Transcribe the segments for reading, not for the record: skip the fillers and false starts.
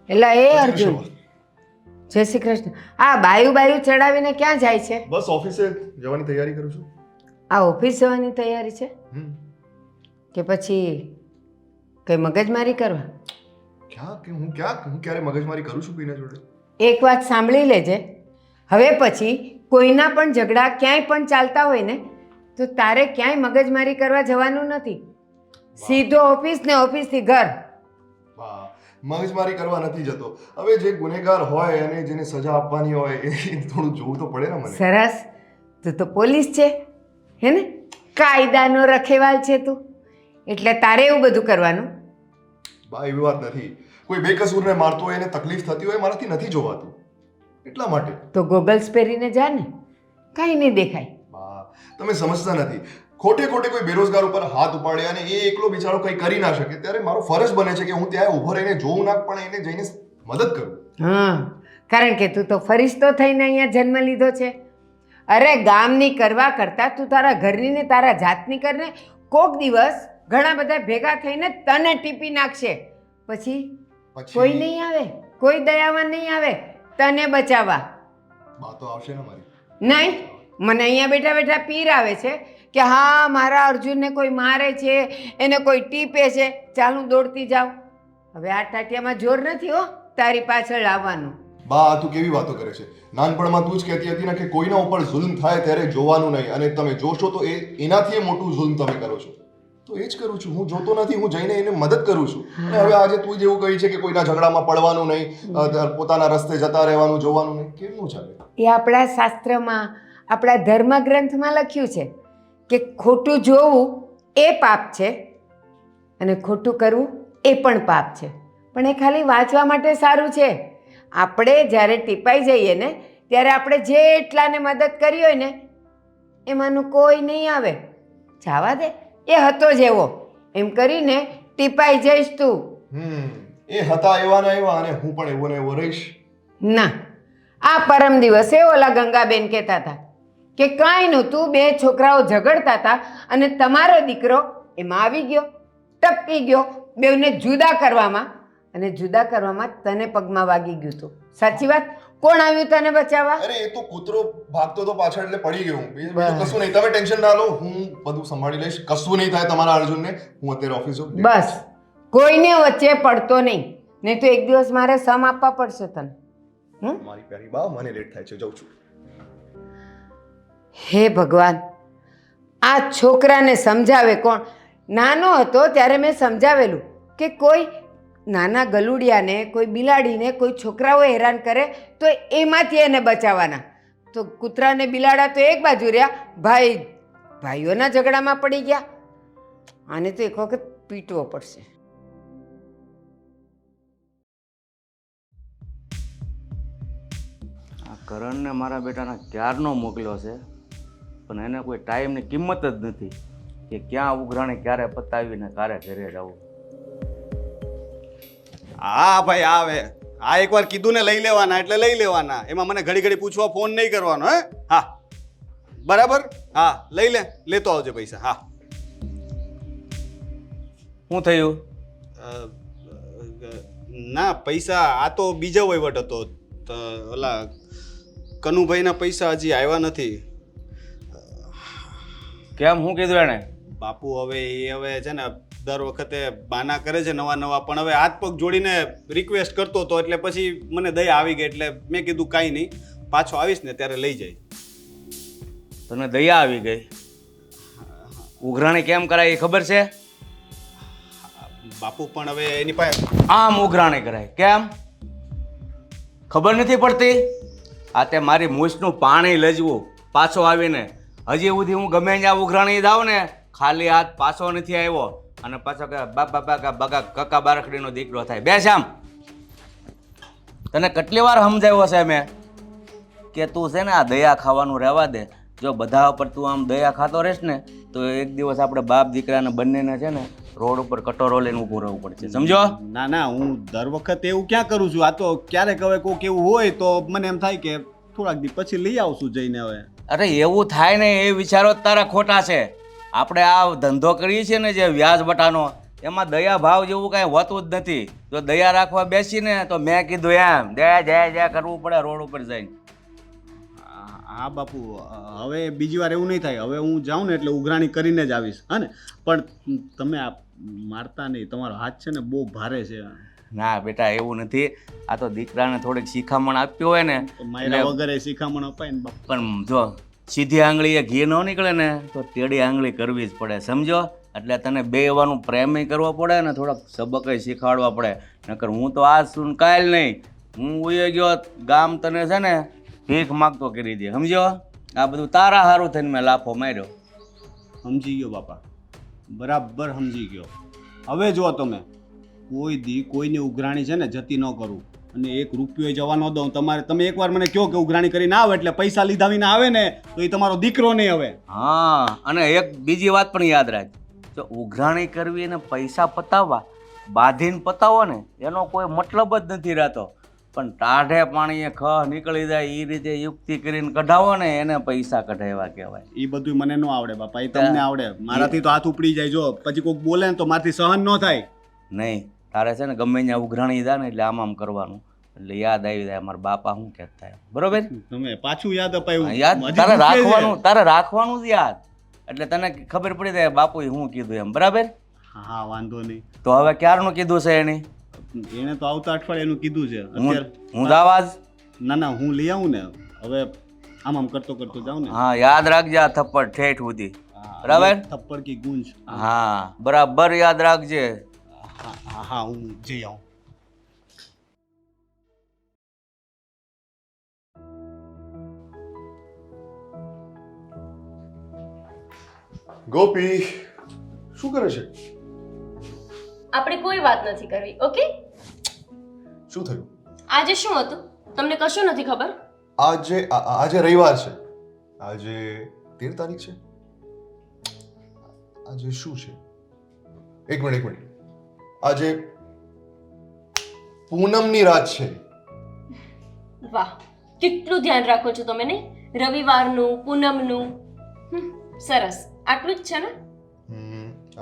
એટલે એ અર્જુન, જય શ્રી કૃષ્ણ. આ બાયું ચડાવીને ક્યાં જાય છે? બસ ઓફિસે જવાની તૈયારી કરું છું. આ ઓફિસ જવાની તૈયારી છે કે પછી કઈ મગજમારી કરવા? હું ક્યારે મગજમારી કરું છું કોઈના જોડે? એક વાત સાંભળી લેજે, હવે પછી કોઈના પણ ઝઘડા ક્યાંય પણ ચાલતા હોય ને તો તારે ક્યાંય મગજમારી કરવા જવાનું નથી. સીધો ઓફિસ ને ઓફિસથી ઘર. મગજમારી કરવા નથી જતો. હવે જે ગુનેગાર હોય અને જેને સજા આપવાની હોય એ થોડું જોવું તો પડે ને મને. સરસ, તું તો પોલીસ છે હે ને, કાયદાનો રખેવાલ છે તું, એટલે તારે એવું બધું કરવાનું. બા એવી વાત નથી. કોઈ બેકસૂરને મારતો હોય એને તકલીફ થતી હોય મારાથી નથી જોવાતું, એટલા માટે. તો ગોગલ્સ પહેરીને જા ને, કાંઈ નહીં દેખાય. બા તમે સમજતા નથી. ખોટે કોઈ બેરોજગાર ઉપર હાથ ઉપાડે અને એ એકલો બિચારો કંઈ કરી ના શકે ત્યારે મારો ફરજ બને છે કે હું ત્યાં ઊભો રહીને જોઉં ના પણ એને જઈને મદદ કરું. હા, કારણ કે તું તો ફરિશ્તો થઈને અહીંયા જન્મ લીધો છે. અરે ગામની કરવા કરતાં તું તારા ઘરની ને તારા જાતની કરને. કોક દિવસ ઘણા બધા ભેગા થઈને તને ટીપી નાખશે, પછી કોઈ નહીં આવે, કોઈ દયાવાન નહીં આવે તને બચાવવા. બા તો આવશે ને મારી? નહીં, મને અહીંયા બેઠા બેઠા પીર આવે છે કે હા મારા અર્જુનને કોઈ મારે છે, એને કોઈ ટીપે છે, ચાલ હું દોડતી જાઉં. હવે આ ટાટિયામાં જોર નથી હો તારી પાછળ આવવાનું. બા તું કેવી વાતો કરે છે? નાનપણમાં તું જ કહેતી હતી ને કે કોઈના ઉપર જુલ્મ થાય ત્યારે જોવાનું નહીં, અને તમે જોશો તો એનાથી મોટું જુલ્મ તમે કરો છો. તો એ જ કરું છું, હું જોતો નથી, હું જઈને એને મદદ કરું છું. અને હવે આજે તું જેવું કહી છે કે કોઈના ઝઘડામાં પડવાનું નહીં, પોતાના રસ્તે જતા રહેવાનું, જોવાનું નહીં, કેમનું ચાલે? એ આપણા શાસ્ત્રમાં, આપણા ધર્મગ્રંથમાં લખ્યું છે કે ખોટું જોવું એ પાપ છે અને ખોટું કરવું એ પણ પાપ છે. પણ એ ખાલી વાંચવા માટે સારું છે. આપણે જ્યારે ટીપાઈ જઈએ ને ત્યારે આપણે જેટલાને મદદ કરી હોય ને એમાંનું કોઈ નહીં આવે. જવા દે, એ હતો જ એવો, એમ કરીને ટીપાઈ જઈશ તું. એ હતા એવા ને એવા અને હું પણ એવો ને એવો રહીશ. ના, આ પરમ દિવસે ઓલા ગંગાબેન કહેતા હતા કે કાંઈ નહોતું, બે છોકરાઓ ઝઘડતા હતા અને તમારો દીકરો એમાં આવી ગયો, ટપકી ગયો બેવને જુદા કરવામાં, અને જુદા કરવામાં તને પગમાં વાગી ગયું હતું. સાચી વાત? કોણ આવ્યું તને બચાવવા? અરે એ તો કૂતરો ભાગતો તો પાછળ એટલે પડી ગયો હું. બીજું કશું નહીં, તમે ટેન્શન ના લો, હું બધું સંભાળી લઈશ. કશું નહીં થાય તમારા અર્જુનને. હું અત્યારે ઓફિસ જાઉં. બસ કોઈને વચ્ચે પડતો નહીં, નહીં તો એક દિવસ મારે સમ આપવા પડશે તને. મારી પ્યારી બા, મને લેટ થાય છે, જાઉં છું. હે ભગવાન, આ છોકરાને સમજાવે કોણ? નાનો હતો ત્યારે મેં સમજાવેલું કે કોઈ નાના ગલુડિયાને, કોઈ બિલાડીને કોઈ છોકરાઓ હેરાન કરે તો એમાંથી એને બચાવવાના. તો કૂતરાને બિલાડા તો એક બાજુ રહ્યા, ભાઈઓના ઝઘડામાં પડી ગયા. આને તો એક વખત પીટવો પડશે. આ કરણને મારા બેટાના ક્યારનો મોકલ્યો છે, પણ એને કોઈ ટાઈમની કિંમત જ નથી કે ક્યાં ઉઘરાણે ક્યારે પતાવીને ક્યારે ઘરે જવું. હા ભાઈ આવે, આ એકવાર કીધું ને લઈ લેવાના એટલે લઈ લેવાના, એમાં મને ઘડી ઘડી પૂછવા ફોન નહીં કરવાનો. હે હા બરાબર, હા લઈ લે, લેતો આવજે પૈસા. હા શું થયું? ના પૈસા આ તો બીજો વહીવટ હતો. ઓલા કનુભાઈના પૈસા હજી આવ્યા નથી. કેમ, શું કીધું એને? બાપુ હવે છે ને દર વખતે બાના કરે છે નવા, પણ હવે હાથ પગ જોડીને રિક્વેસ્ટ કરતો હતો એટલે પછી મને દયા આવી ગઈ, એટલે મેં કીધું કાંઈ નહીં, પાછો આવીશ ને ત્યારે લઈ જાય. તને દયા આવી ગઈ? ઉઘરાણી કેમ કરાય એ ખબર છે? બાપુ પણ હવે એની પાસે આમ ઉઘરાણી કરાય કેમ ખબર નથી પડતી? આ તે મારી મૂછનું પાણી લજવું પાછો આવીને, હજી સુધી હું ગમે ત્યાં ઉઘરાણી જાઉં ને ખાલી હાથ પાછો નથી આવ્યો, અને પાછો કે બાપા બગા કકા બારખડીનો દીકરો થાય. બેસ આમ. તને કેટલી વાર સમજાવ્યો છે મેં કે તું છે ને આ દયા ખાવાનું રહેવા દે. જો બધા ઉપર તું આમ દયા ખાતો રહેશ ને તો એક દિવસ આપણે બાપ દીકરાને બંનેને છે ને રોડ ઉપર કટોરો લઈને ઊભું રહેવું પડશે, સમજો? ના હું દર વખતે એવું ક્યાં કરું છું. આ તો ક્યારેક હવે કોઈક એવું હોય તો મને એમ થાય કે થોડાક દી પછી લઈ આવશું જઈને. હવે અરે એવું થાય ને એ વિચારો તારા ખોટા છે. આપણે આ ધંધો કરીએ છીએ ને જે વ્યાજ બટાનો, એમાં દયા ભાવ જેવું કાંઈ હોતું જ નથી. જો દયા રાખવા બેસીને તો મેં કીધું એમ જય કરવું પડે રોડ ઉપર જઈને. હા બાપુ, હવે બીજી વાર એવું નહીં થાય. હવે હું જાઉં ને એટલે ઉઘરાણી કરીને જ આવીશ, હા ને? પણ તમે આ મારતા નહીં, તમારો હાથ છે ને બહુ ભારે છે. ના બેટા એવું નથી. આ તો દીકરાને થોડીક શિખામણ આપ્યું હોય ને મારા વગર શિખામણ અપાય ને બાપુ. પણ જો સીધી આંગળીએ ઘી ન નીકળે ને તો ટેડી આંગળી કરવી જ પડે, સમજો? એટલે તને બેવાનું પ્રેમય કરવો પડે ને થોડાક સબકય શીખવાડવા પડે. નકર હું તો આજ સુન કાલ નહીં, હું ઉઈ ગયો ગામ તને છે ને ભીખ માગતો કરી દે, સમજો? આ બધું તારા હારું થઈને મેં લાફો માર્યો. સમજી ગયો બાપા, બરાબર સમજી ગયો. હવે જો તમે કોઈ દી કોઈની ઉઘરાણી છે ને જતી ન કરું અને 1 રૂપિયો જવા ન દઉં. તમે એકવાર મને કહો કે ઉઘરાણી કરીને આવે એટલે પૈસા લીધા વિના આવે ને તો એ તમારો દીકરો નહીં. હવે હા, અને એક બીજી વાત પણ યાદ રાખ, જો ઉઘરાણી કરવી અને પૈસા પતાવવા બાંધીને પતાવો ને એનો કોઈ મતલબ જ નથી રહેતો. પણ ટાઢે પાણીએ ખ નીકળી જાય એ રીતે યુક્તિ કરીને કઢાવો ને એને પૈસા કઢાવ્યા કહેવાય. એ બધું મને ન આવડે બાપા, એ તમને આવડે. મારાથી તો હાથ ઉપડી જાય. જો પછી કોઈક બોલે ને તો મારાથી સહન ન થાય. નહીં, તારે છે ને ગમે ત્યાં ઉઘરાણી જાય ને એટલે આમ કરવાનું એટલે યાદ આવી જાય મારા બાપા શું કહેતા એમ. બરોબર? તમે પાછું યાદ અપાયું. યાદ હજી તારે દુખે છે. રાખવાનું જ યાદ, એટલે તને ખબર પડી જાય બાપુએ શું કીધું એમ. બરાબર? હા, વાંધો નહીં. તો હવે ક્યારનું કીધું છે એને? એને તો આવતા અઠવાડિયાનું કીધું છે. અત્યારે હું દાવા જ. ના હું લઈ આવું ને. હવે આમ કરતો જાઉં ને. હા, યાદ રાખજે આ થપ્પડ ઠેઠ સુધી. બરાબર? થપ્પડ કી ગુંજ. હા, બરાબર યાદ રાખજે. હા, હું જઈ આવું. ગોપી શું કરે છે? આપણે કોઈ વાત નથી કરવી, ઓકે? શું થયું? આજે શું હતું તમને કશું નથી ખબર? આજે રવિવાર છે. આજે 13 તારીખ છે. આજે શું છે? એક મિનિટ. આજે પૂનમની રાત છે. વાહ, કેટલું ધ્યાન રાખો છો તમે ને, રવિવારનું, પૂનમનું. સરસ, આટલું જ છે ને?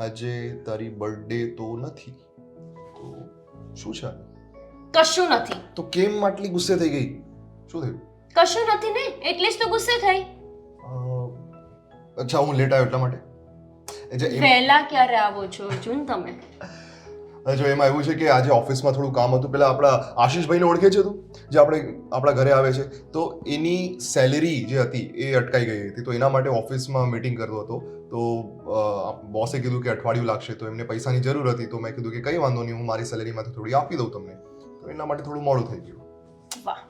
આજે તારી બર્થડે તો નથી, તો શું છે? કશું નથી. તો કેમ આટલી ગુસ્સે થઈ ગઈ? શું થયું? કશું નથી ને એટલે જ તો ગુસ્સે થઈ. અચ્છા, હું લેટ આવ્યો એટલા માટે. વહેલા ક્યારે આવો છો અર્જુન તમે? જો એમાં એવું છે કે આજે ઓફિસમાં થોડું કામ હતું. પેલા આપણા આશીષભાઈને ઓળખે છે તું, જે આપણા ઘરે આવે છે? તો એની સેલેરી જે હતી એ અટકાઈ ગઈ હતી. તો એના માટે ઓફિસમાં મીટિંગ કરતો હતો. તો બોસે કીધું કે અઠવાડિયું લાગશે, તો એમને પૈસાની જરૂર હતી. તો મેં કીધું કે કંઈ વાંધો નહીં, હું મારી સેલેરીમાંથી થોડી આપી દઉં તમને. તો એના માટે થોડું મોડું થઈ ગયું. વાહ,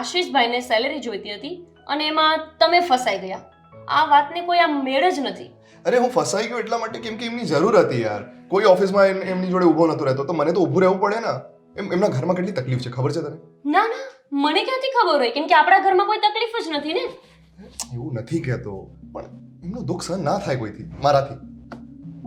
આશીષભાઈને સેલેરી જોઈતી હતી અને એમાં તમે ફસાઈ ગયા. આ વાતને કોઈ આમ મેળ જ નથી. અરે હું ફસાઈ ગયો એટલા માટે કેમ કે એમની જરૂર હતી યાર. કોઈ ઓફિસમાં એમની જોડે ઊભો નતો રહેતો, તો મને તો ઊભું રહેવું પડે ને. એમના ઘરમાં કેટલી તકલીફ છે ખબર છે તને? ના, મને ક્યાંથી ખબર હોય, કેમ કે આપણા ઘરમાં કોઈ તકલીફ જ નથી ને. એવું નથી કહેતો, પણ એમનું દુઃખ સહન ના થાય કોઈથી, મારાથી.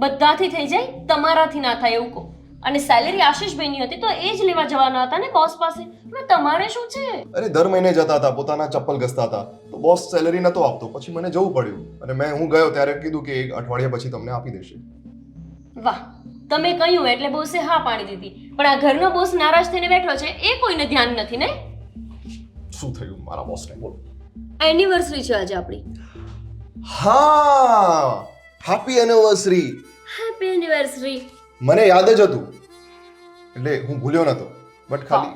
બધાથી થઈ જાય, તમારાથી ના થાય એવું કહો. અને સેલેરી આશીષભાઈની હતી તો એ જ લેવા જવાના હતા ને બોસ પાસે. તમારે શું છે? અરે દર મહિને જતા હતા, પોતાના ચપ્પલ ઘસતા હતા. તો બોસ સેલેરી નતો આપતો, પછી મને જવું પડ્યું. અને હું ગયો ત્યારે કીધું કે 1 અઠવાડિયા પછી તમને આપી દેશે. વાહ, તમે કહ્યું એટલે બોસે હા પાડી દીધી. પણ આ ઘરનો બોસ નારાજ થઈને બેઠો છે એ કોઈને ધ્યાન નથી ને. શું થયું મારા બોસને? બોલ. એનિવર્સરી છે આજે આપણી. હા, હેપી એનિવર્સરી. Happy anniversary. મને યાદ જ હતું, એટલે હું ભૂલ્યો નતો, બટ ખાલી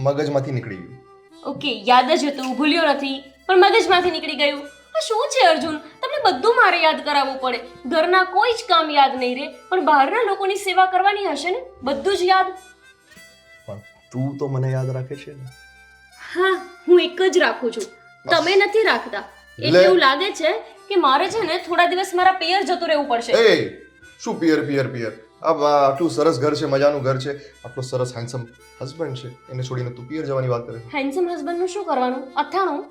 મગજમાંથી નીકળી ગયું. ઓકે, યાદ જ હતું, ભૂલ્યો નથી, પણ મગજમાંથી નીકળી ગયું. આ શું છે અર્જુન, તમને બધું મારે યાદ કરાવવું પડે? ઘરના કોઈ જ કામ યાદ નહીં રહે, પણ બહારના લોકોની સેવા કરવાની હશે ને, બધું જ યાદ. પણ તું તો મને યાદ રાખે છે ને. હા, હું એક જ રાખું છું, તમે નથી રાખતા. એટલે એવું લાગે છે કે મારે છે ને થોડા દિવસ મારા પિયર જતું રહેવું પડશે. એ શું પિયર? આટલું સરસ ઘર છે, મજાનું ઘર છે, આટલો સરસ હેન્ડસમ હસબન્ડ છે, એને છોડીને તું પિયર જવાની વાત કરે? હેન્ડસમ હસબન્ડનું શું કરવાનું? અથાણું.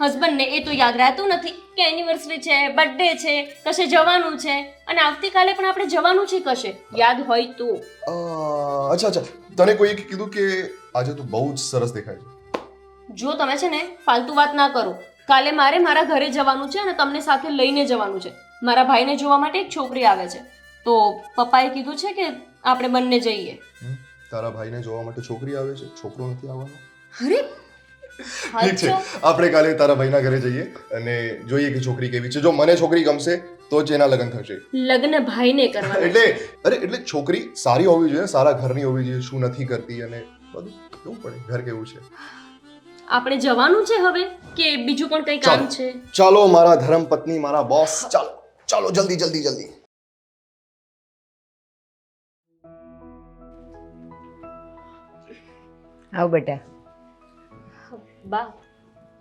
હસબન્ડને એ તો યાદ રહેતું નથી કે એનિવર્સરી છે, બર્થડે છે, કશે જવાનું છે, અને આવતીકાલે પણ આપણે જવાનું છે કશે. યાદ હોય તો. અચ્છા, તને કોઈએ કીધું કે આજે તું બહુ જ સરસ દેખાય છે? જો તમે છે ને ફાલતુ વાત ના કરો. કાલે મારે મારા ઘરે જવાનું છે અને તમને સાથે લઈને જવાનું છે. મારા ભાઈને જોવા માટે એક છોકરી આવે છે. તો પપ્પાએ કીધું છે કે આપણે બંને જઈએ. તારા ભાઈને જોવા માટે છોકરી આવે છે, છોકરો નથી આવવાનો. અરે ઠીક છે, આપણે કાલે તારા ભાઈના ઘરે જઈએ અને જોઈએ કે છોકરી કેવી છે. જો મને છોકરી ગમશે તો જ એના લગ્ન થશે. લગ્ન ભાઈને કરવાના છે. એટલે છોકરી સારી હોવી જોઈએ, સારા ઘરની હોવી જોઈએ, શું નથી કરતી અને બધું કેવું પડે, ઘર કેવું છે. આપણે જવાનું છે હવે કે બીજું પણ કંઈ કામ છે? ચાલો મારા ધર્મપત્ની, મારા બોસ, ચાલો ચાલો જલ્દી જલ્દી જલ્દી. આવ બેટા. બા,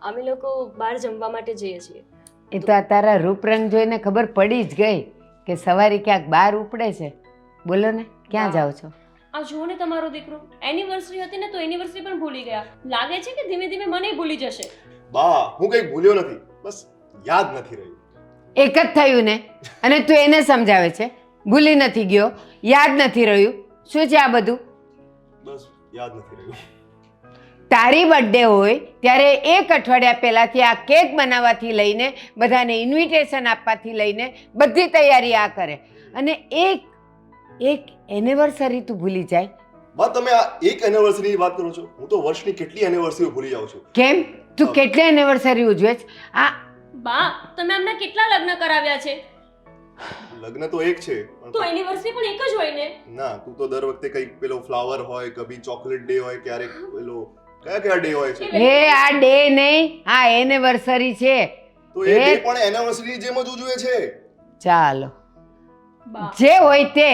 અમે લોકો બહાર જમવા માટે જઈએ છીએ. એ તો આ તારા રૂપરંગ જોઈને ખબર પડી જ ગઈ કે સવારે ક્યાંક બહાર ઉપડે છે. બોલો ને, ક્યાં જાઓ છો? આ જુઓ ને તમારો દીકરો, એનિવર્સરી હતી ને તો એનિવર્સરી પણ ભૂલી ગયા. લાગે છે કે ધીમે ધીમે મને ભૂલી જશે. બા, હું કંઈ ભૂલ્યો નથી, બસ યાદ નથી રહ્યું. એક જ થયું ને, અને તું એને સમજાવે છે ભૂલી નથી ગયો, યાદ નથી રહ્યું. શું છે આ બધું? બસ યાદ નથી રહ્યું. તારી બર્થડે હોય ત્યારે એક અઠવાડિયા પહેલાથી આ કેક બનાવવાથી લઈને બધાને ઇન્વિટેશન આપવાથી લઈને બધી તૈયારી આ કરે, અને એક એનિવર્સરી તું ભૂલી જાય. બા, તમે આ એક એનિવર્સરીની વાત કરો છો? હું તો વર્ષની કેટલી એનિવર્સરીઓ ભૂલી જાઉં છું. કેમ? તું કેટલી એનિવર્સરી ઉજવે છે? આ બા, તમે એમના કેટલા લગ્ન કરાવ્યા છે? લગ્ન તો એક છે તો એનિવર્સરી પણ એક જ હોય ને? ના, તું તો દર વખતે કઈ પેલો ફ્લાવર હોય, કભી ચોકલેટ ડે હોય, ક્યારેક પેલો કયા ડે હોય છે. હે, આ ડે નહીં, આ એનિવર્સરી છે. તો એ ડે પણ એનિવર્સરી જેમ જ ઉજવે છે. ચાલો, બા, જે હોય તે,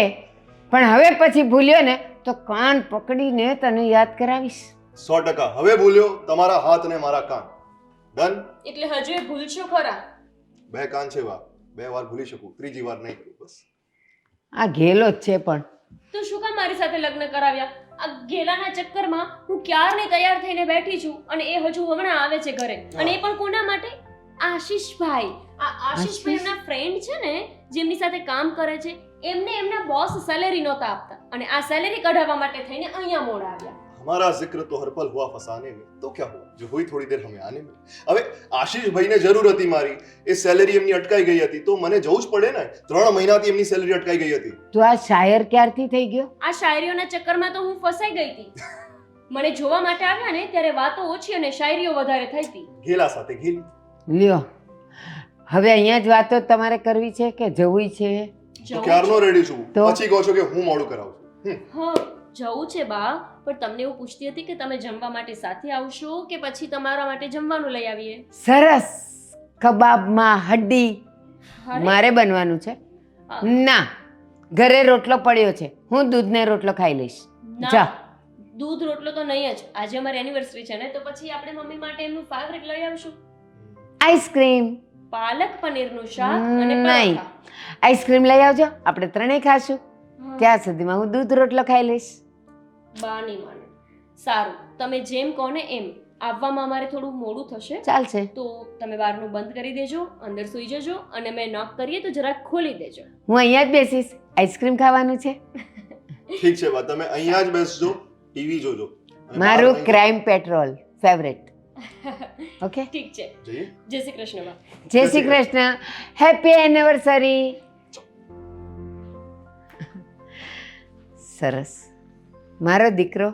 પણ હવે પછી ભૂલ્યો ને તો કાન પકડીને તને યાદ કરાવીશ. 100%. હવે ભૂલ્યો તમારા હાથ અને મારા કાન. ડન. એટલે હજુ એ ભૂલશો ખરા? 2 કાન છે બા, 2 વાર ભૂલી શકું, ત્રીજી વાર નહીં કરું. બસ આ ઘેલો જ છે. પણ તો શું કામ મારી સાથે લગ્ન કરાવ્યા? આ ગેલાના ચક્કરમાં હું ક્યારની તૈયાર થઈને બેઠી છું અને એ હજુ હમણાં આવે છે ઘરે. અને એ પણ કોના માટે? આશીષભાઈ. આ આશીષભાઈ એમના ફ્રેન્ડ છે ને, જેમની સાથે કામ કરે છે, એમને એમના બોસ સેલેરી નહોતા આપતા અને આ સેલેરી કઢાવવા માટે થઈને અહીંયા મોડા આવ્યા. हमारा जिक्र तो हर पल हुआ फसाने में, तो क्या हुआ, जो हुई थोड़ी देर हमें आने में. હવે આશીષભાઈને જરૂર હતી મારી, એ સેલેરી એમની અટકાઈ ગઈ હતી, તો મને જવું જ પડે ને. 3 મહિનાથી એમની સેલેરી અટકાઈ ગઈ હતી. તું આ શાયર ક્યારથી થઈ ગયો? આ શાયરીઓના ચક્કરમાં તો હું ફસાઈ ગઈ હતી. મને જોવા માટે આવ્યા ને ત્યારે વાતો ઓછી અને શાયરીઓ વધારે થઈ હતી. ઘેલા સાથે ઘેલી. લ્યો, હવે અહીંયા જ વાતો તમારે કરવી છે કે જવું છે? તો ક્યારનો રેડી છું, તો? પછી કહો છો કે હું મોડું કરાવું છું. હા, જવું છે બા, પણ તમને એવું પૂછતી હતી કે તમે જમવા માટે સાથે આવશો કે પછી તમારા માટે જમવાનું લઈ આવીએ? સરસ કબાબમાં હડ્ડી અરે, મારે બનવાનું છે. ના, ઘરે રોટલો પડ્યો છે, હું દૂધને રોટલો ખાઈ લઈશ. ના, જા. દૂધ રોટલો તો નહીં જ. આજે અમારી એનિવર્સરી છે ને, તો પછી આપણે મમ્મી માટે એમનું ફેવરિટ લઈ આવશું. આઈસ્ક્રીમ. પાલક પનીરનું શાક અને નહીં, પરાઠા. આઈસ્ક્રીમ લઈ આવજો, આપણે ત્રણેય ખાશું. હા, ત્યાં સુધીમાં હું દૂધ રોટલો ખાઈ લઈશ. બા નહીં માને. સારું, તમે જેમ કહો ને એમ. આવવામાં અમારે થોડું મોડું થશે, ચાલશે. તો તમે બહારનું બંધ કરી દેજો, અંદર સૂઈ જજો અને મેં નોક કરીએ તો જરાક ખોલી દેજો. હું અહીંયા જ બેસીશ, આઈસ્ક્રીમ ખાવાનું છે. ઠીક છે બા, તમે અહીંયા જ બેસજો, ટીવી જોજો. અને બહાર મારું નહીં ક્રાઇમ પેટ્રોલ ફેવરેટ. ઓકે, ઠીક છે. જઈએ. જય શ્રી કૃષ્ણ બા. જય શ્રી કૃષ્ણ, હેપી એનિવર્સરી. સરસ, મારો દીકરો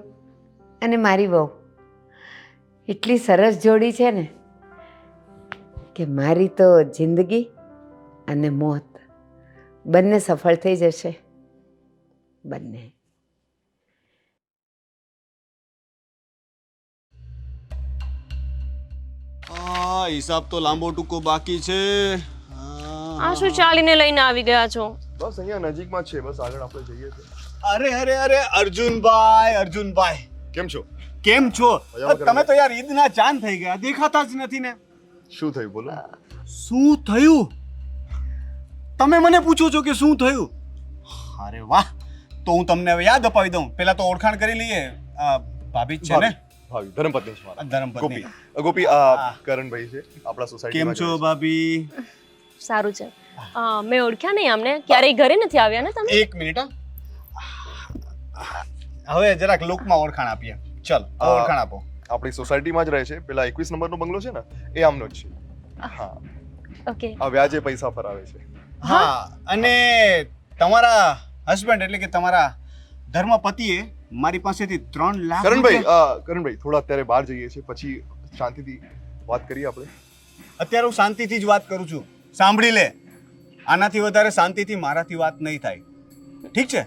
અને મારી વહુ એટલી સરસ જોડી છે ને કે મારી તો જિંદગી અને મોત બંને સફળ થઈ જશે. બંને. હિસાબ તો લાંબો ટૂંકો બાકી છે. આ શું ચાલીને લઈને આવી ગયા છો? બસ અહીંયા નજીકમાં જ છે, બસ આગળ આપણે જઈએ છીએ. અરે અર્જુનભાઈ કેમ છો? કેમ છો? મજામાં તમે તો યાર ઈદના ચાંદ થઈ ગયા, દેખાતા જ નથી ને. શું થયું બોલો? શું થયું? તમે મને પૂછો છો કે શું થયું? અરે વાહ, તો હું તમને હવે યાદ અપાવી દઉં. પહેલા તો ઓળખાણ કરી લઈએ. ભાભી જ છે ને? ભાભી, ધર્મપત્ની છે મારા. ધર્મપત્ની. ગોપી, આ કરણભાઈ છે, આપણા સોસાયટીમાં કેમ છો ભાભી? સારું છે. મેં ઓળખ્યા નહીં આમને. ક્યારેય ઘરે નથી આવ્યા ને તમે? એક મિનિટ. હવે જરાક લોકમાં ઓળખાણ આપીએ. ચલ, ઓળખાણ આપો. આપણી સોસાયટીમાં જ રહે છે, પેલા 21 નંબરનો બંગલો છે ને, એ આમનો જ છે. હા, ઓકે. આ વ્યાજે પૈસા ફરાવે છે. હા, અને તમારા હસબન્ડ એટલે કે તમારા ધર્મપતિએ મારી પાસેથી 3 લાખ કરણભાઈ રૂપિયા- કરણભાઈ થોડા અત્યારે બહાર જઈએ છીએ, પછી શાંતિથી વાત કરીએ આપણે. અત્યારે હું શાંતિથી જ વાત કરું છું. સાંભળી લે, આનાથી વધારે શાંતિથી મારાથી વાત નહીં થાય. ઠીક છે?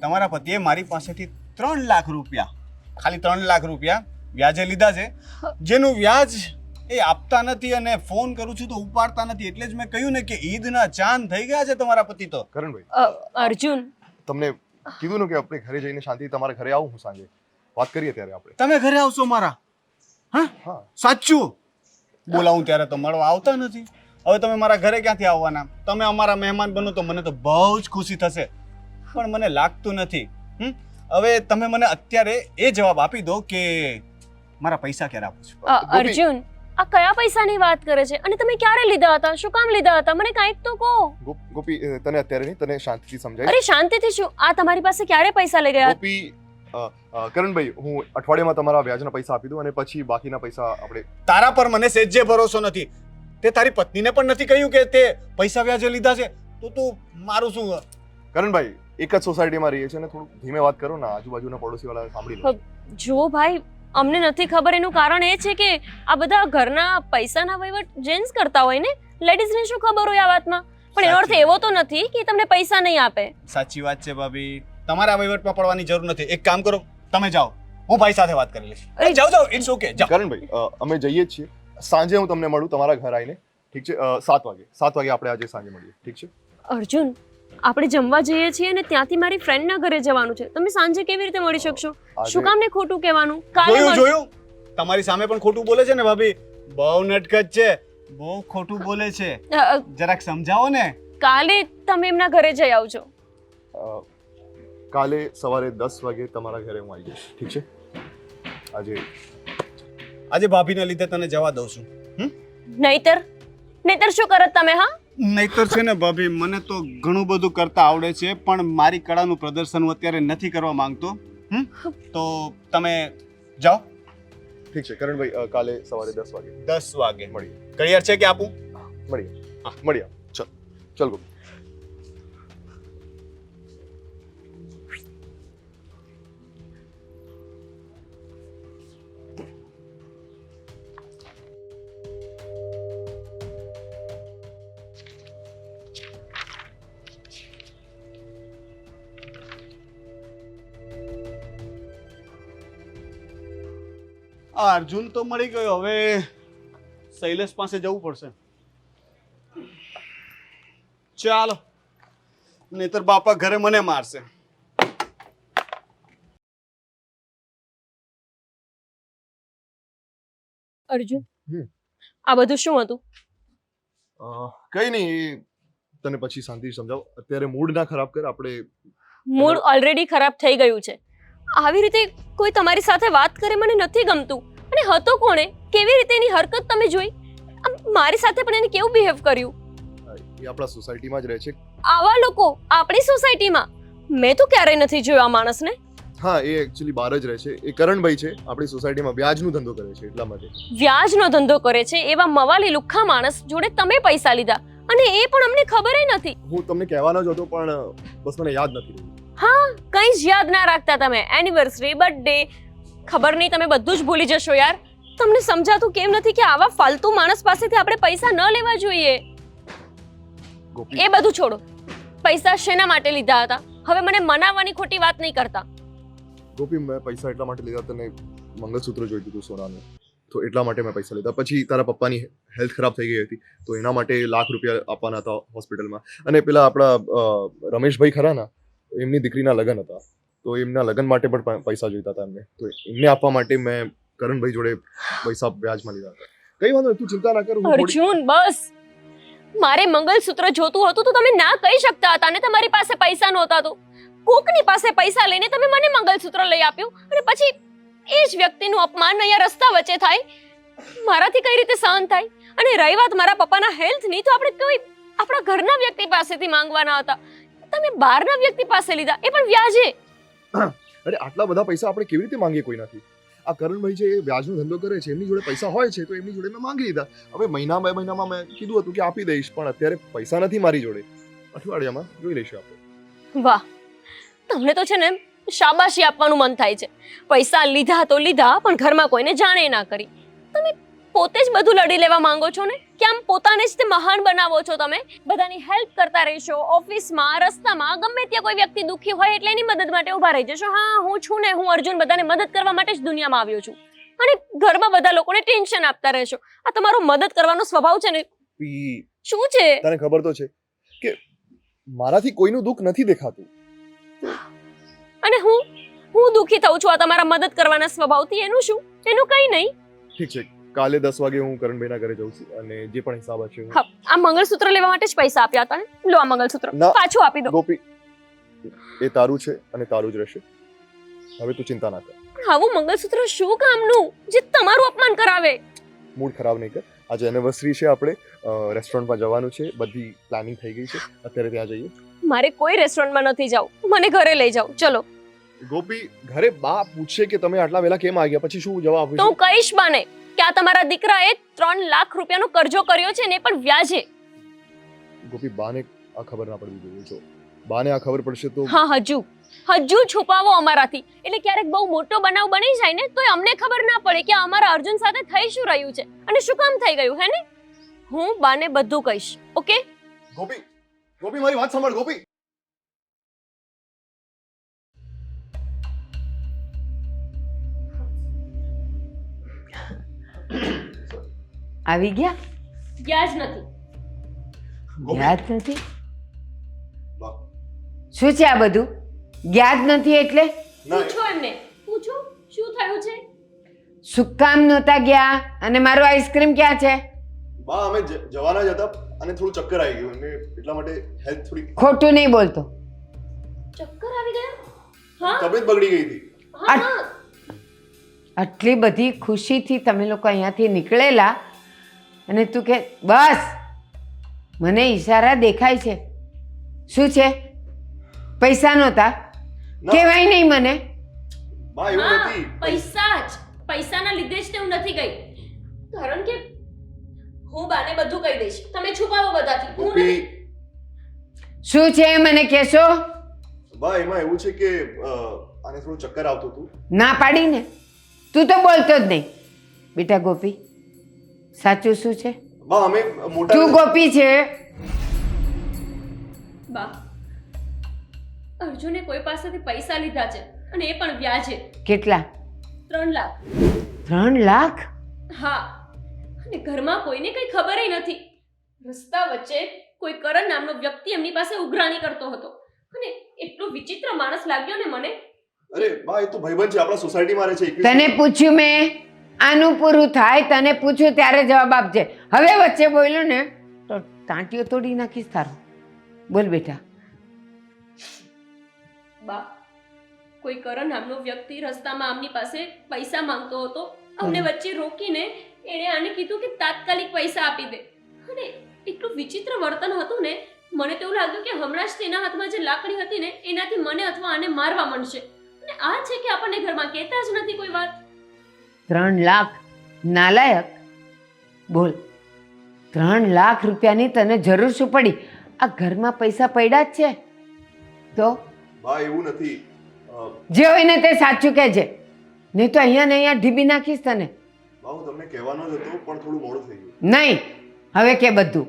તમારા પતિએ મારી પાસેથી 3 લાખ રૂપિયા, ખાલી 3 લાખ રૂપિયા વ્યાજે લીધા છે, જેનું વ્યાજ એ આપતા નથી અને ફોન કરું છું તો ઉપાડતા નથી. એટલે જ મેં કહ્યું ને કે ઈદના ચાંદ થઈ ગયા છે તમારા પતિ તો. કરણભાઈ, અર્જુન તમને કીધું ને કે આપણે ઘરે જઈને શાંતિ તમારા ઘરે આવું, હું સાંજે વાત કરીએ ત્યારે આપણે. તમે ઘરે આવશો મારા? હા, હા, સાચું? બોલાવું ત્યારે તો મળવા આવતા નથી. હવે તમે મારા ઘરે ક્યાંથી આવવાના? તમે અમારા મહેમાન બનો તો મને તો બહુ જ ખુશી થશે, પણ મને લાગતું નથી. હવે તમે મને અત્યારે એ જવાબ આપી દો કે મારા પૈસા ક્યારે આપો છો? અર્જુન, આ કયા પૈસાની વાત કરે છે અને તમે ક્યારે લીધા હતા? શું કામ લીધા હતા? મને કાંઈક તો કહો. ગોપી, તને અત્યારે નહીં, તને શાંતિથી સમજાય. અરે શાંતિથી શું? આ તમારી પાસે ક્યારે પૈસા લઈ ગયા? ગોપી, કરણભાઈ, હું અઠવાડિયામાં તમારા વ્યાજના પૈસા આપી દઉં અને પછી બાકીના પૈસા આપણે. તારા પર મને સેજે ભરોસો નથી. તે તારી પત્નીને પણ નથી કહ્યું કે તે પૈસા વ્યાજે લીધા છે? તો તું મારું શું? કરણભાઈ, એક જ સોસાયટીમાં રહીએ છીએ ને, થોડું ધીમે વાત કરો ને, આજુબાજુના પડોશીવાળા સાંભળી લે. જો ભાઈ, અમને નથી ખબર. એનું કારણ એ છે કે આ બધા ઘરના પૈસાના વહીવટ જેન્ટ્સ કરતા હોય ને, લેડીઝને શું ખબર હોય આ વાતમાં? પણ એનો અર્થ એવો તો નથી કે તમને પૈસા નહીં આપે. સાચી વાત છે ભાભી, તમારે આ વહીવટમાં પડવાની જરૂર નથી. એક કામ કરો, તમે જાઓ, હું ભાઈ સાથે વાત કરી લઈશ. અરે, જાઓ જાઓ, ઇટ્સ ઓકે, જાઓ. કરણભાઈ, અમે જઈએ જ છીએ. સાંજે હું તમને મળું તમારા ઘર આવીને. ઠીક છે? 7 વાગે. 7 વાગે આપણે આજે સાંજે મળીએ. ઠીક છે? અર્જુન, આપણે જમવા જઈએ છીએ અને ત્યાંથી મારી ફ્રેન્ડના ઘરે જવાનું છે. તમે સાંજે કેવી રીતે મળી શકશો? શું કામ ને ખોટું કહેવાનું? કાલે જોયું મળ- જોયું, તમારી સામે પણ ખોટું બોલે છે ને ભાભી. બહુ નટખટ છે, બહુ ખોટું બોલે છે. જરાક સમજાવો ને. કાલે તમે એમના ઘરે જઈ આવજો. કાલે સવારે 10 વાગે તમારા ઘરે હું આવી જઈશ. ઠીક છે? આજે ભાભીને લીધે તને જવા દઉં છું. નહીતર નહીતર શું કરત તમે? હા, નહીતર છે ને ભાભી, મને તો ઘણું બધું કરતા આવડે છે, પણ મારી કળાનું પ્રદર્શન હું અત્યારે નથી કરવા માંગતો. તો તમે જાઓ. ઠીક છે કરણભાઈ, કાલે સવારે 10 વાગે 10 વાગે મળીએ. ક્લિયર છે કે આપું? મળીએ. ચલ ગોપી. આ અર્જુન તો મળી ગયો, હવે શૈલેષ પાસે જવું પડશે. ચાલો, નહીતર બાપા ઘરે મને મારશે. અર્જુન, હમ. આ બધું શું હતું? કઈ નહીં, તને પછી શાંતિથી સમજાવ. અત્યારે મૂડ ના ખરાબ કર. આપણે મૂડ ઓલરેડી ખરાબ થઈ ગયું છે. આવી રીતે કોઈ તમારી સાથે વાત કરે મને નથી ગમતું. અને હતો કોણે? કેવી રીતે એની હરકત તમે જોઈ? મારી સાથે પણ એને કેવું બિહેવ કર્યું? એ આપણા સોસાયટીમાં જ રહે છે. આવા લોકો આપણી સોસાયટીમાં? મેં તો ક્યારેય નથી જોયો આ માણસને. હા, એ એકચ્યુઅલી બહાર જ રહે છે. એ કરણભાઈ છે, આપણી સોસાયટીમાં વ્યાજનો ધંધો કરે છે, એટલા માટે. વ્યાજનો ધંધો કરે છે? એવા મવાલી લુખ્ખા માણસ જોડે તમે પૈસા લીધા અને એ પણ અમને ખબર નથી. હું તમને કહેવાનો જ હતો પણ બસ મને યાદ નથી રહ્યું. હા, કંઈ જ યાદ ના રાખતા તમે. એનિવર્સરી, બર્થડે, ખબર નહીં, તમે બધું જ ભૂલી જશો યાર. તમને સમજાતું કેમ નથી કે આવા ફાલતુ માણસ પાસેથી આપણે પૈસા ન લેવા જોઈએ? ગોપી, એ બધું છોડો. પૈસા શેના માટે લીધા હતા? હવે મને મનાવવાની ખોટી વાત નહીં કરતા. ગોપી, મેં પૈસા એટલા માટે લીધા, તને મંગળસૂત્ર જોઈતું હતું સોનાનું, તો એટલા માટે મેં પૈસા લીધા. પછી તારા પપ્પાની હેલ્થ ખરાબ થઈ ગઈ હતી, તો એના માટે ₹1 લાખ આપવાના હતા હોસ્પિટલમાં. અને પેલા આપણા રમેશભાઈ ખરા ને, એમની દીકરીના લગ્ન હતા, તો એમના લગ્ન માટે પણ પૈસા જોઈતા હતા એમને. તો એમને આપવા માટે મેં કરણભાઈ જોડે પૈસા વ્યાજમાં લીધા હતા. કઈ વાંધો નહીં, તું ચિંતા ના કર. અર્જુન, બસ. મારે મંગલસૂત્ર જોતું હતું તો તમે ના કહી શકતા હતા ને તમારી પાસે પૈસા નહોતા તો. કોકની પાસે પૈસા લઈને તમે મને મંગલસૂત્ર લઈ આપ્યું અને પછી એ જ વ્યક્તિનું અપમાન અહીંયા રસ્તા વચ્ચે થાય. મારાથી કઈ રીતે સહન થાય? અને રહી વાત મારા પપ્પાના હેલ્થની, તો આપણે કોઈ આપણા ઘરના વ્યક્તિ પાસેથી માંગવાના હતા. તમે બહારના વ્યક્તિ પાસે લીધા, એ પણ વ્યાજે. અરે આટલા બધા પૈસા આપણે કેવી રીતે માંગીએ કોઈનાથી? આ કરણભાઈ છે, એ વ્યાજનો ધંધો કરે છે, એમની જોડે પૈસા હોય છે, તો એમની જોડે મેં માંગી લીધા. હવે મહિના 2 મહિનામાં મેં કીધું હતું કે આપી દઈશ, પણ અત્યારે પૈસા નથી મારી જોડે. અઠવાડિયામાં જોઈ લઈશું આપણે. વાહ, તમને તો છે ને શાબાશી આપવાનું મન થાય છે. પૈસા લીધા તો લીધા, પણ ઘરમાં કોઈને જાણે ના કરી. તમે પોતે જ બધું લડી લેવા માંગો છો ને, કે આમ પોતાને જ તે મહાન બનાવો છો તમે. બધાની હેલ્પ કરતા રહેશો, ઓફિસમાં, રસ્તામાં, ગમે ત્યાં કોઈ વ્યક્તિ દુઃખી હોય એટલે એની મદદ માટે ઊભા રહી જશો. હા, હું છું ને, હું અર્જુન બધાને મદદ કરવા માટે જ દુનિયામાં આવ્યો છું. અને ઘરમાં બધા લોકોને ટેન્શન આપતા રહેશો. આ તમારો મદદ કરવાનો સ્વભાવ છે ને, શું છે? તને ખબર તો છે કે મારાથી કોઈનું દુઃખ નથી દેખાતું. અને હું દુઃખી થઉં છું આ તમારા મદદ કરવાના સ્વભાવથી. એનું શું? એનું કંઈ નહીં. ઠીક છે, કાલે 10 વાગે હું કરણભાઈના ઘરે જાઉં છું અને જે પણ હિસાબ હશે હું... હા, આ મંગળસૂત્ર લેવા માટે જ પૈસા આપ્યા હતા ને? લો આ મંગળસૂત્ર ના. પાછું આપી દો. ગોપી, એ તારું છે અને તારું જ રહેશે. હવે તું ચિંતા ના કર. આવું મંગળસૂત્ર શું કામનું જે તમારું અપમાન કરાવે? મૂડ ખરાબ નહીં કર. આજે એનિવર્સરી છે, આપણે રેસ્ટોરન્ટમાં જવાનું છે, બધી પ્લાનિંગ થઈ ગઈ છે. અત્યારે ત્યાં જઈએ. મારે કોઈ રેસ્ટોરન્ટમાં નથી જાવું, મને ઘરે લઈ જાઓ. ચલો. ગોપી, ઘરે બા પૂછશે કે તમે આટલા વહેલા કેમ આવ્યા, પછી શું જવાબ તો હું આપીશું? કહીશ બાને કે આ તમારા દીકરાએ 3 લાખ રૂપિયાનો કરજો કર્યો છે ને, એ પણ વ્યાજે. ગોપી, બાને આ ખબર ના પડવી જોઈએ. જો બાને આ ખબર પડશે તો... હા, હજુ છુપાવો અમારાથી. એટલે ક્યારેક બહુ મોટો બનાવ બની જાય ને, તો અમને ખબર ના પડે કે અમારા અર્જુન સાથે થઈ શું રહ્યું છે અને શું કામ થઈ ગયું, હે ને? હું બાને બધું કહીશ, ઓકે? ગોપી, ગોપી, મારી વાત સાંભળ. ગોપી, આવી ગયા? વ્યાજ નથી. યાદ નથી? બા, શું છે આ બધું? યાદ નથી એટલે ના, પૂછો એમને, પૂછો શું થયું છે. શું કામ નહોતા ગયા? અને મારો આઈસ્ક્રીમ ક્યાં છે? બા અમે જવાના જ હતા અને થોડું ચક્કર આવી ગયું અને એટલા માટે હેલ્થ થોડી ખોટું નહીં બોલતો. ચક્કર આવી ગયા? હા તબિયત બગડી ગઈ હતી. હા હા. આટલી બધી ખુશીથી તમે લોકો અહીંયાથી નીકળેલા અને તું કે બસ મને ઈશારા દેખાય છે. શું છે? પૈસા નહોતા? ના. કહેવાય નહીં મને. બા એવું હા, નથી. પૈસાના લીધે જ તે હું નથી ગઈ. કારણ કે હું બાને બધું કહી દઈશ. તમે છુપાવો બધાથી. હું ગોપી, નથી. શું છે એ મને કહેશો? બા એમાં એવું છે કે આને થોડું ચક્કર આવતું હતું. ના પાડીને તું તો બોલતો જ નહીં. બેટા ગોપી, સાચું શું છે? બા અમે મોટા તું ગોપી છે? બા, અર્જુને કોઈ પાસેથી પૈસા લીધા છે અને એ પણ વ્યાજે. કેટલા? 3 લાખ. 3 લાખ? હા, અને ઘરમાં કોઈને કઈ ખબર નથી. રસ્તા વચ્ચે કોઈ કરણ નામનો વ્યક્તિ એમની પાસે ઉઘરાણી કરતો હતો અને એટલો વિચિત્ર માણસ લાગ્યો ને મને. અરે બા, એ તો ભાઈબંધ છે, આપણા સોસાયટીમાં રહે છે. 21 તને પૂછ્યું મેં? આનું પૂરું થાય તને પૂછ્યું ત્યારે જવાબ આપજે. હવે વચ્ચે બોલ્યો ને તો ટાંટીઓ તોડી નાખીશ તારો. બોલ બેટા. બા, કોઈ કરણ નામનો વ્યક્તિ રસ્તામાં આમની પાસે પૈસા માંગતો હતો. અમને વચ્ચે રોકીને એણે આને કીધું કે તાત્કાલિક પૈસા આપી દે. અને એટલું વિચિત્ર વર્તન હતું ને, મને તો એવું લાગ્યું કે હમણાં જ તેના હાથમાં જે લાકડી હતી ને એનાથી મને અથવા આને મારવા માંડશે. અને આ છે કે આપણને ઘરમાં કહેતા જ નથી કોઈ વાત. 3 લાખ? નાલાયક! બોલ, 3 લાખ રૂપિયાની તને જરૂર શું પડી? આ ઘરમાં પૈસા પડ્યા જ છે તો બા એવું નથી. જે હોય ને તે સાચું કહેજે, નહીં તો અહીંયા ને અહીંયા ઢીબી નાખીશ તને. બા હું તમને કહેવાનો જ હતો પણ થોડું મોડું થઈ ગયું. નહીં, હવે કે બધું.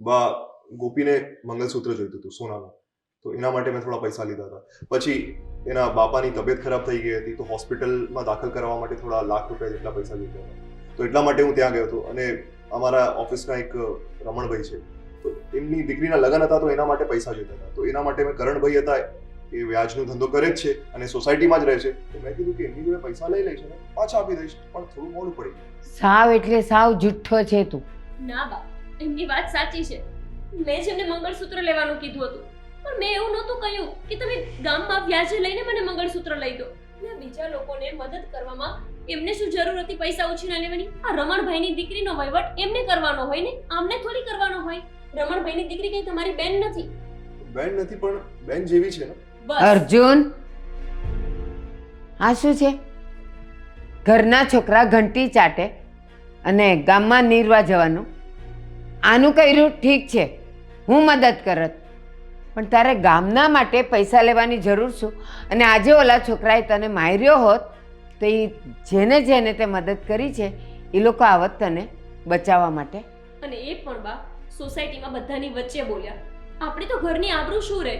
બા, ગોપીને મંગલસૂત્ર જોઈતું હતું સોનાનું, તો એના માટે મેં થોડા પૈસા લીધા હતા. પછી એના બાપાની તબિયત ખરાબ થઈ ગઈ હતી, તો હોસ્પિટલમાં દાખલ કરવા માટે થોડા લાખ રૂપિયા જેટલા પૈસા લીધા હતા. તો એટલા માટે હું ત્યાં ગયો હતો. અને અમારા ઓફિસના એક રમણભાઈ છે, તો એમની દીકરીના લગ્ન હતા, તો એના માટે પૈસા જોઈતા હતા. તો એના માટે મેં કરણભાઈ હતા, એ વ્યાજનો ધંધો કરે જ છે અને સોસાયટીમાં જ રહે છે, તો મેં કીધું કે એમની જોડે પૈસા લઈ લઈશ અને પાછા આપી દઈશ. પણ થોડું મોડું પડી ગયું. સાવ એટલે સાવ જુઠ્ઠો છે તું. ના બા, એમની વાત સાચી છે. મેં જ એમને મંગળસૂત્ર લેવાનું કીધું હતું, પણ મેં એવું નહોતું કહ્યું કે તમે ગામમાં વ્યાજે લઈને મને મંગળસૂત્ર લઈ દો. અને બીજા લોકોને મદદ કરવામાં એમને શું જરૂર હતી પૈસા ઉછીના લેવાની? આ રમણભાઈની દીકરીનો વહીવટ એમને કરવાનો હોય ને, આમને થોડી કરવાનો હોય. રમણભાઈની દીકરી કઈ તમારી બેન નથી. બેન નથી પણ બેન જેવી છે ને. બસ. અર્જુન, આ શું છે? ઘરના છોકરા ઘંટી ચાટે અને ગામમાં નીરવા જવાનું? આનું કર્યું ઠીક છે, હું મદદ કરત, પણ તારે ગામના માટે પૈસા લેવાની જરૂર શું? અને આજે ઓલા છોકરાએ તને માર્યો હોત તો એ જેને જેને તે મદદ કરી છે એ લોકો આવત તને બચાવવા માટે. અને એ પણ બા સોસાયટીમાં બધાની વચ્ચે બોલ્યા. આપણે તો ઘરની આબરૂ શું રહે?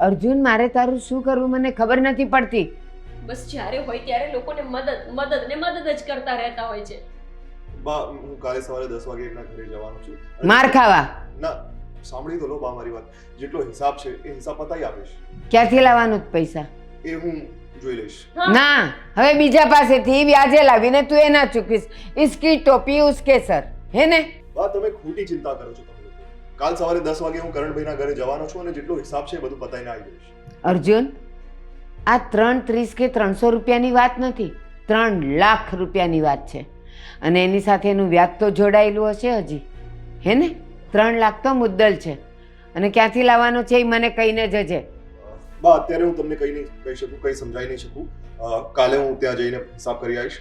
અર્જુન, મારે તારું શું કરવું મને ખબર નથી પડતી. બસ જ્યારે હોય ત્યારે લોકોને મદદ જ કરતા રહેતા હોય છે. બા, હું કાલે સવારે 10 વાગે એમના ઘરે જવાનો છું. માર ખાવા? ના, સાંભળી તો લો બા મારી વાત. જેટલો હિસાબ છે એ હિસાબ પતાઈ આપીશ. ક્યાંથી લાવવાનું પૈસા? એ હું જોઈ લઈશ. હા. ના, હવે બીજા પાસેથી વ્યાજે લાવીને તું એ ના ચૂકવીશ. ઇસકી ટોપી ઉસકે સર, હે ને? બા, તમે ખોટી ચિંતા કરો છો તમે લોકો. કાલ સવારે 10 વાગે હું કરણભાઈના ઘરે જવાનો છું અને જેટલો હિસાબ છે એ બધું પતાઈને આવી જઈશ. અર્જુન, આ 330 કે 300 રૂપિયાની વાત નથી, 3 લાખ રૂપિયાની વાત છે. અને એની સાથે એનું વ્યાજ તો જોડાયેલું હશે હજી, હે ને? 3 લાખ તો મુદ્દલ છે. અને ક્યાંથી લાવવાનો છે એ મને કહીને જજે. બા, અત્યારે હું તમને કંઈ નહીં કહી શકું, કંઈ સમજાવી નહીં શકું. કાલે હું ત્યાં જઈને હિસાબ કરી આવીશ,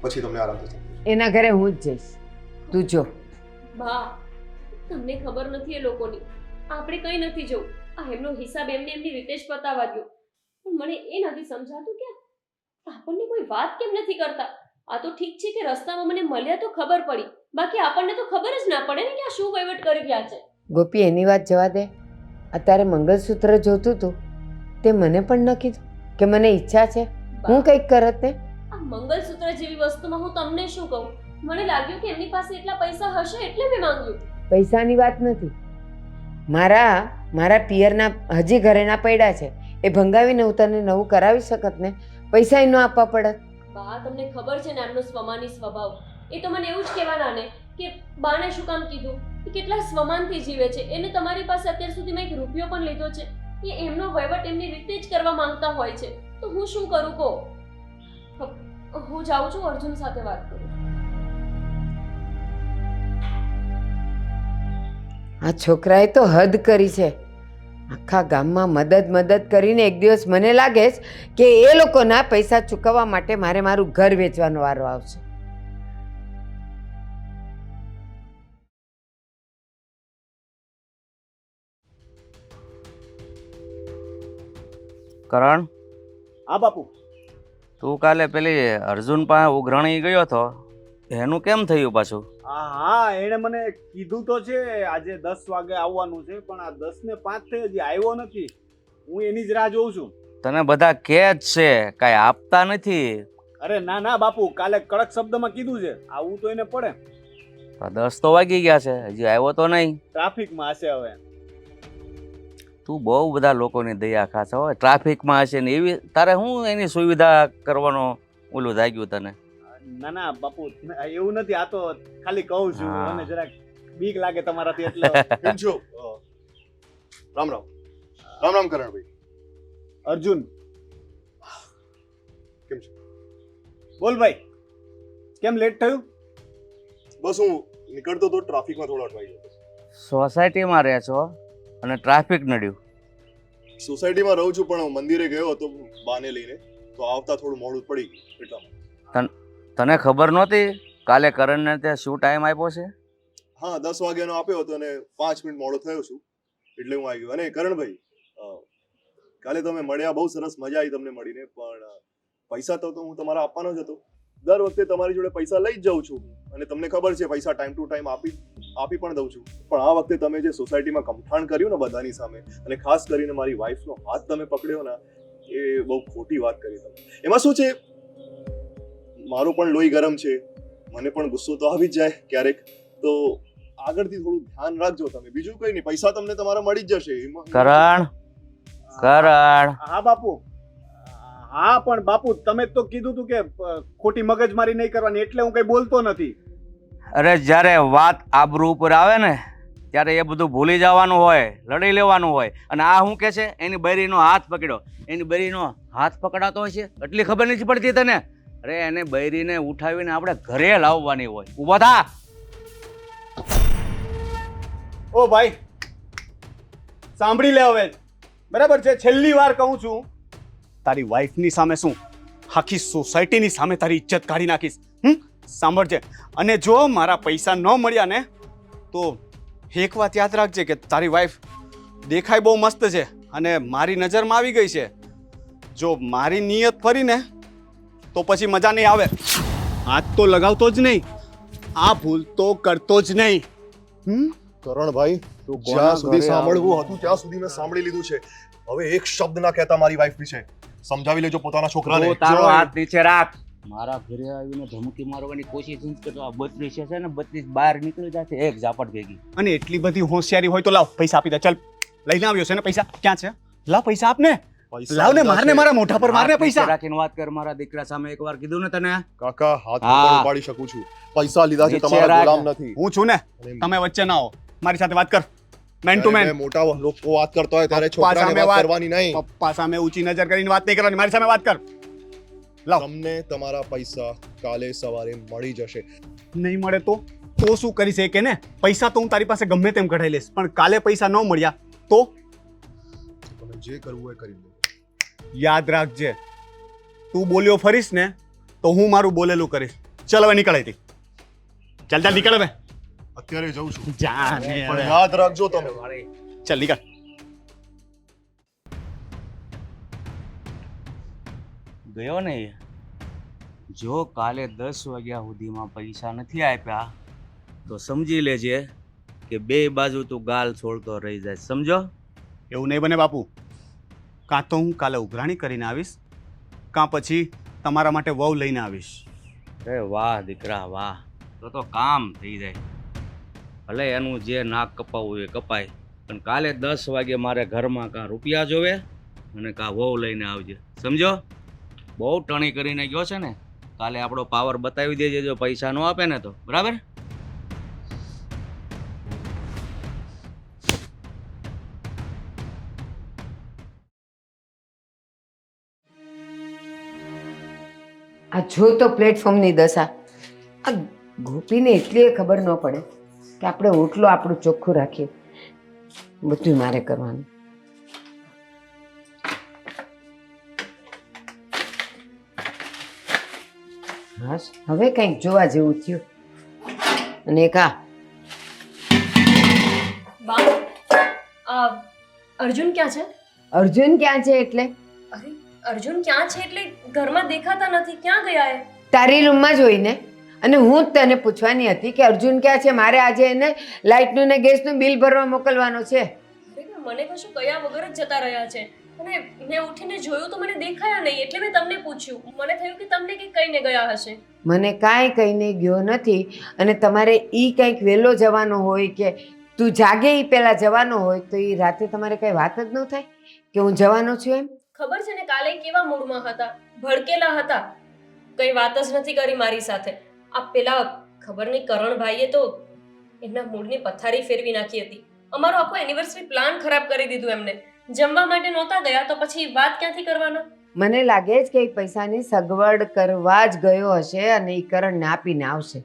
પછી તમને આરામથી સમજાવીશ. એના ઘરે હું જ જઈશ, તું જો. બા તમને ખબર નથી એ લોકોની, આપણે કંઈ નથી જોવું. આ એમનો હિસાબ એમની રીતે જ પતાવા દો. પણ મને એ નથી સમજાતું કે આપણને કોઈ વાત કેમ નથી કરતા. આ તો ઠીક છે કે રસ્તામાં મને મળ્યા તો ખબર પડી, બાકી આપણને તો ખબર જ ના પડે ને કે આ શું વહીવટ કરી રહ્યા છે. ગોપી, એની વાત જવા દે. અત્યારે મંગળસૂત્ર જોતું તું તે મને પણ ન કીધું કે મને ઈચ્છા છે, હું કંઈક કરત ને. આ મંગળસૂત્ર જેવી વસ્તુમાં હું તમને શું કહું? મને લાગ્યું કે એમની પાસે એટલા પૈસા હશે એટલે મેં માંગ્યું. પૈસાની વાત નથી, મારા પિયરના હજી ઘરેના પડ્યા છે, એ ભંગાવીને હું તને નવું કરાવી શકત ને, પૈસા ન આપવા પડત. બા તમને ખબર છે ને એમનો સ્વમાની સ્વભાવ. એ તો મને એવું જ કહેવાના ને કે બાને શું કામ કીધું, એ કેટલા સ્વમાનથી જીવે છે. એને તમારી પાસે અત્યાર સુધીમાં 1 રૂપિયો પણ લીધો છે. એ એમનો વહીવટ એમની રીતે જ કરવા માંગતા હોય છે. તો હું શું કરું કહો? હું જાઉં છું, અર્જુન સાથે વાત કરું. આ છોકરાએ તો હદ કરી છે. આખા ગામમાં મદદ કરીને એક દિવસ મને લાગે છે કે એ લોકોના પૈસા ચૂકવવા માટે મારે મારું ઘર વેચવાનો વારો આવશે. કરણ, હા બાપુ. તું કાલે પેલી અર્જુન પાસે ઉઘરાણી ગયો હતો, એનું કેમ થયું પાછું? હા, એણે મને કીધું તો છે આજે 10 વાગે આવવાનું છે, પણ આ 10:05 થઈ હજી આવ્યો નથી. હું એની જ રાહ જોઉં છું. તને બધા કે જ છે, કાંઈ આપતા નથી. અરે ના ના બાપુ, કાલે કડક શબ્દમાં કીધું છે આવું તો એને પડે. 10 તો વાગી ગયા છે, હજી આવ્યો તો નહીં. ટ્રાફિકમાં હશે હવે. તું બહુ બધા લોકોની દયા ખાસ હોય, ટ્રાફિકમાં હશે ને એવી તારે શું એની સુવિધા કરવાનો ઓલું લાગ્યું તને? ના ના બાપુ, એવું નથી, આ તો ખાલી કહું છું. હા. મને જરાક બીક લાગે તમારાથી એટલે. કેમ છો? રામ રામ. રામ રામ કરણભાઈ. અર્જુન, કેમ છો? બોલ ભાઈ, કેમ લેટ થયું? બસ હું નીકળતો તો ટ્રાફિકમાં થોડો અટવાઈ ગયો. સોસાયટીમાં રહે છો અને ટ્રાફિક નડ્યું. સોસાયટીમાં રહું છું પણ મંદિરે ગયો હતો બાને લઈને, તો આવતા થોડું મોડું પડી ગયું એટલા. તને ખબર નહોતી કાલે કરણને ત્યાં શું ટાઈમ આપ્યો છે? હા, 10 વાગ્યાનો આપ્યો હતો અને 5 મિનિટ મોડો થયો છું એટલે હું આવી ગયો. અને કરણભાઈ, કાલે તમે મળ્યા, બહુ સરસ મજા આવી તમને મળીને, પણ પૈસા તો હું તમારા આપવાનો જ હતો. દર વખતે તમારી જોડે પૈસા લઈ જ જાઉં છું અને તમને ખબર છે પૈસા ટાઈમ ટુ ટાઈમ આપી પણ દઉં છું, પણ આ વખતે તમે જે સોસાયટીમાં કમઠાણ કર્યું ને બધાની સામે, અને ખાસ કરીને મારી વાઈફનો હાથ તમે પકડ્યો ને, એ બહુ ખોટી વાત કરી તમે. એમાં શું છે, મારું પણ લોહી ગરમ છે, મને પણ ગુસ્સો તો આવી જ જાય ક્યારેક, તો આગળથી થોડું ધ્યાન રાખજો તમે. બીજું કંઈ નહીં, પૈસા તમને તમારા મળી જ જશે. કરણ, હા બાપુ. હા પણ બાપુ, તમે તો કીધું તું કે ખોટી મગજમારી નહીં કરવાની, એટલે હું કઈ બોલતો નથી. અરે જ્યારે વાત આબરૂ ઉપર આવે ને ત્યારે એ બધું ભૂલી જવાનું હોય, લડી લેવાનું હોય. અને આ શું કે છે, એની બૈરીનો હાથ પકડ્યો. એની બૈરીનો હાથ પકડાતો હોય છે એટલી ખબર નથી પડતી તને? અરે એને બૈરીને ઉઠાવીને આપણે ઘરે લાવવાની હોય. ઊભો થા. ઓ ભાઈ, સાંભળી લે હવે, બરાબર છે? છેલ્લી વાર કહું છું, તારી વાઈફની સામે શું આખી સોસાયટીની સામે તારી ઇજ્જત કાઢી નાખીશ. સાંભળજે, અને જો મારા પૈસા ન મળ્યા ને તો એક વાત યાદ રાખજે કે તારી વાઈફ દેખાય બહુ મસ્ત છે અને મારી નજરમાં આવી ગઈ છે. જો મારી નિયત ફરીને તો પછી મજા નહીં આવે. હાથ તો લગાવતો જ નહીં, આ ભૂલ તો કરતો જ નહીં. કરણભાઈ તું કોના જ્યાં સુધી ઘરે સાંભળવું આવ્યો? હતું ત્યાં સુધી મેં સાંભળી લીધું છે. હવે એક શબ્દ ના કહેતા મારી વાઈફ વિશે. સમજાવી લેજો પોતાના છોકરાને. તું તારો જો હાથ નીચે રાખ. મારા ઘરે આવીને ધમકી મારવાની કોશિશ નથી કરતો. આ 32 છે ને 32 બહાર નીકળી જશે એક ઝાપટ ભેગી. અને એટલી બધી હોશિયારી હોય તો લાવ પૈસા આપી દે. ચાલ લઈને આવ્યો છે ને પૈસા ક્યાં છે? લાવ પૈસા આપને. પૈસા લાવ ને લીધા મારને છે. મારા મોઢા પર મારને હાથ નીચે પૈસા. રાખીને વાત કર. મારા દીકરા સામે એકવાર કીધું ને તને. કાકા હાથ હા. ઉપર ઉપાડી શકું છું. પૈસા લીધા છે, નીચે તમારા રાખ. ગુલામ નથી. હું છું ને, તમે વચ્ચે ના આવો. મારી સાથે વાત કર, મેન ટુ જ્યારે મેન. મેં મોટા લોકો વાત કરતા હોય ત્યારે પપ્પા છોકરાને સામે વાત વાત. કરવાની નહીં. પપ્પા સામે ઊંચી નજર કરીને વાત નહીં કરવાની. મારી સામે વાત કર. લાવ. તમને તમારા પૈસા કાલે સવારે મળી જશે. નહીં મળે તો શું કરી શકે ને? પૈસા તો હું તારી પાસે ગમે તેમ કઢાઈ લઈશ, પણ કાલે પૈસા ન મળ્યા તો તમે જે કરવું હોય કરી લો. યાદ રાખજે, તું બોલ્યો ફરીશ ને તો હું મારું બોલેલું કરીશ. ચાલ હવે નીકળ અહીંથી. ચાલ ચાલ નીકળ હવે. અત્યારે જઉં છું. જા ને પણ હવે. યાદ રાખજો તમે. ચાલ નીકળ. ગયો ને એ. જો કાલે 10 વાગ્યા સુધીમાં પૈસા નથી આપ્યા તો સમજી લેજે કે બે બાજુ તું ગાલ છોડતો રહી જાય. સમજો? એવું નહીં બને બાપુ. કાં તો હું કાલે ઉઘરાણી કરીને આવીશ, કાં પછી તમારા માટે વહુ લઈને આવીશ. અરે વાહ દીકરા વાહ, તો કામ થઈ જાય. ભલે એનું જે નાક કપાવવું એ કપાય, પણ કાલે 10 વાગે મારે ઘરમાં કાં રૂપિયા જોવે અને કાં વહુ લઈને આવજે. સમજો? બહુ ટણી કરીને ગયો છે ને, કાલે આપણો પાવર બતાવી દેજે જો પૈસા ન આપે ને તો. બરાબર? આ જો તો પ્લેટફોર્મની દશા. આ ગોપીને એટલી ખબર ન પડે કે આપણે ઓટલો આપણું ચોખ્ખું રાખીએ. બધું મારે કરવાનું. હાશ, હવે કંઈક જોવા જેવું થયું. અને કા બા, અર્જુન ક્યાં છે? અર્જુન ક્યાં છે એટલે? અરે અર્જુન ક્યાં છે એટલે ઘરમાં દેખાતા નથી. ક્યાં ગયા એ? તારી રૂમમાં જ હોય ને. અને હું જ તને પૂછવાની હતી કે અર્જુન ક્યાં છે. મારે આજે એને લાઇટનું ને ગેસનું બિલ ભરવા મોકલવાનો છે. અરે પણ મને કશું કયા વગર જ જતા રહ્યા છે. અને મેં ઉઠીને જોયું તો મને દેખાયા નહીં, એટલે મેં તમને પૂછ્યું. મને થયું કે તમને કંઈક કહીને ગયા હશે. મને કાંઈ કહીને ગયો નથી. અને તમારે ઈ કંઈક વહેલો જવાનો હોય કે તું જાગે ઈ પહેલાં જવાનો હોય તો ઈ રાતે તમારે કંઈ વાત જ ન થાય કે હું જવાનો છું એમ. ખબર છે ને કાલે કેવા મૂડમાં હતા, ભડકેલા હતા. કઈ વાત જ નથી કરી મારી સાથે. આ પેલા ખબર નહીં કરણભાઈએ તો એમના મૂડની પથારી ફેરવી નાખી હતી. અમારો આખો એનિવર્સરી પ્લાન ખરાબ કરી દીધું એમને. જમવા માટે નહોતા ગયા તો પછી વાત ક્યાંથી કરવાના? મને લાગે છે કે એ પૈસાની સગવડ કરવા જ ગયો હશે અને એ કરણને આપીને આવશે.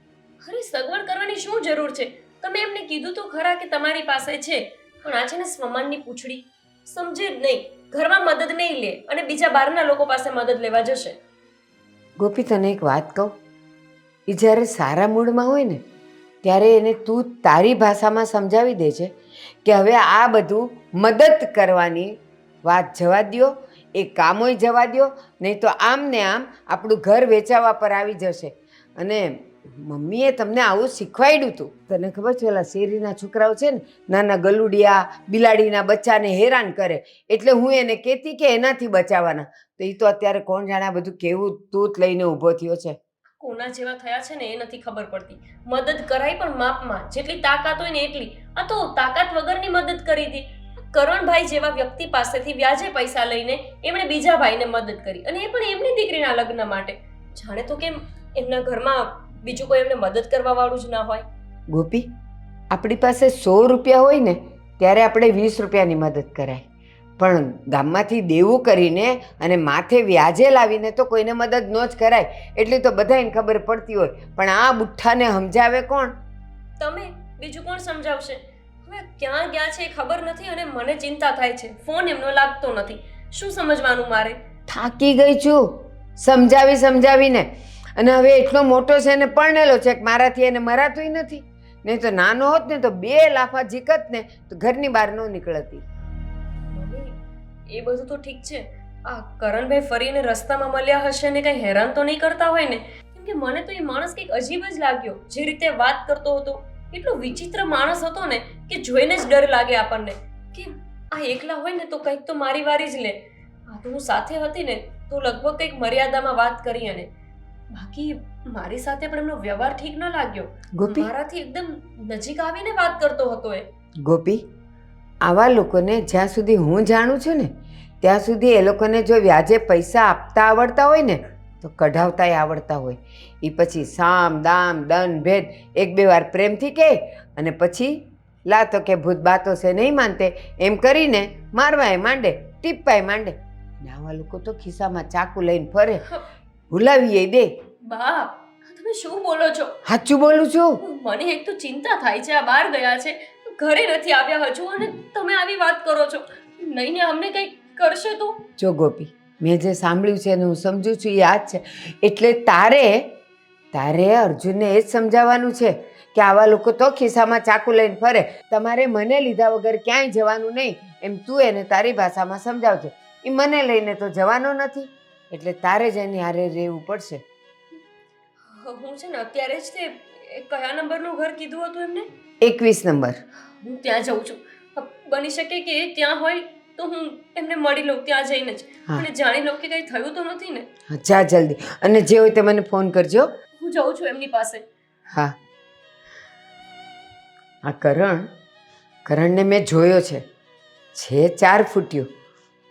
અરે સગવડ કરવાની શું જરૂર છે? તમે એમને કીધું તો ખરા કે તમારી પાસે છે, પણ આ છે ને સ્વમાનની પૂંછડી. સમજે જ નહીં, ઘરમાં મદદ નહીં લે અને બીજા બહારના લોકો પાસે મદદ લેવા જશે. ગોપી તને એક વાત કહું, એ જ્યારે સારા મૂડમાં હોય ને ત્યારે એને તું તારી ભાષામાં સમજાવી દે છે કે હવે આ બધું મદદ કરવાની વાત જવા દ્યો, એ કામોય જવા દ્યો, નહીં તો આમ ને આમ આપણું ઘર વેચાવા પર આવી જશે. અને મમ્મીએ તમને આવું શીખવાડ્યું હતું. તને ખબર છે ઓલા શેરીના છોકરાઓ છે ને, નાના ગલુડિયા બિલાડીના બચ્ચાને હેરાન કરે, એટલે હું એને કહેતી કે એનાથી બચાવવાના. તો એ તો અત્યારે કોણ જાણે આ બધું કેવું તૂત લઈને ઊભો થયો છે. કોના જેવા થયા છે ને એ નથી ખબર પડતી. મદદ કરાય પણ માપમાં, જેટલી તાકાત હોય ને એટલી. આ તો તાકાત વગરની મદદ કરી હતી. કરણભાઈ જેવા વ્યક્તિ પાસેથી વ્યાજે પૈસા લઈને એમણે બીજા ભાઈને મદદ કરી, અને એ પણ એમની દીકરીના લગ્ન માટે. જાણે તો કેમ એમના ઘરમાં બીજું કોઈ એમને મદદ કરવા વાળું જ ના હોય. ગોપી, આપણી પાસે 100 રૂપિયા હોય ને ત્યારે આપણે 20 રૂપિયાની મદદ કરાય, પણ ગામમાંથી દેવું કરીને અને માથે વ્યાજે લાવીને તો કોઈને મદદ ન જ કરાય. એટલી તો બધાને ખબર પડતી હોય, પણ આ બુઠ્ઠાને સમજાવે કોણ? તમે, બીજું કોણ સમજાવશે? હવે ક્યાં ગયા છે એ ખબર નથી અને મને ચિંતા થાય છે. ફોન એમનો લાગતો નથી. શું સમજવાનું મારે? થાકી ગઈ છું સમજાવીને. અને હવે એટલો મોટો છે ને પરણેલો છે કે મારાથી એને મરાતુંય નથી નહીં તો નાનો હોત ને તો 2 લાફા જીકત ને તો ઘરની બહાર ન નીકળતી. મમ્મી એ બધું તો ઠીક છે, આ કરણભાઈ ફરીને રસ્તામાં મળ્યા હશે ને કંઈ હેરાન તો નહીં કરતા હોય ને? કેમ કે મને તો એ માણસ કંઈક અજીબ જ લાગ્યો. જે રીતે વાત કરતો હતો એટલો વિચિત્ર માણસ હતો ને કે જોઈને જ ડર લાગે આપણને કે આ એકલા હોય ને તો કંઈક તો મારી વારી જ લે. આ તો હું સાથે હતી ને તો લગભગ કંઈક મર્યાદામાં વાત કરી, અને બાકી મારી સાથે પણ એમનો વ્યવહાર ઠીક ન લાગ્યો. ગોપી, મારાથી એકદમ નજીક આવીને વાત કરતો હતો એ. ગોપી, આવા લોકોને જ્યાં સુધી હું જાણું છું ને ત્યાં સુધી એ લોકોને જો વ્યાજે પૈસા આપતા આવડતા હોય ને તો કઢાવતાય આવડતા હોય. એ પછી સામ દામ દન ભેદ 1-2 વાર પ્રેમથી કહે અને પછી લા તો કે ભૂત બાતો છે નહીં માનતે એમ કરીને મારવાય માંડે, ટીપાય માંડે. અને આવા લોકો તો ખિસ્સામાં ચાકુ લઈને ફરે, ભૂલાવીએ દે. બા તમે શું બોલો છો? સાચું બોલું છું. મને એક તો ચિંતા થાય છે, આ બહાર ગયા છે, ઘરે નથી આવ્યા હજુ, અને તમે આવી વાત કરો છો. નહીં ને અમને કંઈક કરશે તો? જો ગોપી, મેં જે સાંભળ્યું છે અને હું સમજુ છું એ આ જ છે. એટલે તારે અર્જુનને એ જ સમજાવવાનું છે કે આવા લોકો તો ખિસ્સામાં ચાકુ લઈને ફરે. તમારે મને લીધા વગર ક્યાંય જવાનું નહીં એમ તું એને તારી ભાષામાં સમજાવજે. એ મને લઈને તો જવાનો નથી એટલે તારે જ એની હારે રહેવું પડશે. હું છે ને અત્યારે જ તે કયા નંબરનું ઘર કીધું હતું એમને? 21 નંબર. હું ત્યાં જઉં છું. બની શકે કે એ ત્યાં હોય તો હું એમને મળી લઉં ત્યાં જઈને જ, હા. અને જાણી લઉં કે કંઈ થયું તો નથી ને. હા, જા જલ્દી, અને જે હોય તે મને ફોન કરજો. હું જઉં છું એમની પાસે. હા. આ કરણને મેં જોયો છે 4 ફૂટ્યો,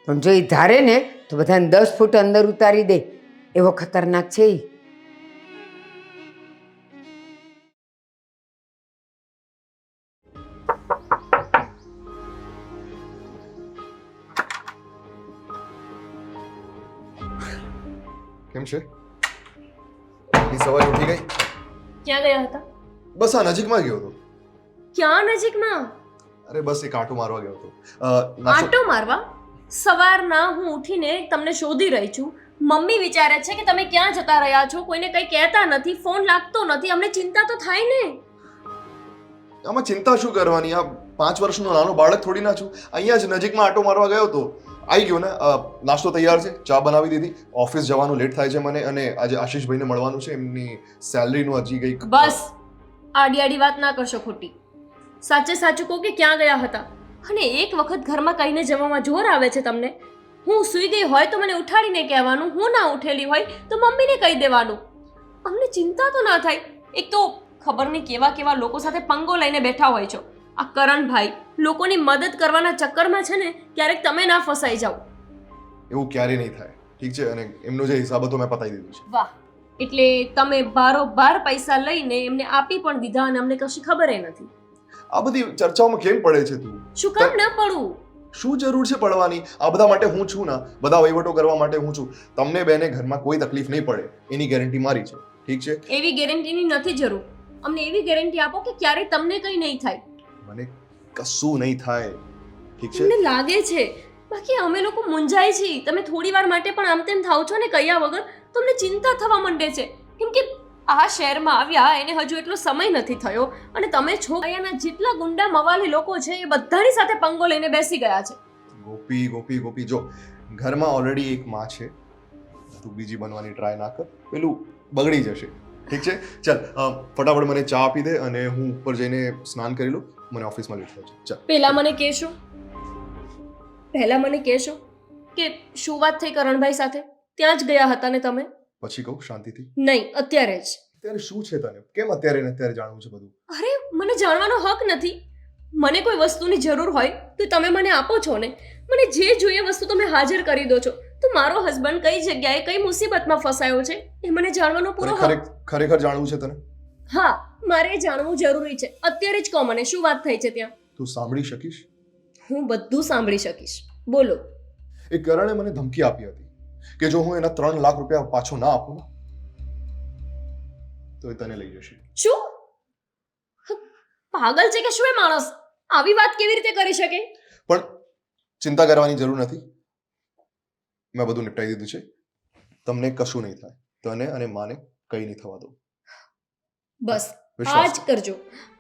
પણ જો એ ધારે ને તો બધાને 10 ફૂટ અંદર ઉતારી દે એવો ખતરનાક છે એ. કેમ છે? એ સવારે ઉઠી ગઈ? ક્યાં ગયા હતા? બસ આ નજીકમાં ગયો હતો. ક્યાં નજીકમાં? અરે બસ એક આંટો મારવા ગયો હતો. આંટો મારવા? સવારના હું ઉઠીને તમને શોધી રહી છું. મમ્મી વિચારે છે કે તમે ક્યાં જતા રહ્યા છો, કોઈને કંઈ કહેતા નથી, ફોન લાગતો નથી. અમને ચિંતા તો થાય ને. આમાં ચિંતા શું કરવાની? આ 5 વર્ષનો નાનો બાળક થોડી ના છું. અહીંયા જ નજીકમાં આંટો મારવા ગયો હતો. આવી ગયો ને. નાસ્તો તૈયાર છે, ચા બનાવી દીધી. ઓફિસ જવાનું લેટ થાય છે મને, અને આજે આશીષભાઈને મળવાનું છે. એમની સેલરીનું હજી કંઈક. બસ આડી આડી વાત ના કરશો ખોટી. સાચે સાચું કહો કે ક્યાં ગયા હતા? અને એક વખત ઘરમાં કહીને જવામાં જોર આવે છે તમને. હું સૂઈ ગઈ હોય તો મને ઉઠાડીને કહેવાનું, હું ના ઉઠેલી હોય તો મમ્મીને કહી દેવાનું. અમને ચિંતા તો ના થાય. એક તો ખબર નહીં કેવા કેવા લોકો સાથે પંગો લઈને બેઠા હોય છો. આ કરણભાઈ લોકોની મદદ કરવાના ચક્કરમાં છે ને ક્યારેક તમે ના ફસાઈ જાઓ. એવું ક્યારેય નહીં થાય, ઠીક છે? અને એમનો જે હિસાબ હતો મેં પતાવી દીધું છે. વાહ, એટલે તમે બારોબાર પૈસા લઈને એમને આપી પણ દીધા અને અમને કશી ખબર નથી. આ બધી ચર્ચાઓમાં કેમ પડે છે તું? શું કામ ન પડવું? શું જરૂર છે પડવાની? આ બધા માટે હું છું ને, બધા વહીવટો કરવા માટે હું છું. તમને બેને ઘરમાં કોઈ તકલીફ નહીં પડે એની ગેરંટી મારી છે, ઠીક છે? એવી ગેરંટીની નથી જરૂર. અમને એવી ગેરંટી આપો કે ક્યારેય તમને કંઈ નહીં થાય. મને કશું નહીં થાય, ઠીક છે? મને લાગે છે, બાકી અમે લોકો મૂંઝાય છીએ. તમે થોડી વાર માટે પણ આમ તેમ થાવ છો ને કહ્યા વગર, તો અમને ચિંતા થવા માંડે છે. કેમ કે આ શહેરમાં આવ્યા એને હજુ એટલો સમય નથી થયો, અને તમે છો અહીંયાના જેટલા ગુંડા મવાલી લોકો છે એ બધાની સાથે પંગો લઈને બેસી ગયા છે. ગોપી ગોપી ગોપી, જો ઘરમાં ઓલરેડી એક માં છે, તું બીજી બનવાની ટ્રાય ના કર, પેલું બગડી જશે, ઠીક છે? ચાલ ફટાફટ મને ચા આપી દે અને હું ઉપર જઈને સ્નાન કરી લઉં. મને ઓફિસમાં લેટ થાય છે. ચાલ. પહેલા મને કહેશો કે શું વાત થઈ કરણભાઈ સાથે? ત્યાં જ ગયા હતા ને તમે? પછી કહું શાંતિથી. નહીં, અત્યારે જ. અત્યારે શું છે તને? કેમ અત્યારે ને અત્યારે જાણવું છે બધું? અરે મને જાણવાનો હક નથી. મને કોઈ વસ્તુની જરૂર હોય તો તમે મને આપો છો ને. મને જે જોઈએ વસ્તુ તમે હાજર કરી દો છો. તો મારો હસબન્ડ કઈ જગ્યાએ કઈ મુસીબતમાં ફસાયો છે એ મને જાણવાનો પૂરો હક. ખરેખર જાણવું છે તને? હા, મારે જાણવું જરૂરી છે. અત્યારે જ કહો મને શું વાત થઈ છે ત્યાં. તું સાંભળી શકીશ? હું બધું સાંભળી શકીશ, બોલો. એ કરણે મને ધમકી આપી હતી કે જો હું એના 3 લાખ રૂપિયા પાછો ના આપું તો એ તને લઈ જશે. શું? પાગલ છે કે શું એ માણસ? આવી વાત કેવી રીતે કરી શકે? પણ ચિંતા કરવાની જરૂર નથી, મેં બધું નિપટાઈ દીધું છે. તમને કશું નહીં થાય, તને અને માને કંઈ નહીં થવા દો. બસ વિશ્વાસ જ કરજો.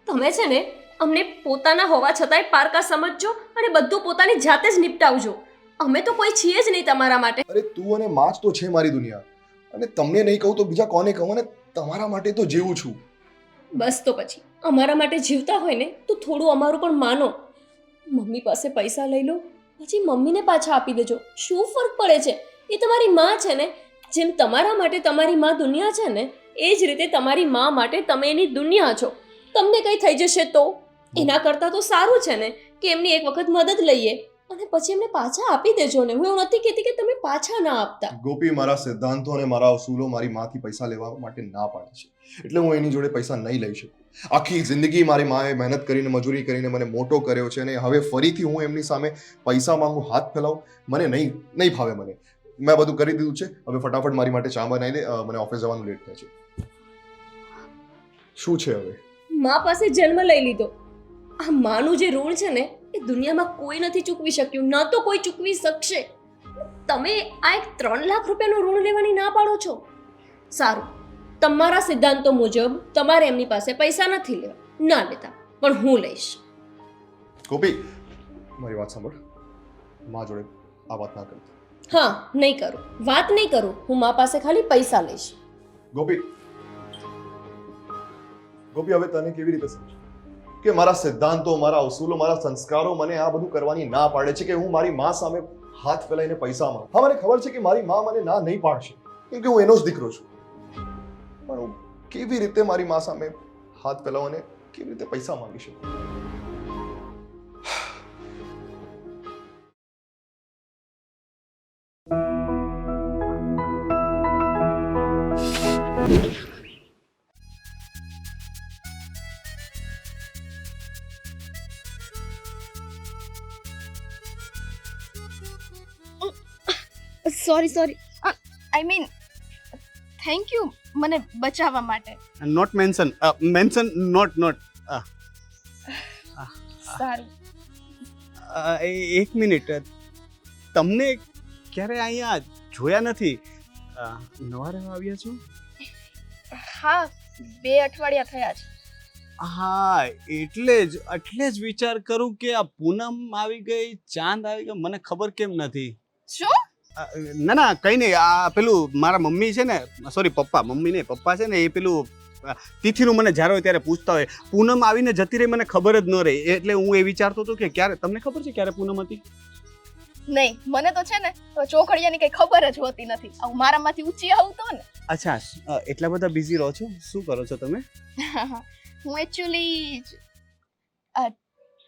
તમે છે ને અમને પોતાના હોવા છતાંય પારકા સમજજો અને બધું પોતાની જાતે જ નિપટાવજો. અમે તો કોઈ છીએ જ નહીં તમારા માટે. અરે તું અને માં જ તો છે મારી દુનિયા, અને તમને નહીં કહું તો બીજા કોને કહું, અને તમારા માટે તો જીવું છું. બસ તો પછી અમારા માટે જીવતા હોય ને તો થોડું અમારું પણ માનો. મમ્મી પાસે પૈસા લઈ લો, પછી મમ્મીને પાછા આપી દેજો. શું ફરક પડે છે? એ તમારી માં છે ને. જેમ તમારા માટે તમારી માં દુનિયા છે ને, એ જ રીતે તમારી માં માટે તમે એની દુનિયા છો. તમને કંઈ થઈ જશે તો એના કરતાં તો સારું છે ને કે એમની એક વખત મદદ લઈએ અને પછી એમને પાછા આપી દેજો ને. હું એવું નથી કહેતી કે તમે પાછા ના આપતા. ગોપી, મારા સિદ્ધાંતો અને મારા અસૂલો મારી માંથી પૈસા લેવા માટે ના પાડે છે, એટલે હું એની જોડે પૈસા નહીં લઈ શકું. આખી જિંદગી મારી માએ મહેનત કરીને મજૂરી કરીને મને મોટો કર્યો છે, અને હવે ફરીથી હું એમની સામે પૈસા માંગુ, હાથ ફેલાવું, મને નહીં ફાવે. મેં બધું કરી દીધું છે. હવે ફટાફટ મારી માટે ચા બનાવી દે, મને ઓફિસ જવાનું લેટ થાય છે. શું છે હવે? મા પાસે જન્મ લઈ લીધો. આ માનું જે ઋણ છે ને એ દુનિયામાં કોઈ નથી ચૂકવી શક્યું, ન તો કોઈ ચૂકવી શકશે. તમે આ એક 3 લાખ રૂપિયાનું ઋણ લેવાની ના પાડો છો. સારું, તમારા સિદ્ધાંતો મુજબ તમારે એમની પાસે પૈસા નથી લેવા, ના લેતા, પણ હું લઈશ. ગોપી, મારી વાત સાંભળ. માં જોડે આ વાત ના કરતી. હા, નહીં કરું, વાત નહીં કરું. હું મા પાસે ખાલી પૈસા લઈશ. ગોપી, હવે તને કેવી રીતે સમજ કે મારા સિદ્ધાંતો, મારા અસૂલો, મારા સંસ્કારો મને આ બધું કરવાની ના પાડે છે કે હું મારી માં સામે હાથ ફેલાઈને પૈસા માંગુ? હા, મને ખબર છે કે મારી માં મને ના નહીં પાડશે, કેમ કે હું એનો જ દીકરો છું. પણ હું કેવી રીતે મારી માં સામે હાથ ફેલાવું અને કેવી રીતે પૈસા માંગી શકું? Sorry I mean thank you મને બચાવવા માટે. નોટ મેન્શન નોટ સારું. એક મિનિટ, તમને ક્યારે અહીંયા જોયા નથી. નવા રહેવા આવ્યા છો? હા, 2 અઠવાડિયા થયા છે. હા, એટલે જ વિચાર કરું કે આ પૂનમ આવી ગઈ, ચાંદ આવી ગયો, મને ખબર કેમ નથી. શું? ના કઈ નહીં. આ પેલું મારા મમ્મી છે ને, સોરી પપ્પા, મમ્મી નહીં પપ્પા છે ને, એ પેલું તિથિનું મને જ્યારે હોય ત્યારે પૂછતા હોય. પૂનમ આવીને જતી રહી, મને ખબર જ ન રહી, એટલે હું એ વિચારતો હતો કે ક્યારે, તમને ખબર છે ક્યારે પૂનમ હતી? નહીં, મને તો છે ને ચોઘડિયાની કઈ ખબર જ હોતી નથી. હું મારામાંથી ઊંચી આવું તો ને. અચ્છા, એટલા બધા બિઝી રહો છો? શું કરો છો તમે? હું એકચ્યુઅલી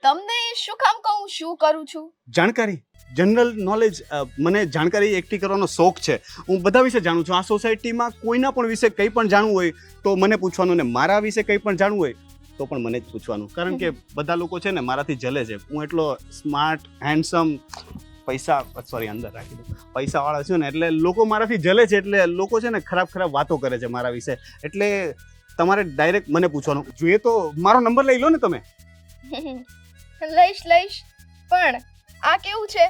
તમને શું કામ કહું શું કરું છું? જાણકારી, જનરલ નોલેજ. મને જાણકારી એકઠી કરવાનો શોખ છે. હું બધા વિશે જાણું છું. આ સોસાયટીમાં કોઈના પણ વિશે કંઈ પણ જાણવું હોય તો મને પૂછવાનું, ને મારા વિશે કંઈ પણ જાણવું હોય તો પણ મને જ પૂછવાનું. કારણ કે બધા લોકો છે ને મારાથી જલે છે. હું એટલો સ્માર્ટ, હેન્ડસમ, અંદર રાખી દઉં, પૈસાવાળા છું ને, એટલે લોકો મારાથી જલે છે. એટલે લોકો છે ને ખરાબ વાતો કરે છે મારા વિશે. એટલે તમારે ડાયરેક્ટ મને પૂછવાનું. જોઈએ તો મારો નંબર લઈ લો ને તમે. લઈશ પણ આ કેવું છે?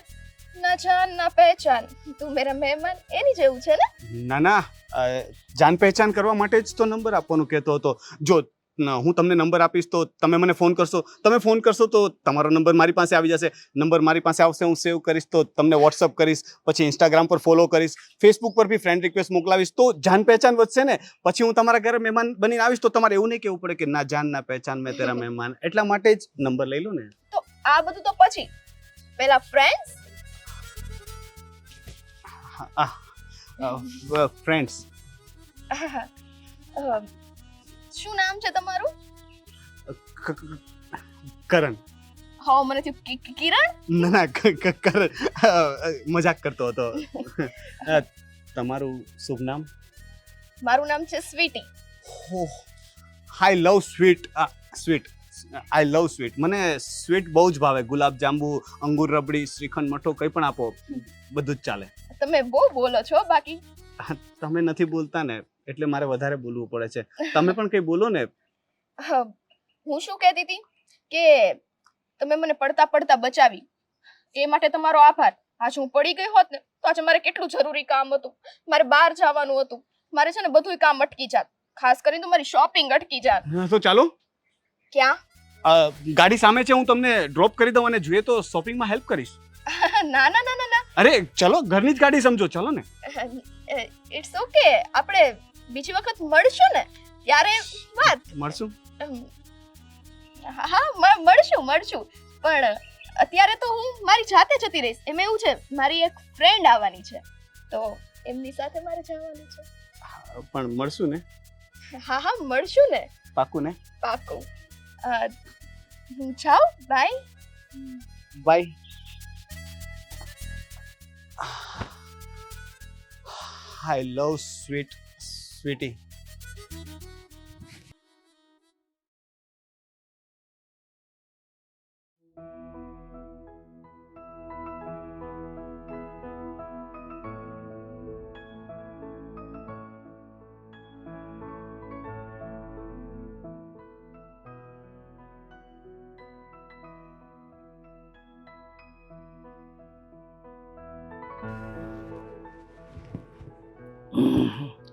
ના જાન ના પહેચાન, તું મેરા મહેમાન, એની જેવું છે ને? ના, જાન પહેચાન કરવા માટે જ તો નંબર આપવાનું કહેતો હતો. જો હું તમને નંબર આપીશ તો તમે મને ફોન કરશો, તમે ફોન કરશો તો તમારો નંબર મારી પાસે આવી જશે. નંબર મારી પાસે આવશે, હું સેવ કરીશ, તો તમને વોટ્સઅપ કરીશ, પછી ઇન્સ્ટાગ્રામ પર ફોલો કરીશ, ફેસબુક પર બી ફ્રેન્ડ રિક્વેસ્ટ મોકલાવીશ, તો જાન પહેચાન વધશે ને. પછી હું તમારા ઘરે મહેમાન બનીને આવીશ તો તમારે એવું નહીં કહેવું પડે કે ના જાન ના પહેચાન, મેં તેરા મહેમાન. એટલા માટે જ નંબર લઈ લો ને. તો આ બધું તો પછી પેલા ફ્રેન્ડ્સ. ફ્રેન્ડ્સ. શું નામ છે તમારું? કરણ. હા, મને થયું કિરણ. ના કરણ, મજાક કરતો હતો. તમારું શુભ નામ? મારું નામ છે સ્વીટી. આઈ લવ સ્વીટ. આઈ લવ સ્વીટ. મને સ્વીટ બહુ જ ભાવે. ગુલાબ જાંબુ, અંગૂર રબડી, શ્રીખંડ, મઠો, કંઈ પણ આપો, બધું જ ચાલે. તમે બહુ બોલો છો. બાકી તમે નથી બોલતા ને, એટલે મારે વધારે બોલવું પડે છે. તમે પણ કંઈ બોલો ને. હું શું કહેતી હતી કે તમે મને પડતા બચાવી, એ માટે તમારો આભાર. આજ હું પડી ગઈ હોત ને તો આજે મારે કેટલું જરૂરી કામ હતું, મારે બહાર જવાનું હતું, મારે છે ને બધું કામ અટકી જાત. ખાસ કરીને તો મારી શોપિંગ અટકી જાત. તો ચાલો ક્યાં? ગાડી સામે છે, હું તમને ડ્રોપ કરી દઉં અને જોઈએ તો શોપિંગમાં હેલ્પ કરીશ. ના ના ના ના ના, અરે ચલો, ઘરની જ ગાડી સમજો, ચલો ને. It's okay. આપણે બીજી વખત મળશું ને ત્યારે વાત. મળશું. હા મળશું પણ અત્યારે તો હું મારી જાતે જતી રહીશ. એમ એવું છે, મારી એક ફ્રેન્ડ આવવાની છે તો એમની સાથે મારે જવાનું છે. પણ મળશું ને? હા મળશું ને, પાક્કું ને? પાક્કું. હું જાઉં, bye. Bye. I love sweety.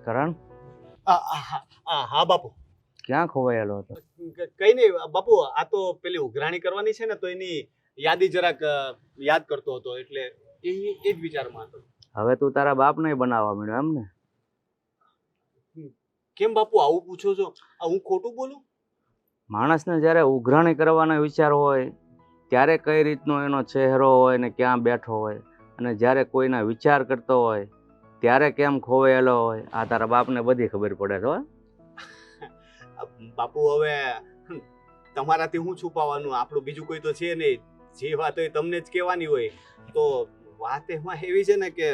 Karan, હા બાપુ. ક્યાં ખોવાયેલો હતો? કઈ નહીં બાપુ, આ તો પેલી ઉઘરાણી કરવાની છે ને, તો એની યાદી જરાક યાદ કરતો હતો, એટલે એ જ વિચારમાં હતો. હવે તું તારા બાપને બનાવવા માંડ્યો એમ ને? કેમ બાપુ આવું પૂછો છો? હું ખોટું બોલું? માણસને જ્યારે ઉઘરાણી કરવાનો વિચાર હોય ત્યારે કઈ રીતનો એનો ચહેરો હોય ને ક્યાં બેઠો હોય, અને જ્યારે કોઈના વિચાર કરતો હોય ત્યારે કેમ ખોવાયેલો હોય, આ તારા બાપને બધી ખબર પડે છે હો. બાપુ હવે તમારાથી હું છુપાવવાનું, આપણું બીજું કોઈ તો છે નહીં. જે વાત હોય તમને જ કહેવાની હોય. તો વાત એમાં એવી છે ને કે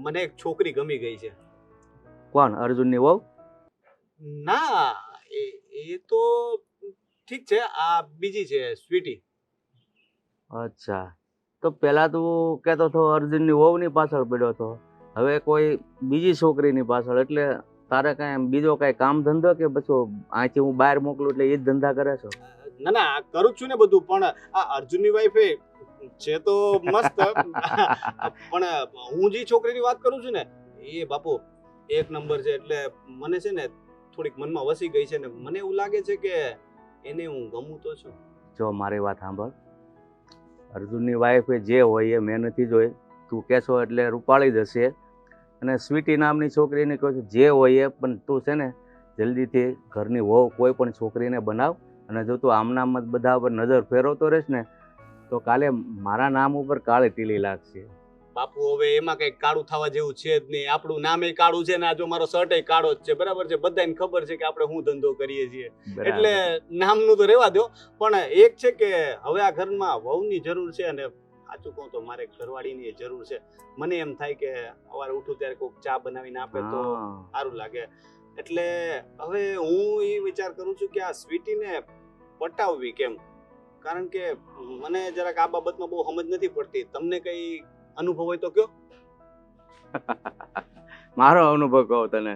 મને એક છોકરી ગમી ગઈ છે. કોણ? અર્જુનની વહુ? ના, એ તો ઠીક છે, આ બીજી છે, સ્વીટી. અચ્છા, તો પેલા તું કહેતો હતો અર્જુનની વહુની પાછળ પડ્યો હતો, હવે કોઈ બીજી છોકરીની પાછળ. એટલે તારે કાંઈ બીજો કાંઈ કામ ધંધો કે પછી અહીંથી હું બહાર મોકલું એટલે એ જ ધંધા કરે છો? ના ના, કરું જ છું ને બધું, પણ આ અર્જુનની વાઈફ છે તો મસ્ત. પણ હું જે છોકરીની વાત કરું છું ને એ બાપુ એક નંબર છે. એટલે મને છે ને થોડીક મનમાં વસી ગઈ છે ને મને એવું લાગે છે કે એને હું ગમું તો છું. જો મારી વાત સાંભળ, અર્જુનની વાઈફ જે હોય એ મેં નથી જોઈ, તું કહેશો એટલે રૂપાળી જ હશે. અને સ્વીટી નામની છોકરીને કહું છું જે હોય એ, પણ તું છે ને જલ્દીથી ઘરની વહુ કોઈ પણ છોકરીને બનાવ. અને જો તું આમનામ જ બધા પર નજર ફેરવતો રહીશ ને તો કાલે મારા નામ ઉપર કાળી ટીલી લાગશે. બાપુ હવે એમાં કઈ કાળું થવા જેવું છે જ નહીં. આપણું નામ એ કાળું છે ને આ જો મારો શર્ટ એ કાળો જ છે, બરાબર છે? બધાને ખબર છે કે આપણે શું ધંધો કરીએ છીએ, એટલે નામનું તો રહેવા દો. પણ એક છે કે હવે આ ઘરમાં વહુની જરૂર છે, અને સાચું કહું તો મારે ઘરવાળીની જરૂર છે. મને એમ થાય કે સવારે ઉઠું ત્યારે કોઈક ચા બનાવીને આપે તો સારું લાગે. એટલે હવે હું એ વિચાર કરું છું કે આ સ્વીટીને પટાવવી કેમ, કારણ કે મને જરાક આ બાબતમાં બહુ સમજ નથી પડતી. તમને કઈ અનુભવ હોય તો કયો. મારો અનુભવ કહું તને.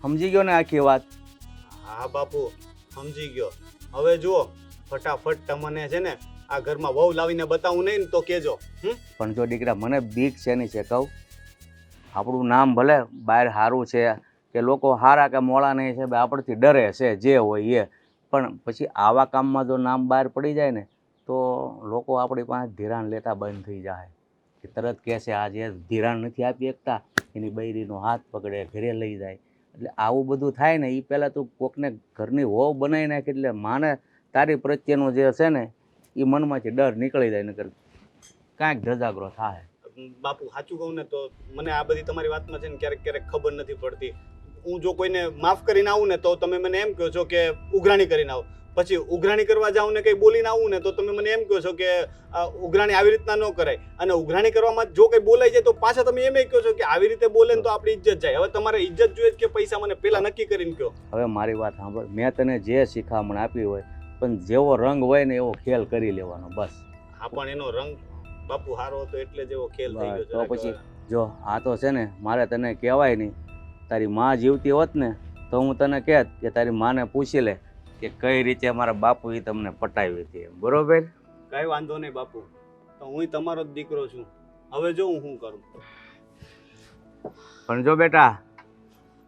સમજી ગયો ને આખી વાત? હા બાપુ સમજી ગયો. હવે જુઓ, ફટાફટ તમને છે ને આ ઘરમાં વહુ લાવીને બતાવું નહીં ને તો કેજો. પણ જો દીકરા મને બીક શેની છે કહું? આપણું નામ ભલે બહાર સારું છે કે લોકો સારા કે મોળા નહીં છે, આપણથી ડરે છે જે હોય એ, પણ પછી આવા કામમાં જો નામ બહાર પડી જાય ને તો લોકો આપણી પાસે ધિરાણ લેતા બંધ થઈ જાય. કે તરત કહેશે આ જે ધિરાણ નથી આપી શકતા એની બૈરીનો હાથ પકડે ઘરે લઈ જાય. એટલે આવું બધું થાય ને એ પહેલાં તું કોકને ઘરની વહુ બનાવી નાખ, એટલે માને તારી પ્રત્યેનો જે છે ને એ મનમાંથી ડર નીકળી જાય, નકર કાંઈક ધજાગરો થાય. બાપુ સાચું કહું ને તો મને આ બધી તમારી વાતમાં છે ને ક્યારેક ક્યારેક ખબર નથી પડતી. હું જો કોઈને માફ કરીને આવું ને તો તમે મને એમ કહો છો કે ઉઘરાણી કરીને આવો, પછી ઉઘરાણી કરવા જાઉં ને કંઈ બોલીને આવું ને તો તમે મને એમ કહો છો કે ઉઘરાણી આવી રીતના ન કરાય, અને ઉઘરાણી કરવામાં જો કંઈ બોલાઈ જાય તો પાછા તમે એમ કહો છો કે આવી રીતે બોલે ને તો આપણી ઇજ્જત જાય. હવે તમારે ઇજ્જત જોઈએ કે પૈસા મને પહેલા નક્કી કરીને કહો. હવે મારી વાત સાંભળ, મેં તને જે શિખામણ આપી હોય પણ જેવો રંગ હોય ને એવો ખેલ કરી લેવાનો બસ. હા પણ એનો રંગ બાપુ હારો હતો એટલે જેવો ખેલ થઈ બસ, ગયો તો જરાક પછી હવે. જો આ તો છે ને મારે તને કહેવાય નહીં. તારી માં જીવતી હોત ને તો હું તને કહેત કે તારી માને પૂછી લે કે કઈ રીતે મારા બાપુએ તમને પટાવી હતી એમ. બરોબર? કઈ વાંધો નહીં બાપુ, તો હું તમારો જ દીકરો છું. હવે જો હું શું કરું. પણ જો બેટા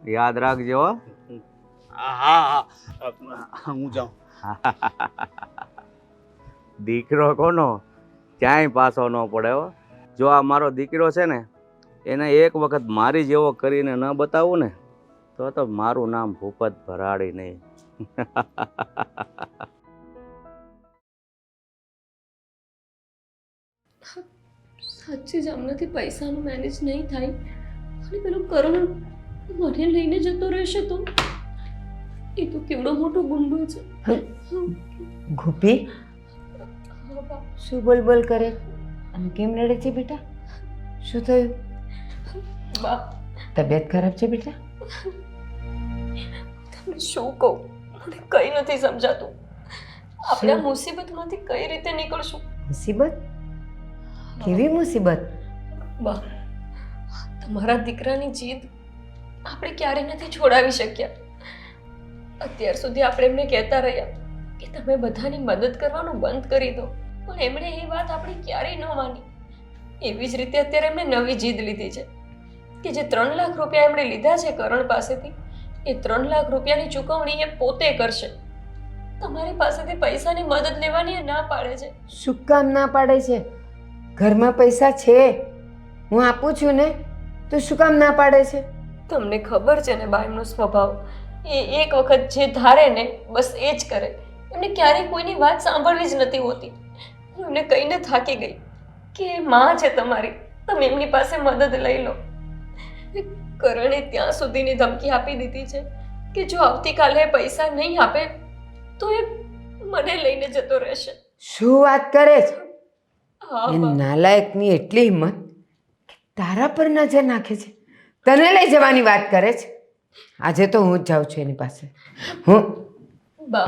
યાદ રાખજે હો. હા હું જાઉં. દીકરો કોનો ક્યાંય પાછો ન પડે હો. જો આ મારો દીકરો છે ને એને એક વખત મારી જેવો કરીને ન બતાવું ને તો મારું નામ ભૂપત ભરાડી નહીં. સાચી જ આમનાથી પૈસાનું મેનેજ નહીં થાય અને પેલું કરણ મને લઈને જતો રહેશે તો એ તો કેવડો મોટો ગુંડો છે. ગોપી હા બા. શું બોલ બોલ કરે અને કેમ રડે છે બેટા? શું થયું? બા તબિયત ખરાબ છે બેટા? તમને શું કહું, મને કંઈ નથી સમજાતું. આપણે આ મુસીબતમાંથી કઈ રીતે નીકળશું? મુસીબત? કેવી મુસીબત? બા તમારા દીકરાની જીદ આપણે ક્યારે નથી છોડાવી શક્યા. અત્યાર સુધી આપણે એમને કહેતા રહ્યા કે તમે બધાની મદદ કરવાનું બંધ કરી દો, પણ એમણે એ વાત આપણી ક્યારેય ન માની. એવી જ રીતે અત્યારે એમણે નવી જીદ લીધી છે કે જે 3 લાખ રૂપિયા એમણે લીધા છે કરણ પાસેથી એ 3 લાખ રૂપિયાની ચૂકવણી એ પોતે કરશે. તમારી પાસેથી પૈસાની મદદ લેવાની એ ના પાડે છે. શું કામ ના પાડે છે? ઘરમાં પૈસા છે, હું આપું છું ને, તો શું કામ ના પાડે છે? તમને ખબર છે ને બા એમનો સ્વભાવ, એ એક વખત જે ધારે ને બસ એ જ કરે. એમને ક્યારેય કોઈની વાત સાંભળવી જ નથી હોતી. હું એમને કહીને થાકી ગઈ કે એ માં છે તમારી, તમે એમની પાસે મદદ લઈ લો. કરણે ત્યાં સુધીની ધમકી આપી દીધી છે કે જો આવતીકાલે એ પૈસા નહીં આપે તો એ મને લઈને જતો રહેશે. શું વાત કરે છે? હા એ બા. નાલાયકની એટલી હિંમત કે તારા પર નજર નાખે છે, તને લઈ જવાની વાત કરે છે. આજે તો હું જ જાઉં છું એની પાસે. હું બા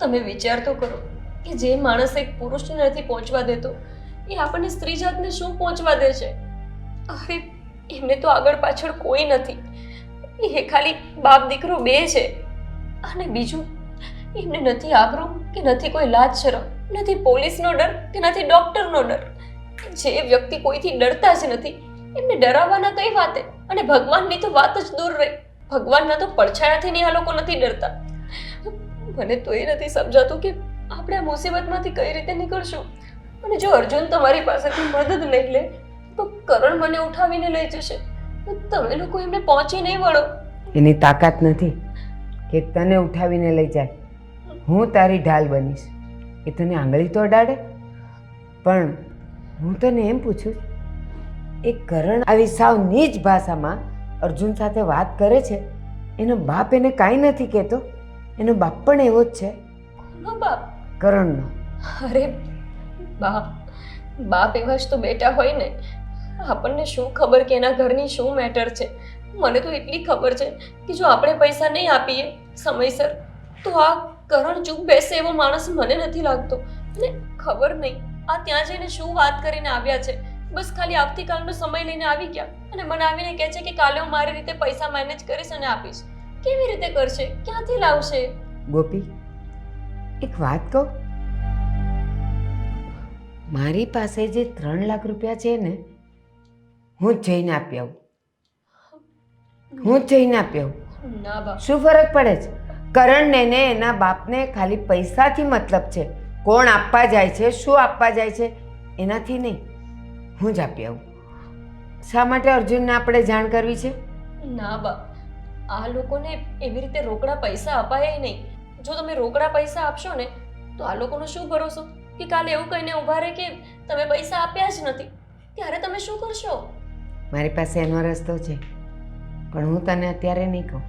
તમે વિચાર તો કરો કે જે માણસ એક પુરુષને નથી પહોંચવા દેતો એ આપણને સ્ત્રી જાતને શું પહોંચવા દે છે? અરે એમને તો આગળ પાછળ કોઈ નથી, એ ખાલી બાપ દીકરો બે છે. અને બીજું એમને નથી આબરૂ કે નથી કોઈ લાજ શરમ, નથી પોલીસનો ડર કે નથી ડોક્ટરનો ડર. જે વ્યક્તિ કોઈથી ડરતા જ નથી એમને ડરાવવાના કઈ વાતે? અને ભગવાનની તો વાત જ દૂર રહી, ભગવાનના તો પડછાયાથી નહીં આ લોકો નથી ડરતા. મને તો એ નથી સમજાતું કે આપણે આ મુસીબતમાંથી કઈ રીતે નીકળશું. અને જો અર્જુન તમારી પાસેથી મદદ નહીં લે તો કરણ મને ઉઠાવીને લઈ જશે. તમે લોકો એમને પહોંચી નહીં વળો. એની તાકાત નથી કે તને ઉઠાવીને લઈ જાય. હું તારી ઢાલ બનીશ. એ તને આંગળી તો અડાડે. પણ હું તને એમ પૂછું, એ કરણ આવી સાવ નીચ ભાષામાં અર્જુન સાથે વાત કરે છે, એનો બાપ એને કાંઈ નથી કહેતો? એનો બાપ પણ એવો જ છે, કોનો બાપ? કરણનો. અરે બાપ બાપ એવા જ તો બેટા હોય ને. આપણને શું ખબર કે એના ઘરની શું મેટર છે? મને તો એટલી ખબર છે કે જો આપણે પૈસા નહીં આપીએ સમયસર તો આ કરણ ચૂપ બેસે એવો માણસ મને નથી લાગતો. અને ખબર નહીં આ ત્યાં જઈને શું વાત કરીને આવ્યા છે. બસ ખાલી આવતીકાલનો સમય લઈને આવી ગયા અને મને આવીને કહે છે કે કાલે હું મારી રીતે પૈસા મેનેજ કરીશ અને આપીશ. કેવી રીતે કરશે? ક્યાંથી લાવશે? ગોપી, એક વાત કહું, મારી પાસે જે 3 લાખ રૂપિયા છે ને, હું જ જઈને આપી આવું. હું જ જઈને આપી આવું. ના બાપ. શું ફરક પડે છે? કરણને ને એના બાપને ખાલી પૈસાથી મતલબ છે. કોણ આપવા જાય છે, શું આપવા જાય છે, એનાથી નહીં. હું જ આપી આવું. શા માટે અર્જુનને આપણે જાણ કરવી છે? ના બા, આ લોકોને એવી રીતે રોકડા પૈસા અપાય નહીં. જો તમે રોકડા પૈસા આપશો ને તો આ લોકોનો શું ભરોસો કે કાલે એવું કહીને ઊભા રહે કે તમે પૈસા આપ્યા જ નથી. ત્યારે તમે શું કરશો? મારી પાસે એનો રસ્તો છે, પણ હું તને અત્યારે નહીં કહું.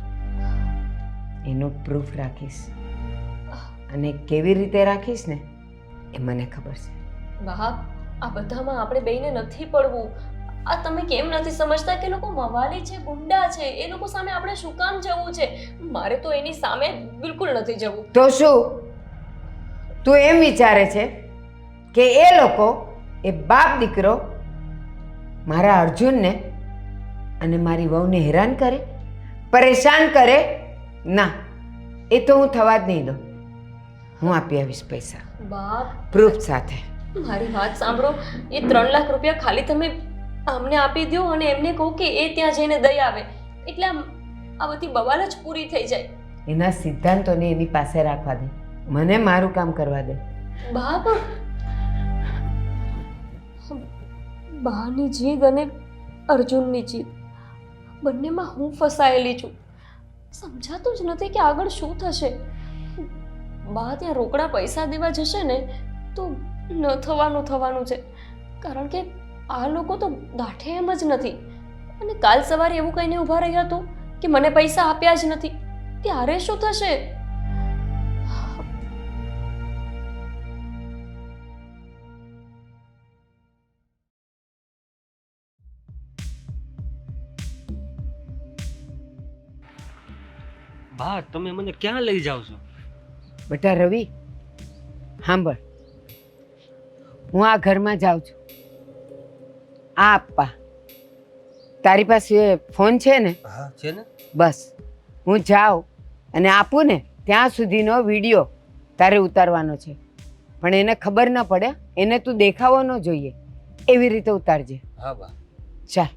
એનો પ્રૂફ રાખીશ, અને કેવી રીતે રાખીશ ને એ મને ખબર છે. વાહ, આ બધામાં આપણે બેયને નથી પડવું. આ તમે કેમ નથી સમજતા કે લોકો મવાલી છે, ગુંડા છે, એ લોકો સામે આપણે શું કામ જવું છે? મારે તો એની સામે બિલકુલ નથી જવું. તો શું તું એમ વિચારે છે કે એ લોકો એ બાપ દીકરો મારા અર્જુનને અને મારી વહુને હેરાન કરે, પરેશાન કરે? ના, એ તો હું થવા જ નહીં દઉં. હું આપી આવીશ પૈસા બાપ, પ્રૂફ સાથે. મારી વાત સાંભળો. એ 3 લાખ રૂપિયા ખાલી તમે અમને આપી દો અને એમને કહો કે એ ત્યાં જઈને દઈ આવે, એટલે આ બધી બવાલ જ પૂરી થઈ જાય. એના સિદ્ધાંતોને એની પાસે રાખવા દે, મને મારું કામ કરવા દે. બાપ, બહાની જીદ અને અર્જુનની જીદ બંનેમાં હું ફસાયેલી છું. સમજાતું જ નથી કે આગળ શું થશે. બા ત્યાં રોકડા પૈસા દેવા જશે ને તો ન થવાનું છે, કારણ કે આ લોકો તો ગાંઠે એમ જ નથી. અને કાલ સવારે એવું કહીને ઊભા રહ્યા તો કે મને પૈસા આપ્યા જ નથી, ત્યારે શું થશે? બા તમે મને ક્યાં લઈ જાઓ છો? બેટા રવિ, સાંભળ, હું આ ઘરમાં જાઉં છું. આ આપવા તારી પાસે ફોન છે ને? હા છે ને. બસ હું જાઉં અને આપું ને ત્યાં સુધીનો વિડીયો તારે ઉતારવાનો છે, પણ એને ખબર ન પડે, એને તું દેખાવો ન જોઈએ એવી રીતે ઉતારજે. હા બા. ચાલ.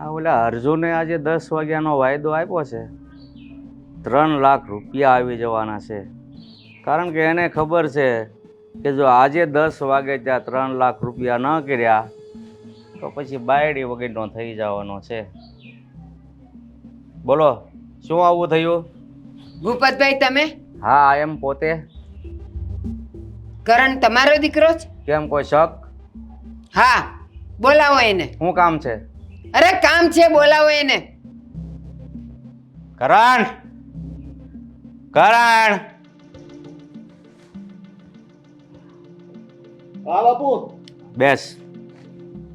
આ ઓલા અર્જુને આજે 10 વાગ્યાનો વાયદો આપ્યો છે. 3 લાખ રૂપિયા આવી જવાના છે, કારણ કે એને ખબર છે કે જો આજે 10 વાગે ત્યાં 3 લાખ રૂપિયા ન કર્યા તો પછી બાયડી વગરનો થઈ જવાનો છે. બોલો, શું આવું થયું? ભૂપતભાઈ તમે? હા, એમ પોતે. કરણ તમારો દીકરો છે? કેમ, કોઈ શક? હા, બોલાવો એને. શું કામ છે? અરે કામ છે, બોલાવો એને. કરણ, કરણ! હા બાપુ. બેસ,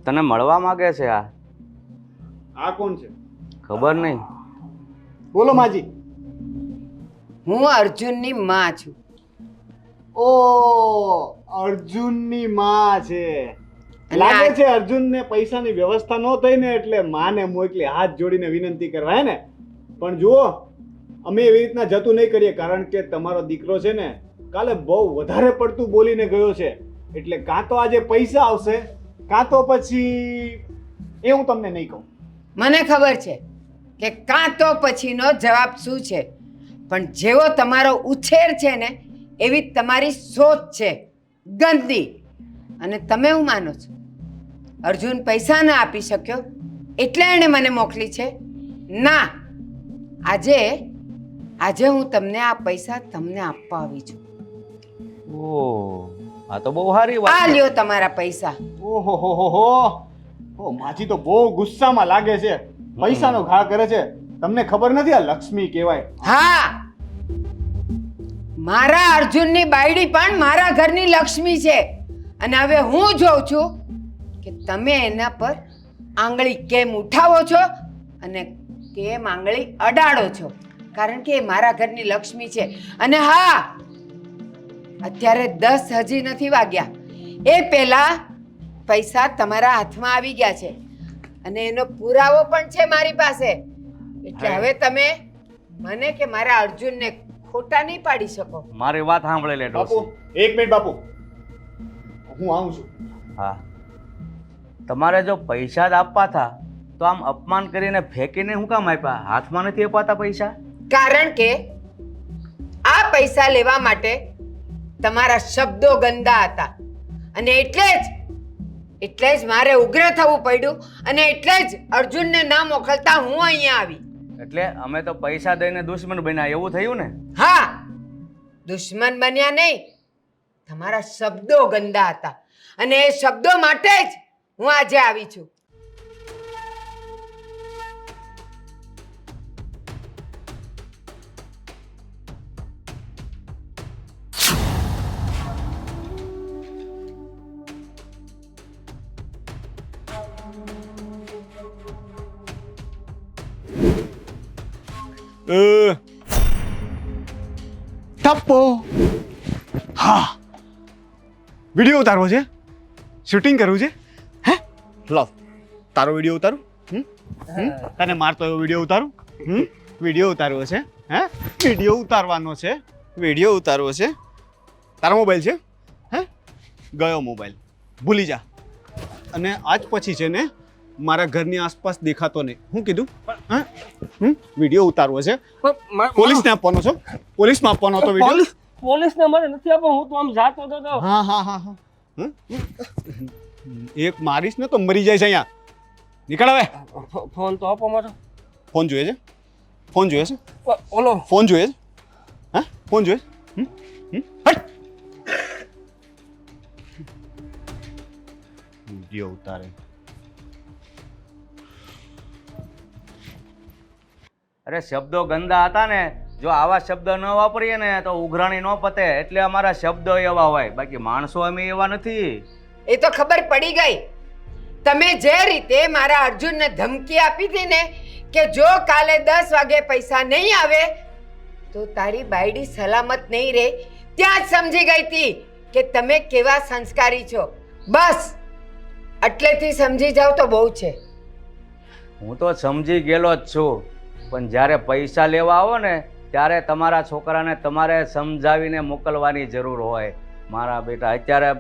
તને મળવા માંગે છે. આ કોણ છે? ખબર નહીં. બોલો માજી. હું અર્જુનની માં છું. ઓ, અર્જુનની માં છે. અને લાગે આ- છે અર્જુનને પૈસાની વ્યવસ્થા ન થઈ ને એટલે માને મોકલી હાથ જોડીને વિનંતી કરવા, હે ને? પણ જુઓ, અમે એવી રીતના જતું નહીં કરીએ, કારણ કે તમારો દીકરો છે ને કાલે બહુ વધારે પડતું બોલીને ગયો છે, એટલે કાં તો આજે પૈસા આવશે કાં તો પછી એ હું તમને નહીં કહું. મને ખબર છે કે કાં તો પછીનો જવાબ શું છે, પણ જેવો તમારો ઉછેર છે ને એવી તમારી સોચ છે ગંદી. અને તમે શું માનો છો? અર્જુન પૈસા ના આપી શક્યો એટલે એણે મને મોકલી છે? ના, આજે હું તમને આ પૈસા તમને આપવા આવી છું. ઓહ, આ તો બહુ સારી વાત આ છે. લ્યો તમારા પૈસા. ઓહો હો હો હો. ઓ માજી તો બહુ ગુસ્સામાં લાગે છે, પૈસાનો ઘા કરે છે. તમને ખબર નથી આ લક્ષ્મી કહેવાય? હા, મારા અર્જુનની બાયડી પણ મારા ઘરની લક્ષ્મી છે. અને હવે હું જોઉં છું કે તમે એના પર આંગળી કેમ ઉઠાવો છો અને કેમ આંગળી અડાડો છો, કારણ કે એ મારા ઘરની લક્ષ્મી છે. અને હા, અત્યારે 10 હજી નથી વાગ્યા, એ પહેલા પૈસા તમારા હાથમાં આવી ગયા છે અને એનો પુરાવો પણ છે મારી પાસે. એટલે હવે તમે મને કે મારા અર્જુનને ખોટા નહીં પાડી શકો. મારી વાત સાંભળે લે બાપુ, ડોસી. 1 મિનિટ બાપુ, હું આવું છું. હા, તમારે જો પૈસા જ આપવા હતા તો આમ અપમાન કરીને ફેંકીને શું કામ આપ્યા? હાથમાં નથી અપાતા પૈસા? કારણ કે આ પૈસા લેવા માટે તમારા શબ્દો ગંદા હતા અને એટલે જ મારે ઉગ્ર થવું પડ્યું અને એટલે જ અર્જુનને ન મોકલતા હું અહીંયા આવી. એટલે અમે તો પૈસા દઈને દુશ્મન બન્યા એવું થયું ને? હા, દુશ્મન બન્યા નહીં, તમારા શબ્દો ગંદા હતા અને એ શબ્દો માટે જ હું આજે આવી છું. થપ્પો. હા, વિડીયો ઉતારવો છે, શૂટિંગ કરવું છે. હે, લો તારો વિડીયો ઉતારું. તને મારતો એવો વિડીયો ઉતારું. વિડીયો ઉતારવો છે. હે, વિડીયો ઉતારવાનો છે. વિડીયો ઉતારવો છે. તારો મોબાઈલ છે? હે, ગયો મોબાઈલ, ભૂલી જા. અને આજ પછી છે ને મારા ઘરની આસપાસ દેખાતો નહીં. શું કીધું? હા, વિડીયો ઉતારવો છે. પોલીસને આપવાનો છો? પોલીસમાં આપવાનો હતો વિડીયો? પોલીસને મને નથી આપો, હું તો આમ જાતો હતો. હા હા હા હા. એક મારીશ ને તો મરી જાય છે અહીંયા. નીકળ હવે. ફોન તો આપો મારો. ફોન જોઈએ છે? ફોન જોઈએ છે? ઓલો ફોન જોઈએ છે? હા, ફોન જોઈએ છે? હટ. વિડીયો ઉતારે. અરે શબ્દો ગંદા હતા ને, જો આવા શબ્દ ન વાપરીએ ને તો ઉઘરાણી ન પતે, એટલે અમારા શબ્દો એવા હોય, બાકી માણસો અમે એવા નથી. એ તો ખબર પડી ગઈ. તમે જે રીતે મારા અર્જુનને ધમકી આપી હતી ને કે જો કાલે 10 વાગે પૈસા નહીં આવે તો તારી બાયડી સલામત નહીં રહે, ત્યાં જ સમજી ગઈ હતી કે તમે કેવા સંસ્કારી છો. બસ એટલેથી સમજી જાવ તો બહુ છે. હું તો સમજી ગયેલો જ છું, પણ જ્યારે પૈસા લેવા આવો ને ત્યારે તમારા છોકરાને તમારે સમજાવીને મોકલવાની જરૂર હોય. મારા બેટા અત્યારે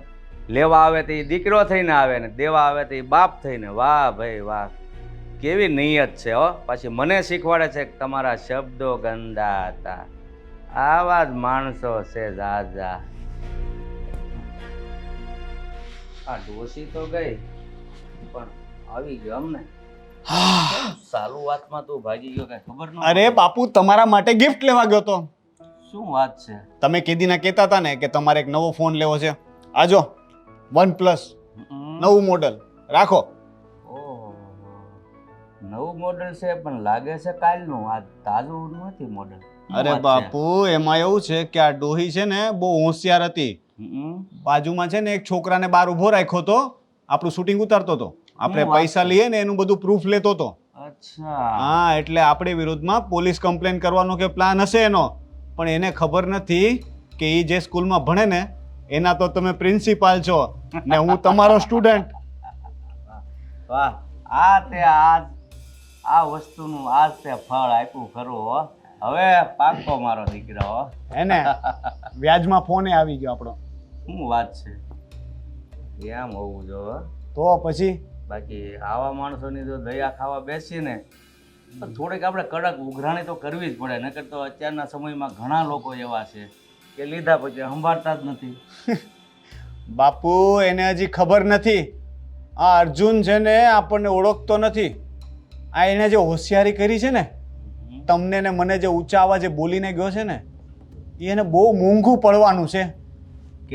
લેવા આવે તો એ દીકરો થઈને આવે ને દેવા આવે તો એ બાપ થઈને. વાહ ભાઈ વાહ, કેવી નિયત છે હો. પાછી મને શીખવાડે છે કે તમારા શબ્દો ગંદા હતા. આવા જ માણસો છે જાજા. આ ડોસી તો ગઈ પણ આવી ગયો અમને. સાલું વાતમાં તું ભાગી ગયો, કઈ ખબર ન. અરે બાપુ, તમારા માટે ગિફ્ટ લેવા ગયો તો. શું વાત છે? તમે કેદીના કહેતા હતા ને કે તમારે એક નવો ફોન લેવો છે. આજો OnePlus નવું મોડલ રાખો. ઓહો, નવું મોડલ છે પણ લાગે છે કાલનું. આ તાજું નથી મોડલ. અરે બાપુ, એમાં એવું છે કે આ ડોહી છે ને બહુ હોશિયાર હતી. બાજુમાં છે ને એક છોકરાને બહાર ઊભો રાખ્યો તો, આપણું શૂટિંગ ઉતારતો હતો. આપણે પૈસા લઈએ ને એનું બધું પ્રૂફ લેતો હતો. અચ્છા. હા, એટલે આપણી વિરુદ્ધમાં પોલીસ કમ્પ્લેન કરવાનો કે પ્લાન હશે એનો, પણ એને ખબર નથી કે એ જે સ્કૂલમાં ભણે ને એના તો તમે પ્રિન્સિપાલ છો ને હું તમારો સ્ટુડન્ટ. વાહ, આ વસ્તુનું આજ તે ફળ આપ્યું ખરું હો. હવે પાકો મારો દીકરો હો. એને વ્યાજમાં ફોને આવી ગયો આપણો. શું વાત છે? એમ હોવું જો. તો પછી બાકી આવા માણસોની જો દયા ખાવા બેસીએ ને તો થોડીક આપણે કડક ઉઘરાણી તો કરવી જ પડે. નકર તો અત્યારના સમયમાં ઘણા લોકો એવા છે કે લીધા પછી સંભાળતા જ નથી. બાપુ, એને હજી ખબર નથી. આ અર્જુન છે ને આપણને ઓળખતો નથી. આ એને જે હોશિયારી કરી છે ને, તમને ને મને જે ઊંચા અવાજે બોલીને ગયો છે ને, એને બહુ મોંઘું પડવાનું છે.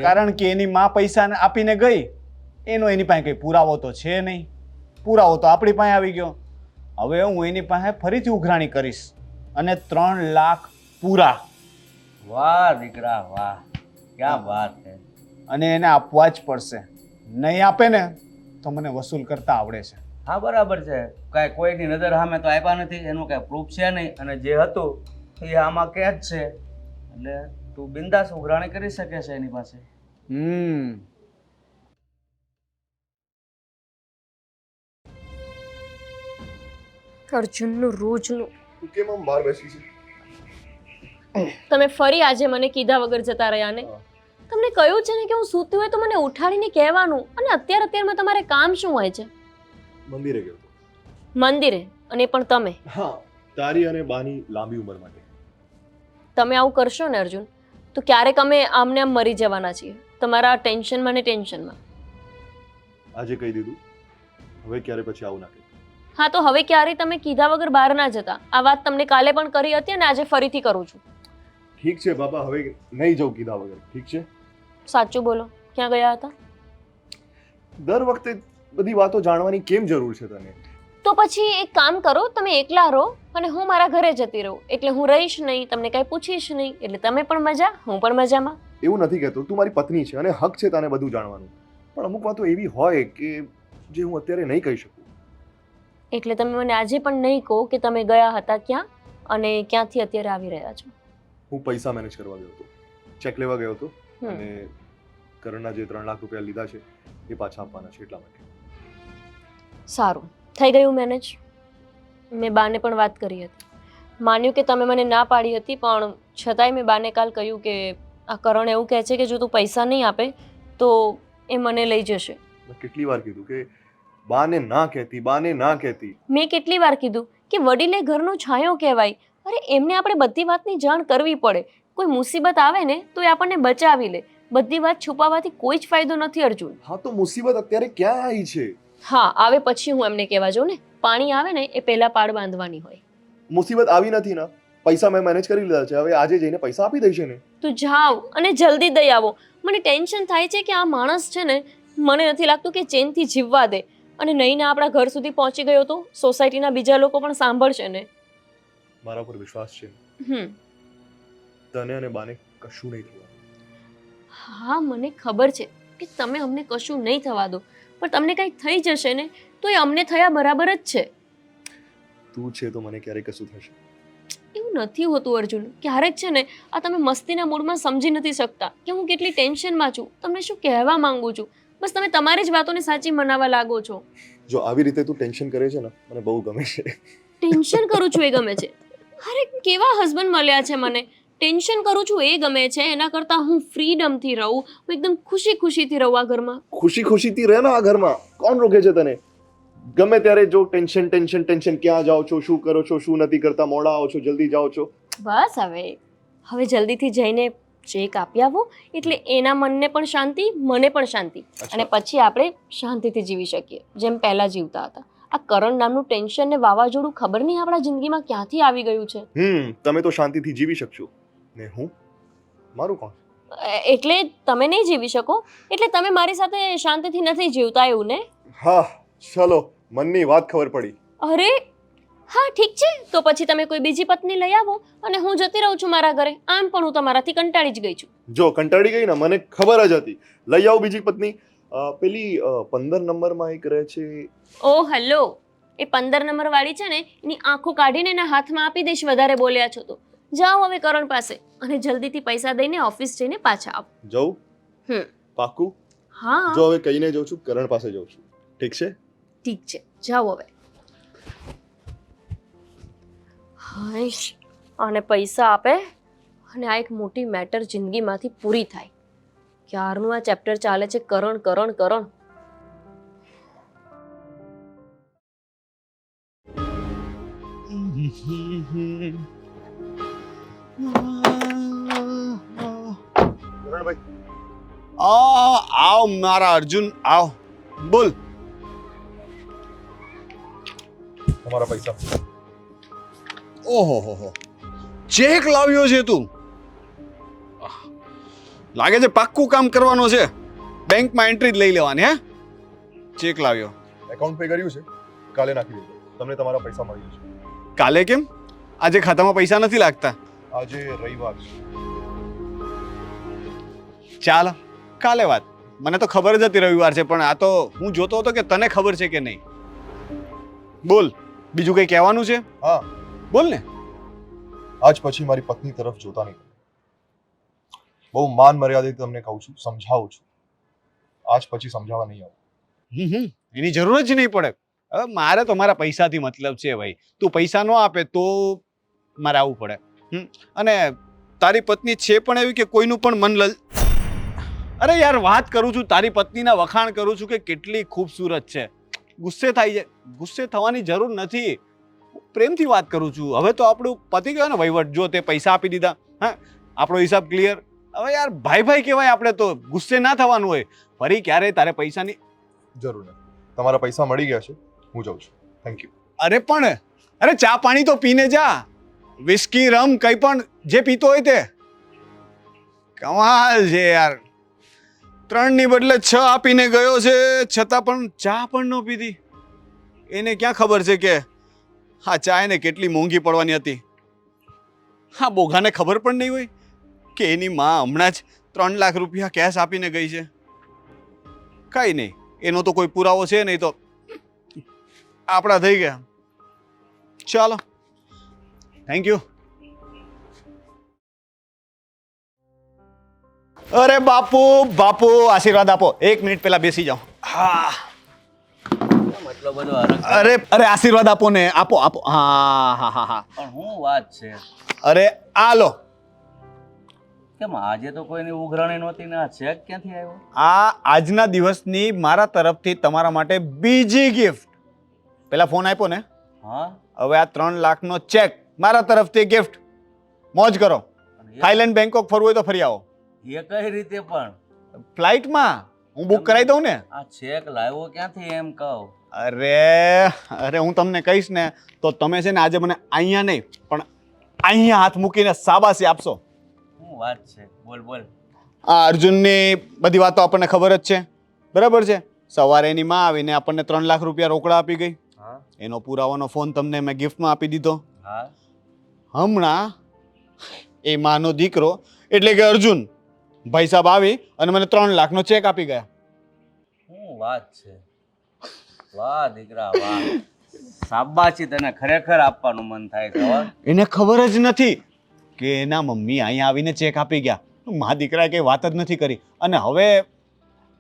કારણ કે એની માં પૈસા આપીને ગઈ, એનો એની પાસે કંઈ પુરાવો તો છે નહીં. પુરાવો તો આપણી પાસે આવી ગયો. હવે હું એની પાસે ફરીથી ઉઘરાણી કરીશ અને 3 લાખ પૂરા. વાહ દીકરા વાહ, ક્યાં વાત છે. અને એને આપવા જ પડશે. નહીં આપે ને તો મને વસૂલ કરતા આવડે છે. હા બરાબર છે. કાંઈ કોઈની નજર સામે તો આપ્યા નથી, એનું કાંઈ પ્રૂફ છે નહીં, અને જે હતું એ આમાં કે જ છે. એટલે તું બિંદાસ ઉઘરાણી કરી શકે છે એની પાસે. અર્જુનનું રોજનું. તું કેમ આમ બહાર બેસી છે? તમે ફરી આજે મને કીધા વગર જતા રહ્યા ને. તમને કહ્યું છે ને કે હું સૂતી હોય તો મને ઉઠાડીને કહેવાનું, અને અત્યારમાં તમારે કામ શું હોય છે? મંદિરે ગયો હતો. મંદિરે? અને પણ તમે? હા, તારી અને બાની લાંબી ઉંમર માટે. તમે આવું કરશો ને અર્જુન તો ક્યારેક અમે આમને આમ મરી જવાના છીએ, તમારા ટેન્શનમાં ને ટેન્શનમાં. આજે કહી દીધું, હવે ક્યારે પછી આવું ના કહી. હા, તો હવે ક્યારેય તમે કીધા વગર બહાર ના જતા. આ વાત તમને કાલે પણ કરી હતી અને આજે ફરીથી કરું છું. ઠીક છે બાબા, હવે નહીં જાઉં કીધા વગર. ઠીક છે? સાચું બોલો, ક્યાં ગયા હતા? દર વખતે બધી વાતો જાણવાની કેમ જરૂર છે તને? તો પછી એક કામ કરો, તમે એકલા રહો અને હું મારા ઘરે જતી રહું. એટલે હું રહીશ નહીં, તમને કાંઈ પૂછીશ નહીં, એટલે તમે પણ મજા, હું પણ મજામાં. એવું નથી કહેતો, તું મારી પત્ની છે અને હક છે તને બધું જાણવાનું. પણ અમુક વાતો એવી હોય કે જે હું અત્યારે નહીં કહી શકું. એટલે તમે મને આજે પણ નહીં કહો કે તમે ગયા હતા ક્યાં, અને ક્યાંથી અત્યારે આવી રહ્યા છો? હું પૈસા મેનેજ કરવા ગયો હતો, ચેક લેવા ગયો હતો હમ. અને કરણના જે 3 લાખ રૂપિયા લીધા છે એ પાછા આપવાના છે એટલા માટે. સારું, થઈ ગયું મેનેજ. મેં બાને પણ વાત કરી હતી. માન્યું કે તમે મને ના પાડી હતી, પણ છતાંય મેં બાને કાલ કહ્યું કે આ કરણ એવું કહે છે કે જો તું પૈસા નહીં આપે તો એ મને લઈ જશે. મેં કેટલી વાર કીધું કે બાને ના કહેતી. મેં કેટલી વાર કીધું કે વડીલે ઘરનો છાંયો કહેવાય. અરે એમને આપણે બધી વાતની જાણ કરવી પડે. કોઈ મુસીબત આવે ને તો એ આપણને બચાવી લે. બધી વાત છુપાવવાથી કોઈ જ ફાયદો નથી અર્જુન. હા તો મુસીબત અત્યારે ક્યાં આવી છે? હા, આવે પછી હું એમને કહેવા જાઉં ને. પાણી આવે ને એ પહેલા પાડ બાંધવાની હોય. મુસીબત આવી નથી ના, પૈસા મેં મેનેજ કરી લીધા છે, હવે આજે જઈને પૈસા આપી દઈશ ને. તું જાઓ અને જલ્દી દઈ આવો. મને ટેન્શન થાય છે કે આ માણસ છે ને, મને નથી લાગતું કે ચેનથી જીવવા દે. અને નહીં ને આપણા ઘર સુધી પહોંચી ગયો તો સોસાયટીના બીજા લોકો પણ સાંભળશે ને. મારા પર વિશ્વાસ છે, હમ તને અને બાને કશું નહીં થવાનું. હા, મને ખબર છે કે તમે અમને કશું નહીં થવા દો, પણ તમને કંઈક થઈ જશે ને તો એ અમને થયા બરાબર જ છે. તું છે તો મને ક્યારેય કશું થશે. એવું નથી હોતું અર્જુન. ક્યારેક છે ને આ તમે મસ્તીના મૂડમાં સમજી નથી શકતા કે હું કેટલી ટેન્શનમાં છું, તમને શું કહેવા માંગુ છું. બસ તમે તમારી જ વાતોને સાચી મનાવવા લાગો છો. જો આવી રીતે તું ટેન્શન કરે છે ને, મને બહુ ગમે છે. ટેન્શન કરું છું એ ગમે છે? અરે કેવા હસબન્ડ મળ્યા છે મને. ટેન્શન કરું છું એ ગમે છે એના કરતાં હું ફ્રીડમથી રહું, હું એકદમ ખુશીથી રહું આ ઘરમાં. ખુશીથી રહે ને આ ઘરમાં, કોણ રોકે છે તને? ગમે ત્યારે જો ટેન્શન ક્યાં જાઓ છો, શું કરો છો, શું નથી કરતા, મોડા આવો છો, જલ્દી જાઓ છો. બસ હવે જલ્દીથી જઈને ચેક આપી આવો એટલે એના મનને પણ શાંતિ, મને પણ શાંતિ, અને પછી આપણે શાંતિથી જીવી શકીએ જેમ પહેલા જીવતા હતા. આ કરણ નામનું ટેન્શન ને વાવાઝોડું ખબર નહીં આપણા જિંદગીમાં ક્યાંથી આવી ગયું છે. તમે તો શાંતિથી જીવી શકશો ને હું મારું કોણ? એટલે તમે નહીં જીવી શકો એટલે તમે મારી સાથે શાંતિથી નથી જીવતા એવું ને? હા ચલો, મનની વાત ખબર પડી. અરે હા ઠીક છે, તો પછી તમે કોઈ બીજી પત્ની લઈ આવો અને હું જતી રહું છું મારા ઘરે. આમ પણ હું તમારાથી કંટાળી જ ગઈ છું. જો કંટાળી ગઈ ને, મને ખબર જ હતી. લઈ આવો બીજી પત્ની. પેલી 15 નંબરમાં એક રહે છે. ઓ હેલો, એ 15 નંબર વાળી છે ને, એની આંખો કાઢીને એના હાથમાં આપી દઈશ વધારે બોલ્યા છો તો. જાઓ હવે કરણ પાસે અને જલ્દીથી પૈસા દઈને ઓફિસ જઈને પાછા આવો. જવું? પાક્કું? હા જો હવે કહીને જાઉં છું, કરણ પાસે જાઉં છું. ઠીક છે? ઠીક છે, જાઓ હવે. હાઈશ, અને પૈસા આપે અને આ એક મોટી મેટર જિંદગીમાંથી પૂરી થાય. ક્યારનું આ ચેપ્ટર ચાલે છે, કરણ કરણ કરણ. કરણભાઈ, આવ મારા અર્જુન, આવ. બોલ. તમારા પૈસા. ઓહો હો, ચેક લાવ્યો છે તું? લાગે છે પાક્કું કામ કરવાનો છે. બેંકમાં એન્ટ્રી જ લઈ લેવાની. હે, ચેક લાવ્યો? એકાઉન્ટ પે કર્યું છે, કાલે નાખી દેજો. તમને તમારા પૈસા મળી જશે. કાલે કેમ? આજે ખાતામાં પૈસા નથી લાગતા. આજે રવિવાર છે. ચાલ કાલે વાત. મને તો ખબર જ હતી રવિવાર છે, પણ આ તો હું જોતો હતો કે તને ખબર છે કે નહીં. બોલ, બીજું કંઈ કહેવાનું છે? હા, બોલ ને. આજ પછી મારી પત્ની તરફ જોતા નહીં. બહુ માન મર્યાદિત તમને કહું છું, સમજાવું છું. આજ પછી સમજાવવા નહીં આવું. એની જરૂર જ નહીં પડે. હવે મારે તો મારા પૈસાથી મતલબ છે ભાઈ. તું પૈસા ન આપે તો મારે આવવું પડે. અને તારી પત્ની છે પણ એવી કે કોઈનું પણ મન અરે યાર, વાત કરું છું, તારી પત્નીના વખાણ કરું છું કે કેટલી ખૂબસૂરત છે. ગુસ્સે થાય છે? ગુસ્સે થવાની જરૂર નથી. પ્રેમથી વાત કરું છું. હવે તો આપણું પતી ગયો ને વહીવટ. જો તે પૈસા આપી દીધા, હા, આપણો હિસાબ ક્લિયર. હવે યાર ભાઈ કહેવાય આપણે તો. ગુસ્સે ના થવાનું હોય. ફરી ક્યારે તારે પૈસાની જરૂર નથી. તમારા પૈસા મળી ગયા છે, હું જાઉં છું. Thank you. અરે ચા પાણી તો પીને જા. વિસ્કી, રમ, કંઈ પણ જે પીતો હોય તે. કમાલ છે યાર. 3 ની બદલે 6 આપીને ગયો છે, છતાં પણ ચા પણ ન પીધી. એને ક્યાં ખબર છે કે હા ચા એને કેટલી મોંઘી પડવાની હતી. હા, બોઘાને ખબર પણ નહીં હોય કે એની માં હમણાં જ 3 લાખ રૂપિયા કેશ આપીને ગઈ છે. કઈ નહીં, એનો તો કોઈ પુરાવો છે નહીં, તો આપણા થઈ ગયા. ચાલો થેન્ક યુ. અરે બાપુ બાપુ આશીર્વાદ આપો. 1 મિનિટ પહેલા બેસી જાઓ. હા. એટલો બધો હરખ અરે અરે આશીર્વાદ આપો ને. આપો આપો. હા હા હા હા. પણ શું વાત છે? અરે આ લો. કેમ આજે તો કોઈની ઉઘરાણી નહોતી ને આ ચેક ક્યાંથી આવ્યો? આ આજના દિવસની મારા તરફથી તમારા માટે બીજી ગિફ્ટ. પેલા ફોન આપ્યો ને, હા હવે આ 3 લાખનો ચેક મારા તરફથી ગિફ્ટ. મોજ કરો. થાઈલેન્ડ બેંકોક ફરવું હોય તો ફરી આવો. એ કઈ રીતે પણ? ફ્લાઇટમાં હું બુક કરાવી દઉં ને. આ ચેક લાવ્યો ક્યાંથી એમ કહું? અરે હું તમને કહીશ ને તો તમે છે ને આજે મને અહીંયા નહીં પણ અહીંયા હાથ મૂકીને શાબાશી આપશો. શું વાત છે? બોલ બોલ. આ અર્જુનની બધી વાતો આપણને ખબર જ છે, બરાબર છે. સવારે એની માં આવીને આપણને 3 લાખ રૂપિયા રોકડા આપી ગઈ. હા એનો પુરાવાનો ફોન તમને મેં ગિફ્ટમાં આપી દીધો. હા હમણાં એ માનો દીકરો એટલે કે અર્જુન ભાઈ સાહેબ આવી અને મને 3 લાખનો ચેક આપી ગયા. શું વાત છે? વાહ દીકરા વાહ. શાબાશી, તને ખરેખર આપવાનું મન થાય છે હો. એને ખબર જ નથી કે એના મમ્મી અહીંયા આવીને ચેક આપી ગયા. મા દીકરાએ કંઈ વાત જ નથી કરી. અને હવે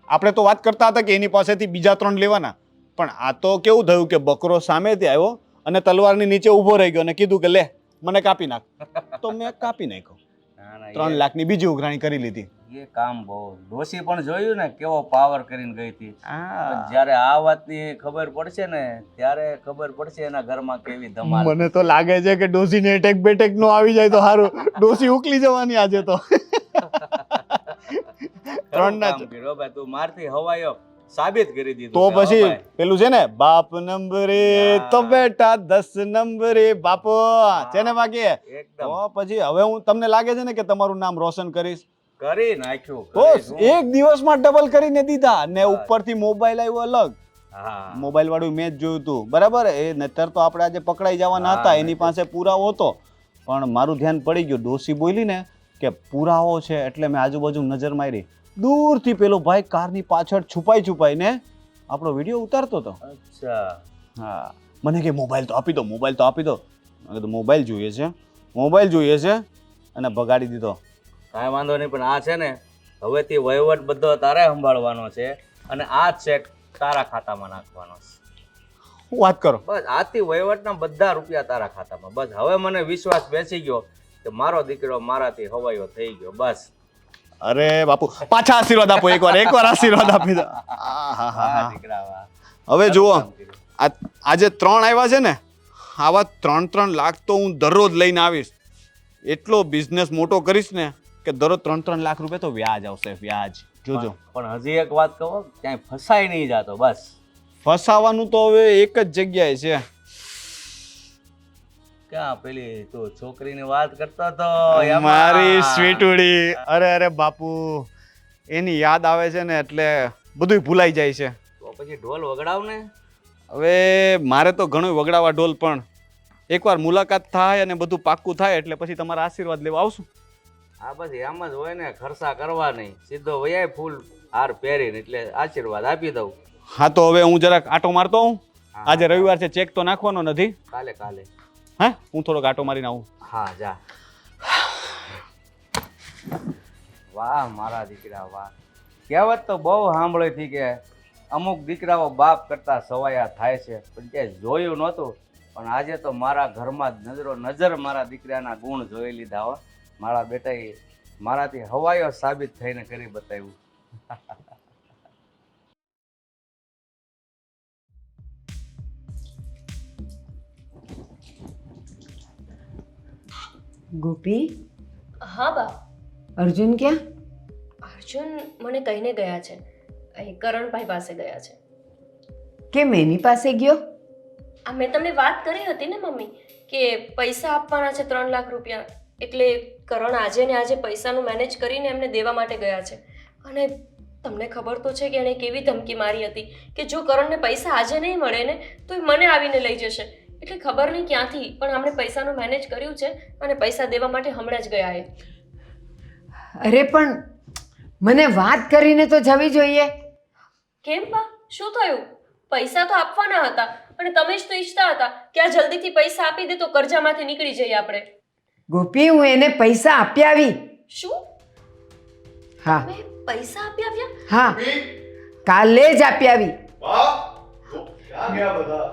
આપણે તો વાત કરતા હતા કે એની પાસેથી બીજા 3 લેવાના, પણ આ તો કેવું થયું કે બકરો સામેથી આવ્યો અને તલવારની નીચે ઊભો રહી ગયો અને કીધું કે લે મને કાપી નાખ. તો મેં કાપી નાખ્યો. ના, ના, 3 લાખની બીજી ઉઘરાણી કરી લીધી. એ કામ બહુ. ડોશી પણ જોયું ને કેવો પાવર કરીને ગઈ હતી. પણ જ્યારે આ વાતની ખબર પડશે ને ત્યારે ખબર પડશે એના ઘરમાં કેવી ધમાલ. મને તો લાગે છે કે ડોસીને એટેક બેટેક નો આવી જાય તો સારું. ડોસી ઉકલી જવાની આજે તો. ખરું કામ કર્યું ભાઈ, તું મારથી હવાયો સાબિત કરી દીધું. તો કે હો પછી ભાઈ, પેલું છે ને બાપ નંબરે તો બેટા 10 નંબરે બાપો છે ને બાકી. એકદમ તો પછી હવે હું તમને લાગે છે ને કે તમારું નામ રોશન કરીશ. કરી નાખ્યું. તો કરી શું? એક દિવસમાં ડબલ કરીને દીધા ને ઉપરથી મોબાઈલ આવ્યો અલગ. હા મોબાઈલ વાળું મેં જ જોયું હતું, બરાબર. એ નતર તો આપણે આજે પકડાઈ જવાના હતા. એની પાસે પુરાવો હતો પણ મારું ધ્યાન પડી ગયું. ડોસી બોલી ને કે પુરાવો છે એટલે મેં આજુબાજુ નજર મારી. દૂરથી પેલો ભાઈ કારની પાછળ છુપાઈને આપણો વિડીયો ઉતારતો હતો. અચ્છા. હા, મને કે મોબાઈલ તો આપી દો, મોબાઈલ તો આપી દો. મેં કીધું મોબાઈલ જોઈએ છે અને ભગાડી દીધો. કાંઈ વાંધો નહીં, પણ આ છે ને હવેથી વહીવટ બધો તારે સંભાળવાનો છે અને આ ચેક તારા ખાતામાં નાખવાનો છે. શું વાત કરો? બસ આથી વહીવટના બધા રૂપિયા તારા ખાતામાં. બસ હવે મને વિશ્વાસ બેસી ગયો કે મારો દીકરો મારાથી હવાયો થઈ ગયો. બસ. અરે બાપુ પાછા આશીર્વાદ આપો. એકવાર આશીર્વાદ આપી દો. વાહ દીકરા વાહ. હવે જુઓ, કામ કર્યું. આજે 3 આવ્યા છે ને, આવા 3 લાખ તો હું દરરોજ લઈને આવીશ. એટલો બિઝનેસ મોટો કરીશ ને કે દરરોજ 3 લાખ રૂપિયા તો વ્યાજ આવશે. વ્યાજ જોજો. પણ હજી એક વાત કહો, ક્યાંય ફસાઈ નહીં જાતો. બસ ફસાવાનું તો હવે એક જ જગ્યાએ છે. ક્યાં પેલી તું છોકરીની વાત કરતો તો મારી સ્વીટુડી. અરે બાપુ એની યાદ આવે છે ને એટલે બધું ભૂલાઈ જાય છે. તો પછી ઢોલ વગડાવ ને. હવે મારે તો ઘણું વગડાવા ઢોલ, પણ એકવાર મુલાકાત થાય અને બધું પાક્કું થાય એટલે પછી તમારા આશીર્વાદ લેવા આવશું. આ પછી એમ જ હોય ને, ખર્ચા કરવા નહીં, સીધો વયાય ફૂલ હાર પહેરીને એટલે આશીર્વાદ આપી દઉં. હા તો હવે હું જરાક આટો મારતો હું. આજે રવિવાર છે, ચેક તો નાખવાનો નથી. કાલે હા, હું થોડોક આટો મારીને આવું. હા જા. વાહ મારા દીકરા વાહ. કહેવત તો બહુ સાંભળી હતી કે અમુક દીકરાઓ બાપ કરતા સવાયા થાય છે, પણ તે જોયું નહોતું. પણ આજે તો મારા ઘરમાં જ નજર મારા દીકરાના ગુણ જોઈ લીધા હો. મારા બેટાએ મારાથી હવાયો સાબિત થઈને કરી બતાવ્યું. ગોપી, હા બા. અર્જુન ક્યાં? અર્જુન મને કહીને ગયા છે, અહીં કરણભાઈ પાસે ગયા છે. કેમ એની પાસે ગયો? આ મેં તમને વાત કરી હતી ને મમ્મી કે પૈસા આપવાના છે 3 લાખ રૂપિયા, એટલે કરણ આજે ને આજે પૈસાનું મેનેજ કરીને એમને દેવા માટે ગયા છે. અને તમને ખબર તો છે કે એણે કેવી ધમકી મારી હતી કે જો કરણને પૈસા આજે નહીં મળે ને તો એ મને આવીને લઈ જશે. એટલે ખબર નહીં ક્યાંથી પણ આપણે પૈસાનું મેનેજ કર્યું છે અને પૈસા દેવા માટે હમણાં જ ગયા એ. અરે પણ મને વાત કરીને તો જવી જોઈએ. કેમ બા, શું થયું? પૈસા તો આપવાના હતા અને તમે જ તો ઈચ્છતા હતા કે આ જલ્દીથી પૈસા આપી દે તો કર્જામાંથી નીકળી જઈએ આપણે. ગોપી, હું એને પૈસા આપી આવી. શું? હા મેં પૈસા આપી આવ્યા? હા, કાલે જ આપી આવી. વાહ, ક્યાં ગયા બધા?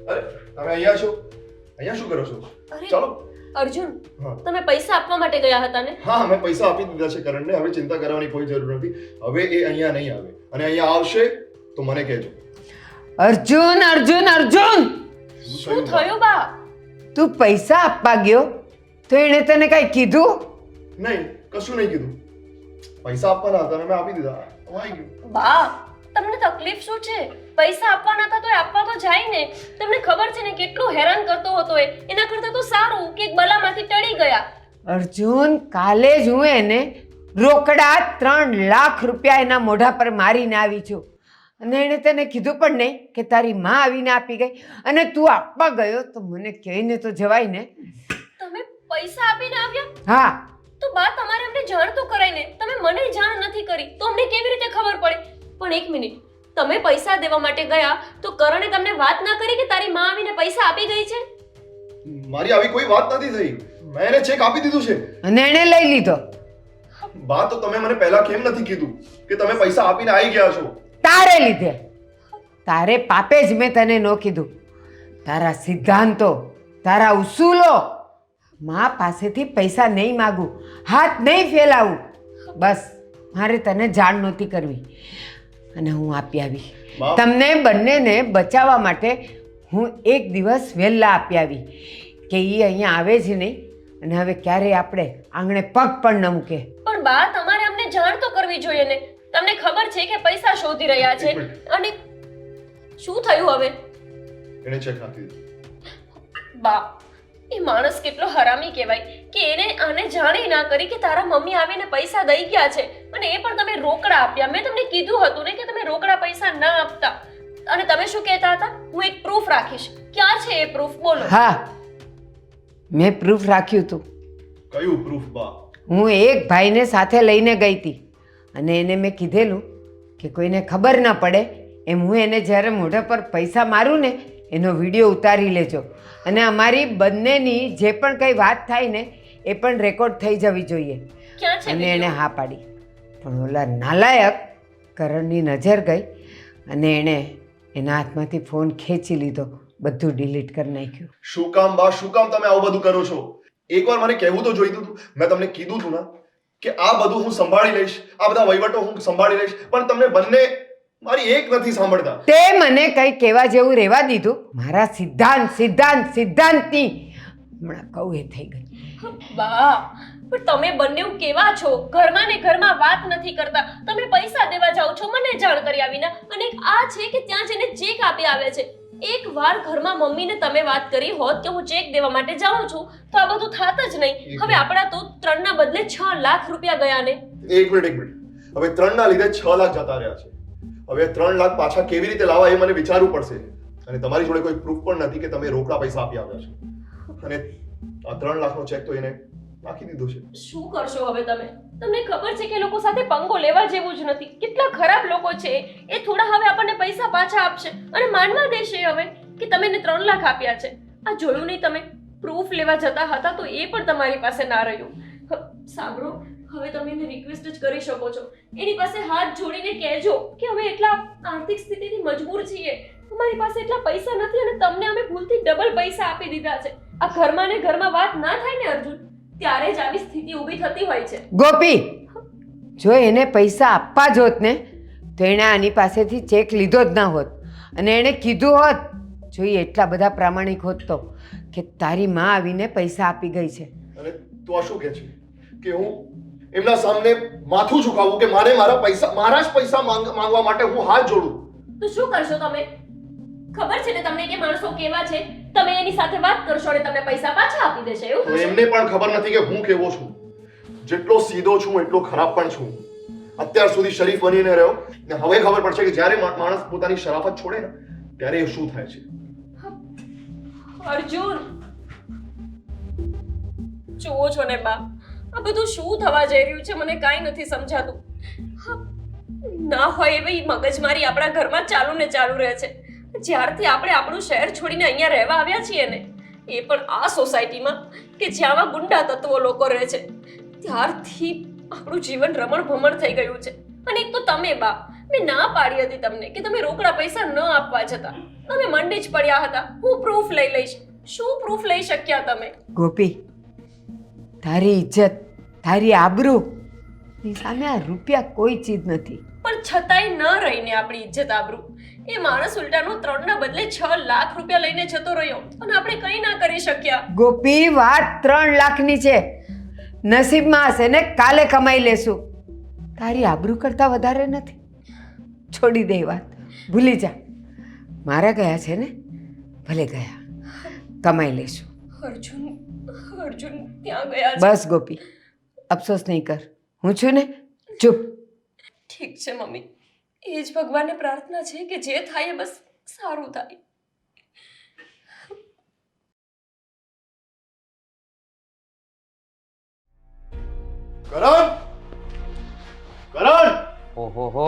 અરે તમે અહીંયા છો? અહીંયા શું કરો છો? અરે ચાલો. અર્જુન, હા. તમે પૈસા આપવા માટે ગયા હતા ને? હા, મેં પૈસા આપી દીધા છે કરણને. હવે ચિંતા કરવાની કોઈ જરૂર નથી. હવે એ અહીંયા નહીં આવે, અને અહીંયા આવશે તો મને કહેજો. અર્જુન, અર્જુન, અર્જુન! શું થયું બા? તું પૈસા આપવા ગયો તો એણે તને કઈ કીધું? નહીં, કશું નહીં કીધું. પૈસા આપવાના હતા અને મેં આપી દીધા. હવે આવી ગયું. બા, તમને તકલીફ શું છે? પૈસા આપવાના હતા તો એ આપવા તો જાય ને. તમને ખબર છે ને કેટલું હેરાન કરતો હતો એ. એના કરતાં તો સારું કે એક બલામાંથી ટળી ગયા. અર્જુન, કાલે જ હું એને રોકડા 3 લાખ રૂપિયા એના મોઢા પર મારીને આવી છું, અને એણે તને કીધું પણ નહીં કે તારી માં આવીને આપી ગઈ, અને તું આપવા ગયો તો મને કહીને તો જવાય ને. તમે પૈસા આપીને આવ્યા? હા, તો બા, તમારે અમને જાણ તો કરાય ને. તમે મને જાણ નથી કરી તો અમને કેવી રીતે ખબર પડે? પણ એક મિનિટ, તમે પૈસા દેવા માટે ગયા તો કરણે તમને વાત ના કરી કે તારી માં આવીને પૈસા આપી ગઈ છે? મારી આવી કોઈ વાત નથી થઈ. મેં એને ચેક આપી દીધું છે. અને એણે લઈ લીધો. બા, તો તમે મને પહેલા કેમ નથી કીધું કે તમે પૈસા આપીને આવી ગયા છો? તારે લીધે. તારે પાપે જ મેં તને ન કીધું. તારા સિદ્ધાંતો, તારા ઉસૂલો, મા પાસેથી પૈસા નહીં માગું, હાથ નહીં ફેલાવું, બસ મારે તને જાણ નહોતી કરવી, અને હું આપી આવી. બાપ. તમને બંનેને બચાવવા માટે હું એક દિવસ વહેલા આપી આવી કે એ અહીંયા આવે જ નહીં, અને હવે ક્યારેય આપણે આંગણે પગ પણ ન મૂકે. પણ બા, તમારે અમને જાણ તો કરવી જોઈએ ને. તમને ખબર છે કે પૈસા શોધી રહ્યા છે, એક મિનિટ. અને શું થયું હવે? એને ચેક આપી દીધું. બા, એ માણસ કેટલો હરામી કહેવાય કે એને આને જાણી ના કરી કે તારા મમ્મી આવીને પૈસા દઈ ગયા છે, અને એ પણ તમે રોકડા આપ્યા. મેં તમને કીધું હતું ને કે તમે રોકડા પૈસા ના આપતા. અને તમે શું કહેતા હતા? હું એક પ્રૂફ રાખીશ. ક્યાં છે એ પ્રૂફ? બોલો. હા, મેં પ્રૂફ રાખ્યું હતું. કયું પ્રૂફ બા? હું એક ભાઈને સાથે લઈને ગઈ હતી, અને એને મેં કીધેલું કે કોઈને ખબર ન પડે એમ હું એને જ્યારે મોઢા પર પૈસા મારું ને એનો વિડીયો ઉતારી લેજો, અને અમારી બંનેની જે પણ કંઈ વાત થાય ને એ પણ રેકોર્ડ થઈ જવી જોઈએ. ક્યાં છે અને video? એણે હા પાડી. પણ ઓલા નાલાયક કરણની નજર ગઈ, અને એણે એના હાથમાંથી ફોન ખેંચી લીધો, બધું ડિલીટ કરી નાખ્યું. શું કામ બા, શું કામ તમે આવું બધું કરો છો? એકવાર મને કહેવું તો જોઈતું હતું. મેં તમને કીધું હતું ને કે આ બધું હું સંભાળી લઈશ, આ બધા વહીવટો હું સંભાળી લઈશ, પણ તમને બંને મારી એક નથી સાંભળતા. તે મને કંઈ કહેવા જેવું રહેવા દીધું. મારા સિદ્ધાંત સિદ્ધાંત સિદ્ધાંતની હમણાં કહું એ થઈ ગઈ. બા, પણ તમે બંને કેવા છો? ઘરમાં ને ઘરમાં વાત નથી કરતા. તમે પૈસા દેવા જાઓ છો મને જાણ કર્યા વિના, અને એક આ છે કે ત્યાં જઈને ચેક આપી આવે છે. એક વાર ઘરમાં મમ્મીને તમે વાત કરી હોત કે હું ચેક દેવા માટે જાઉં છું તો આ બધું થાત જ નહીં. હવે આપણા તો 3 ના બદલે 6 લાખ રૂપિયા ગયા ને. એક મિનિટ. હવે 3 ના લીધે 6 લાખ જતા રહ્યા છે. હવે 3 લાખ પાછા કેવી રીતે લાવવા એ મને વિચારવું પડશે. અને તમારી જોડે કોઈ પ્રૂફ પણ નથી કે તમે રોકડા પૈસા આપી આવ્યા છો. અને આ 3 લાખનો ચેક તો એને નાખી દીધો છે. શું કરશો હવે તમે? તમને ખબર છે કે લોકો સાથે પંગો લેવા જેવું જ નથી. કેટલા ખરાબ લોકો છે એ. થોડા હવે આપણને પૈસા પાછા આપશે અને માનવા દેશે હવે કે તમે એને 3 લાખ આપ્યા છે. આ જોયું નહીં તમે? પ્રૂફ લેવા જતા હતા તો એ પણ તમારી પાસે ના રહ્યું. સાંભળો, હવે તમે એને રિક્વેસ્ટ જ કરી શકો છો. એની પાસે હાથ જોડીને કહેજો કે અમે એટલા આર્થિક સ્થિતિથી મજબૂર છીએ, અમારી પાસે એટલા પૈસા નથી, અને તમને અમે ભૂલથી ડબલ પૈસા આપી દીધા છે. આ ઘરમાં ને ઘરમાં વાત ના થાય ને અર્જુન, ત્યારે જ આવી સ્થિતિ ઊભી થતી હોય છે. ગોપી, જો એને પૈસા આપવા જ હોત ને તો એણે આની પાસેથી ચેક લીધો જ ના હોત, અને એણે કીધું હોત, જો એ એટલા બધા પ્રામાણિક હોત તો, કે તારી માં આવીને પૈસા આપી ગઈ છે. અને તું આ શું કહે છે કે હું એમના સામે માથું ઝુકાવું, કે મારે મારા જ પૈસા માંગવા માટે હું હાથ જોડું? તો શું કરશો તમે? ખબર છે ને તમને કે માણસો કેવા છે. તમે એની સાથે વાત કરશો અને તમને પૈસા પાછા આપી દેશે, એવું તો થશે? એમને પણ ખબર નથી કે હું કેવો છું. જેટલો સીધો છું એટલો ખરાબ પણ છું. અત્યાર સુધી શરીફ બનીને રહ્યો, ને હવે ખબર પડશે કે જ્યારે માણસ પોતાની શરાફત છોડે ને ત્યારે એ શું થાય છે. અર્જુન, જુઓ છો ને બા, આ બધું શું થવા જઈ રહ્યું છે મને કાંઈ નથી સમજાતું. ના હોય એવી મગજમારી આપણા ઘરમાં ચાલુ ને ચાલુ રહે છે. જ્યારથી આપણે આપણું શહેર છોડીને અહીંયા રહેવા આવ્યા છીએ ને, એ પણ આ સોસાયટીમાં કે જ્યાં ગુંડા તત્વો લોકો રહે છે, ત્યારથી આપણું જીવન રમણ ભમણ થઈ ગયું છે. અને એક તો તમે બા, મેં ના પાડી હતી તમને કે તમે રોકડા પૈસા ન આપવા જતા, તમે મંડી જ પડ્યા હતા. હું પ્રૂફ લઈ લઈશ. શું પ્રૂફ લઈ શક્યા તમે? ગોપી, તારી ઇજ્જત, તારી આબરૂ ની સામે આ રૂપિયા કોઈ ચીજ નથી. પણ છતાંય ન રહીને આપણી ઇજ્જત આબરૂ. એ માણસ ઉલટાનો 3 ના બદલે 6 લાખ રૂપિયા લઈને જતો રહ્યો અને આપણે કંઈ ના કરી શક્યા. ગોપી, વાત 3 લાખની છે. નસીબમાં હશે ને કાલે કમાઈ લેશું. તારી આબરૂ કરતા વધારે નથી. છોડી દે વાત, ભૂલી જા. મારા ગયા છે ને, ભલે ગયા, કમાઈ લેશું. અર્જુન ત્યાં ગયા છે. બસ ગોપી, અફસોસ નહીં કર. હું છું ને, ચૂપ. ઠીક છે મમ્મી, એ જ ભગવાનને પ્રાર્થના છે કે જે થાય એ બસ સારું થાય. કરણ, કરણ, ઓહો,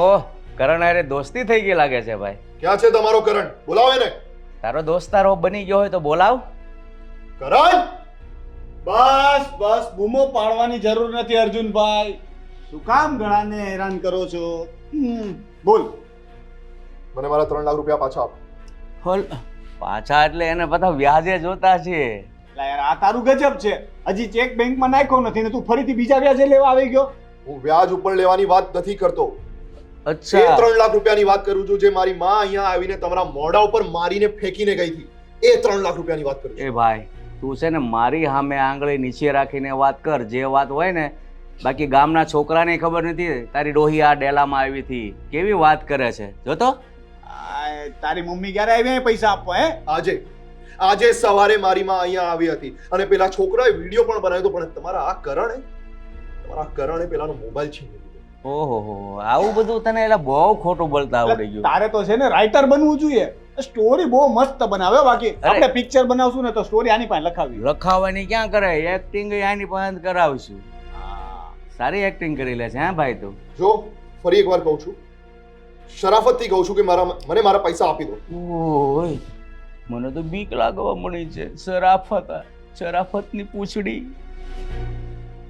કરણ અરે દોસ્તી થઈ ગઈ લાગે છે ભાઈ. ક્યાં છે તમારો કરણ? બોલાવો એને. તારો દોસ્તારો બની ગયો હોય તો બોલાવ. કરણ, બસ બસ, બૂમો પાડવાની જરૂર નથી અર્જુનભાઈ. શું કામ ગળાને હેરાન કરો છો? બોલ. મને મારા 3 લાખ રૂપિયા પાછા આપ. હોલ પાછા એટલે એને બધા વ્યાજે જોતા છે. લા યાર, આ તારું ગજબ છે. હજી ચેક બેંકમાં નાખ્યો નથી ને તું ફરીથી બીજા વ્યાજે લેવા આવી ગયો. હું વ્યાજ ઉપર લેવાની વાત નથી કરતો. એ અચ્છા, 3 લાખ રૂપિયાની વાત કરું છું જે મારી માં અહીંયા આવીને તમારા મોઢા ઉપર મારીને ફેંકીને ગઈ હતી. એ 3 લાખ રૂપિયાની વાત કરું છું. એ ભાઈ તું છે ને મારી સામે આંગળી નીચે રાખીને વાત કર, જે વાત હોય ને. બાકી ગામના છોકરાને ખબર નથી તારી ડોહી આ ડેલામાં આવી હતી. કેવી વાત કરે છે જોતો. તારી મમ્મી ક્યારે આવી પૈસા આપવા? આજે સવારે મારી માં અહીંયા આવી હતી અને પેલા છોકરાએ વિડીયો પણ બનાવ્યો પણ તમારા કરણે પેલાનો મોબાઈલ છીનવી લીધો. ઓહો, આવું બધું તને એટલે બહુ ખોટું બોલતા આવડી ગયું. તારે તો છે ને રાઇટર બનવું જોઈએ. સ્ટોરી બહુ મસ્ત બનાવે. બાકી આપણે પિક્ચર બનાવશું ને તો સ્ટોરી આની પાસે લખાવી. લખાવાની ક્યાં કરે, એક્ટિંગ આની પાસે કરાવશું. સારી એક્ટિંગ કરી લે છે. હા ભાઈ તું જો ફરી એકવાર કહું છું, શરાફતથી કહું છું કે મને મારા પૈસા આપી દો. ઓય, મને તો બીક લાગવા મળી છે. શરાફતની પૂંછડી.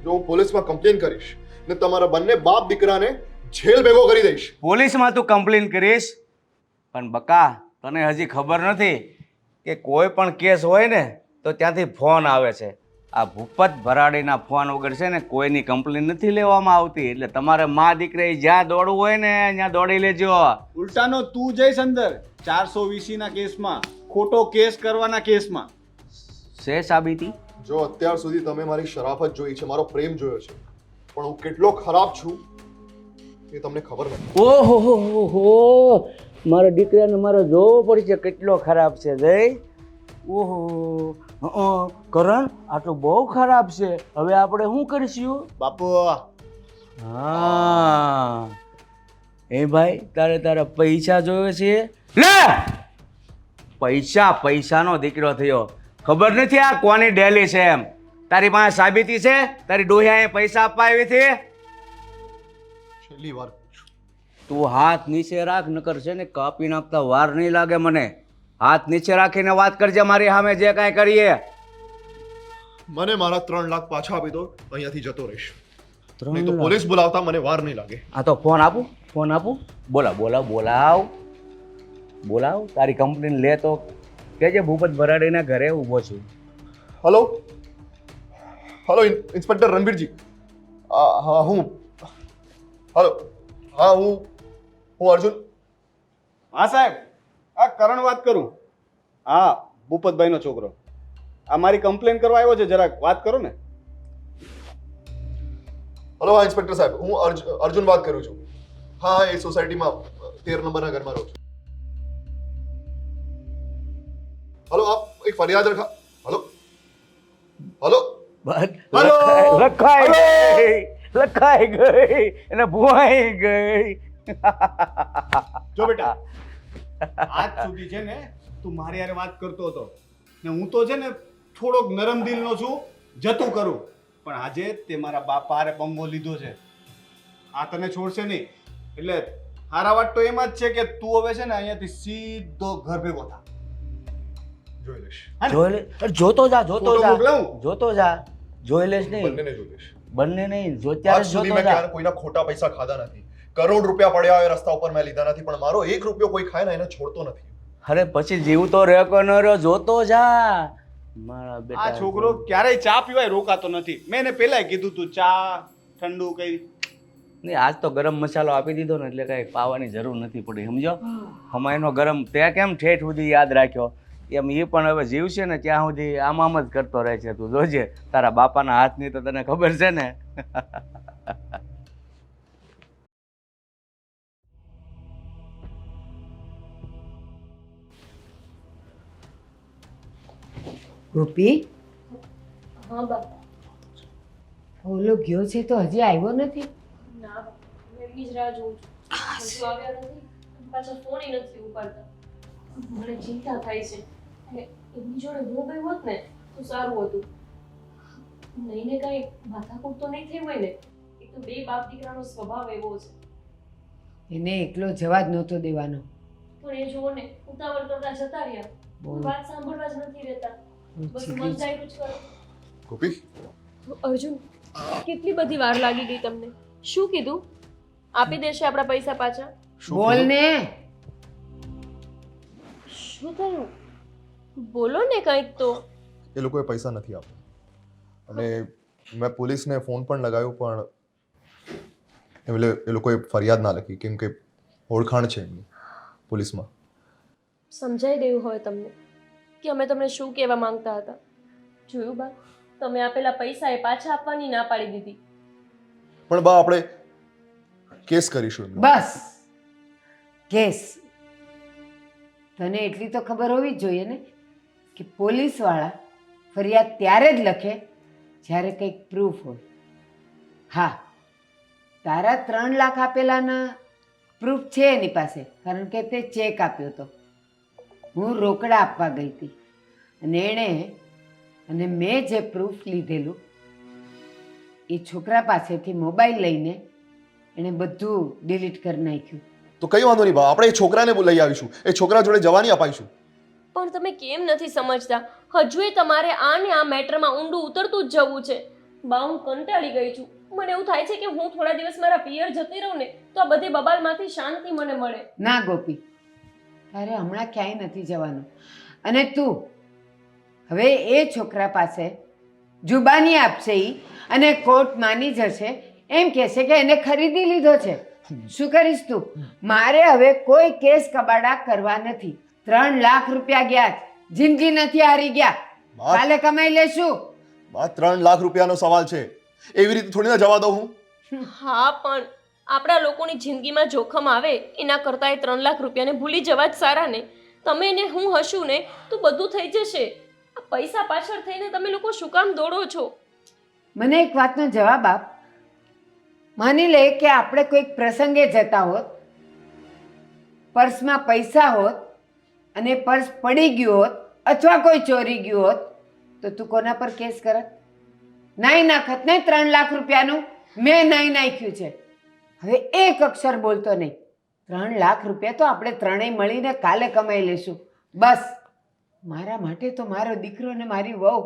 જો હું પોલીસમાં કમ્પ્લેન કરીશ ને તમારા બંને બાપ દીકરાને જેલ ભેગો કરી દઈશ. પોલીસમાં તું કમ્પ્લેન કરીશ, પણ બકા તને હજી ખબર નથી કે કોઈ પણ કેસ હોય ને તો ત્યાંથી ફોન આવે છે. આ ભૂપત ભરાડીના ફોન વગર છે ને કોઈની કમ્પ્લેન નથી લેવામાં આવતી. એટલે તમારે માં દીકરી જ્યાં દોડવું હોય ને ત્યાં દોડી લેજો. ઉલટાનો તું જઈશ અંદર 420 ના કેસમાં, ખોટો કેસ કરવાના કેસમાં. છે સાબિતી? જો અત્યાર સુધી તમે મારી શરાફત જોઈ છે, મારો પ્રેમ જોયો છે, પણ હું કેટલો ખરાબ છું એ તમને ખબર નથી. ઓહો, મારા દીકરાને મારે જોવો પડશે કેટલો ખરાબ છે. જય ઓહો, કરણ આટલું બહુ ખરાબ છે. હવે આપણે શું કરીશું બાપુ? હા એ ભાઈ, તારા પૈસા જોવે છે. લે પૈસાનો દીકરો થયો. ખબર નથી આ કોની ડેલી છે એમ? તારી પાસે સાબિતી છે? તારી ડોહિયાએ પૈસા આપવા આવી હતી? છેલ્લી વાર તું હાથ નીચે રાખ, નકર છે ને કાપી નાખતા વાર નહીં લાગે મને. હાથ નીચે રાખીને વાત કરજે મારી સામે જે કાંઈ કરીએ. મને મારા 3 લાખ પાછા આપી દો, અહીંયાથી જતો રહીશ. નહીં તો પોલીસ બોલાવતા મને વાર નહીં લાગે. હા તો ફોન આપું. બોલાવ. તારી કમ્પ્લેન લે તો કહેજે ભૂપત ભરાડીના ઘરે ઊભો છું. Hello inspector Ranveerji. હું અર્જુન. હા સાહેબ, આ કરણ વાત કરું. હા, ભૂપતભાઈનો છોકરો. આ મારી કમ્પ્લેન કરવા આવ્યો છે, જરાક વાત કરો ને. હલો, હા ઇન્સ્પેક્ટર સાહેબ, હું અર્જુન વાત કરું છું. હા, એ સોસાયટીમાં 13 નંબરના ઘરમાં રહું છું. હલો, આપ એક ફરિયાદ લખાઈ ગઈ અને ભુવાઈ ગઈ. જો બેટા, આજ સુધી છે ને તું મારી હારે વાત કરતો હતો ને હું તો છે ને થોડોક નરમ દિલનો છું, જતું કરું. પણ આજે તે મારા બાપા હારે પંગો લીધો છે. આ તને છોડશે નહીં. એટલે હારા વાત તો એમાં જ છે કે તું હવે છે ને અહીંયાથી સીધો ઘર ભેગો થા. જોઈ લઈશ. જોઈ લે અરે જોતો જા જોતો ફોટો જા મોકલાવું? જોતો જા જોઈ લેશ નહીં બંનેને જોઈ લઈશ. બંને નહીં જો આજ ત્યારે સુધી જોતો મેં જા ક્યારે કોઈના ખોટા પૈસા ખાધા નથી. કરોડ રૂપિયા પડ્યા હોય રસ્તા ઉપર મેં લીધા નથી, પણ મારો 1 રૂપિયો કોઈ ખાય ને એને છોડતો નથી. અરે પછી જીવતો રહ્યો કે ન રહ્યો જોતો જા મારા બેટા આ છોકરો ક્યારેય ચા પીવાય રોકાતો નથી. મેં એને પહેલાય કીધું તું ચા ઠંડુ કઈ. નહીં આજ તો ગરમ મસાલો આપી દીધો ને એટલે કઈ પાવાની જરૂર નથી પડી સમજો હમાયનો ગરમ તે કેમ ઠેઠ સુધી યાદ રાખ્યો એમ એ પણ હવે જીવશે ને ત્યાં સુધી આમ જ કરતો રહે છે તું જોજે તારા બાપાના હાથની તો તને ખબર છે ને ગોપી હા બા ઓલો ગયો છે તો હજી આવ્યો નથી. ના બા હું એમની જ રાહ જોઉં છું હજુ આવ્યા નથી પાછા ફોન નથી ઉપાડતા મને ચિંતા થાય છે કે એમની જોડે હું ગઈ હોત ને તો સારું હતું નહીં ને કઈ માથાકૂટ તો નહીં થઈ હોય ને એક તો બે બાપ દીકરાનો સ્વભાવ એવો છે એને એકલો જવા જ નહોતો દેવાનો. પણ એ જુઓ ને ઉતાવળ કરતા જતા રહ્યા બહુ વાત સાંભળવા જ નથી રહેતા બસ સીધી મન જ. જાય જ કરો ગોપી, અર્જુન કેટલી બધી વાર લાગી ગઈ તમને શું કીધું આપી દેશે આપણા પૈસા પાછા શું બોલ કીધું? ને. શું થયું બોલો ને કંઈક તો એ લોકોએ પૈસા નથી આપ્યા અને મેં પોલીસને ફોન પણ લગાવ્યો, પણ એ લોકોએ ફરિયાદ ના લખી કેમ કે ઓળખાણ છે એમની પોલીસમાં. સમજાઈ ગયું હોય તમને કે અમે તમને શું કહેવા માંગતા હતા જોયું બા તમે આપેલા પૈસા એ પાછા આપવાની ના પાડી દીધી પણ બા આપણે કેસ કરીશું એમનો. બસ કેસ. તને એટલી તો ખબર હોવી જ જોઈએ ને કે પોલીસવાળા ફરિયાદ ત્યારે જ લખે જ્યારે કંઈક પ્રૂફ હોય. હા, તારા 3 લાખ આપેલાના પ્રૂફ છે એની પાસે, કારણ કે તે ચેક આપ્યો હતો. હું રોકડા આપવા ગઈ હતી અને અને મેં જે પ્રૂફ લીધેલું એ છોકરા પાસેથી મોબાઈલ લઈને એણે બધું ડિલીટ કરી નાખ્યું. તો કઈ વાંધો નહીં બા, આપણે એ છોકરાને લઈ આવીશું, એ છોકરા જોડે જવાની અપાઈશું. પણ તમે કેમ નથી સમજતા હજુય તમારે આ ને આ મેટરમાં ઊંડું ઉતરતું જ જવું છે બા હું કંટાળી ગઈ છું મને એવું થાય છે કે હું થોડા દિવસ મારા પિયર જતી રહું ને તો આ બધી બબાલમાંથી શાંતિ મને મળે ના ગોપી, તારે હમણાં ક્યાંય નથી જવાનું. અને તું હવે એ છોકરા પાસે જુબાની આપશે ઈ અને કોર્ટ માની જશે એમ કહેશે કે એને ખરીદી લીધો છે. શું કરીશ તું? મારે હવે કોઈ કેસ કબાડા કરવા નથી. 3 લાખ રૂપિયા ગયા, જિંદગી નથી હારી ગયા. બા- કાલે કમાઈ લેશું. બા 3 લાખ રૂપિયાનો સવાલ છે, એવી રીતે થોડી ના જવા દઉં હું. હા પણ આપણા લોકોની જિંદગીમાં જોખમ આવે એના કરતાં એ 3 લાખ રૂપિયાને ભૂલી જવા જ સારા ને તમે ને હું હશું ને તો બધું થઈ જશે આ પૈસા પાછળ થઈને તમે લોકો શું કામ દોડો છો મને એક વાતનો જવાબ આપ. માની લે કે આપણે કોઈક પ્રસંગે જતા હોત, પર્સમાં પૈસા હોત અને પર્સ પડી ગયું હોત અથવા કોઈ ચોરી ગયું હોત તો તું કોના પર કેસ કરત? નાઈ નાખત ને 3 લાખ રૂપિયાનું મેં નાઈ નાખ્યું છે. હવે એક અક્ષર બોલતો નહીં. 3 લાખ રૂપિયા તો આપણે ત્રણેય મળીને કાલે કમાઈ લેશું. બસ મારા માટે તો મારો દીકરો ને મારી વહુ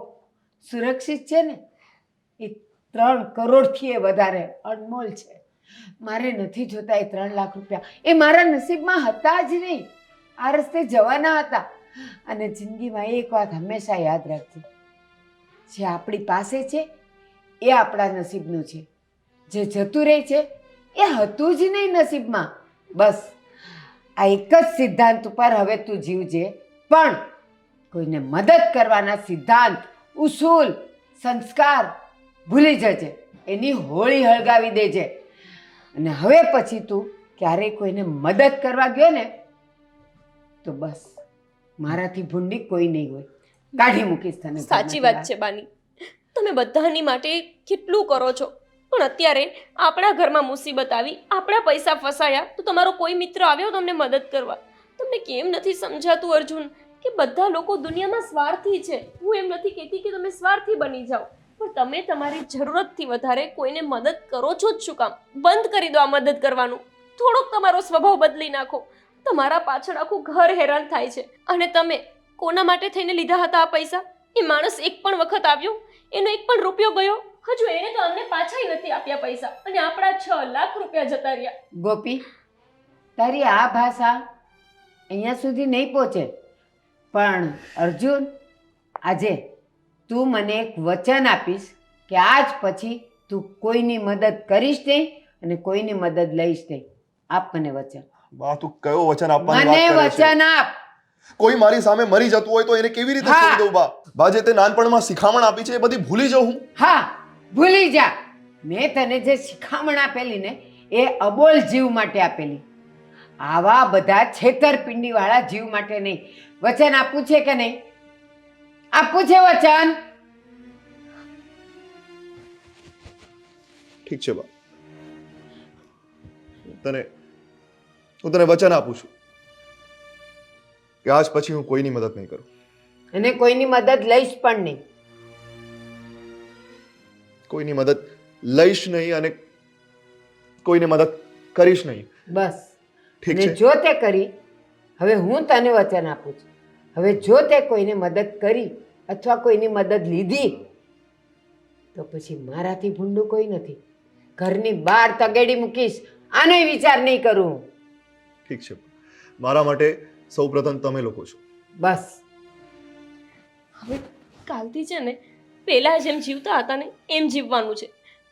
સુરક્ષિત છે ને, એ 3 કરોડથી વધારે અનમોલ છે. મારે નથી જોતા એ 3 લાખ રૂપિયા, એ મારા નસીબમાં હતા જ નહીં. આ રસ્તે જવાના હતા. અને જિંદગીમાં એક વાત હંમેશા યાદ રાખજે, જે આપણી પાસે છે એ આપણા નસીબનું છે, જે જતું રહે છે એ હતું જ નહીં નસીબમાં. બસ આ એક જ સિદ્ધાંત ઉપર હવે તું જીવજે, પણ કોઈને મદદ કરવાના સિદ્ધાંત, ઉસૂલ, સંસ્કાર ભૂલી જજે. એની હોળી હળગાવી દેજે. અને હવે પછી તું ક્યારેય કોઈને મદદ કરવા ગયો ને તો બસ મારાથી ભૂંડી કોઈ નહીં હોય. કાઢી મૂકીશ તને. સાચી વાત છે બાની તમે બધાની માટે કેટલું કરો છો પણ અત્યારે આપણા ઘરમાં મુસીબત આવી આપણા પૈસા ફસાયા તો તમારો કોઈ મિત્ર આવ્યો તમને મદદ કરવા તમને કેમ નથી સમજાતું અર્જુન કે બધા લોકો દુનિયામાં સ્વાર્થી છે હું એમ નથી કહેતી કે તમે સ્વાર્થી બની જાઓ પણ તમે તમારી જરૂરતથી વધારે કોઈને મદદ કરો છો જ શું કામ બંધ કરી દો આ મદદ કરવાનું થોડોક તમારો સ્વભાવ બદલી નાખો. તમારા પાછળ આખું ઘર હેરાન થાય છે. અને તમે કોના માટે થઈને લીધા હતા આ પૈસા? એ માણસ એક પણ વખત આવ્યો, એનો એક પણ રૂપિયો ગયો? હજુ એને તો અમને પાછાય નથી આપ્યા પૈસા, અને આપણા 6 લાખ રૂપિયા જતા રહ્યા. ગોપી, તારી આ ભાષા અહીંયા સુધી નહીં પહોંચે. પણ અર્જુન, આજે તું મને એક વચન આપીશ કે આજ પછી તું કોઈની મદદ કરીશ નહીં અને કોઈની મદદ લઈશ નહીં. આપ મને વચન. બા તું કયો વચન આપવાની મને વાત કરે છે? વચન આપ. કોઈ મારી સામે મરી જતું હોય તો એને કેવી રીતે હા. છોડી દઉં બા? બા જે તે નાનપણમાં શિખામણ આપી છે એ બધી ભૂલી જાઉં હું? હા, ભૂલી જા. મેં તને જે શિખામણ આપેલી ને એ અબોલ જીવ માટે આપેલી, આવા બધા છેતરપિંડી વાળા જીવ માટે નહીં. વચન આપવું છે કે નહીં? આપવું છે વચન? ઠીક છે બા, હું તને વચન આપું છું કે આજ પછી હું કોઈની મદદ નહીં કરું. અને કોઈની મદદ લઈશ પણ નહીં. કોઈની મદદ લઈશ નહીં અને કોઈને મદદ કરીશ નહીં. બસ. ઠીક અને છે. જો તે કરી, હવે હું તને વચન આપું છું, હવે જો તે કોઈને મદદ કરી અથવા કોઈની મદદ લીધી તો પછી મારાથી ભૂંડું કોઈ નથી. ઘરની બહાર તગેડી મૂકીશ, આનોય વિચાર નહીં કરું. ઠીક છે, મારા માટે સૌપ્રથમ તમે લોકો છો. બસ. હવે કાલથી છે ને પહેલા જેમ જીવતા હતા ને એમ જીવવાનું છે.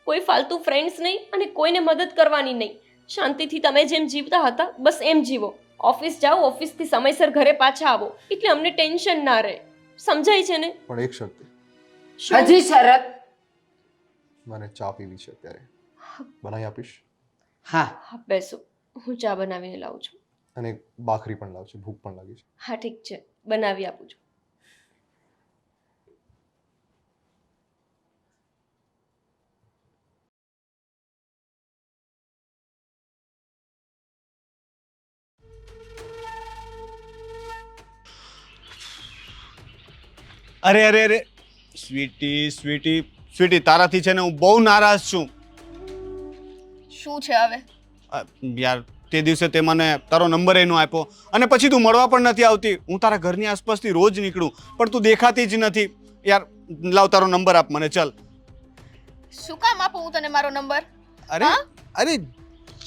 કોઈ ફાલતુ ફ્રેન્ડ્સ નહીં અને કોઈને મદદ કરવાની નહીં. શાંતિથી તમે જેમ જીવતા હતા બસ એમ જીવો. ઓફિસ જાઓ, ઓફિસથી સમયસર ઘરે પાછા આવો, એટલે અમને ટેન્શન ના રહે. સમજાય છે ને? પણ એક શરતે, શું? હજી શરત? મને ચા પીવી છે અત્યારે. બનાવી આપીશ? હા. હા, બેસો, હું ચા બનાવીને લાવું છું. અને ભાખરી પણ લાવશે, ભૂખ પણ લાગી છે. હા ઠીક છે, બનાવી આપું છું. અરે સ્વીટી સ્વીટી સ્વીટી, તારાથી છે ને હું બહુ નારાજ છું. શું છે હવે? યાર, તે દિવસે તે મને તારો નંબર એનો આપ્યો અને પછી તું મળવા પણ નથી આવતી. હું તારા ઘરની આસપાસથી રોજ નીકળું પણ તું દેખાતી જ નથી. યાર, લાવ તારો નંબર આપ મને. ચાલ. શું કામ આપું હું તને મારો નંબર? અરે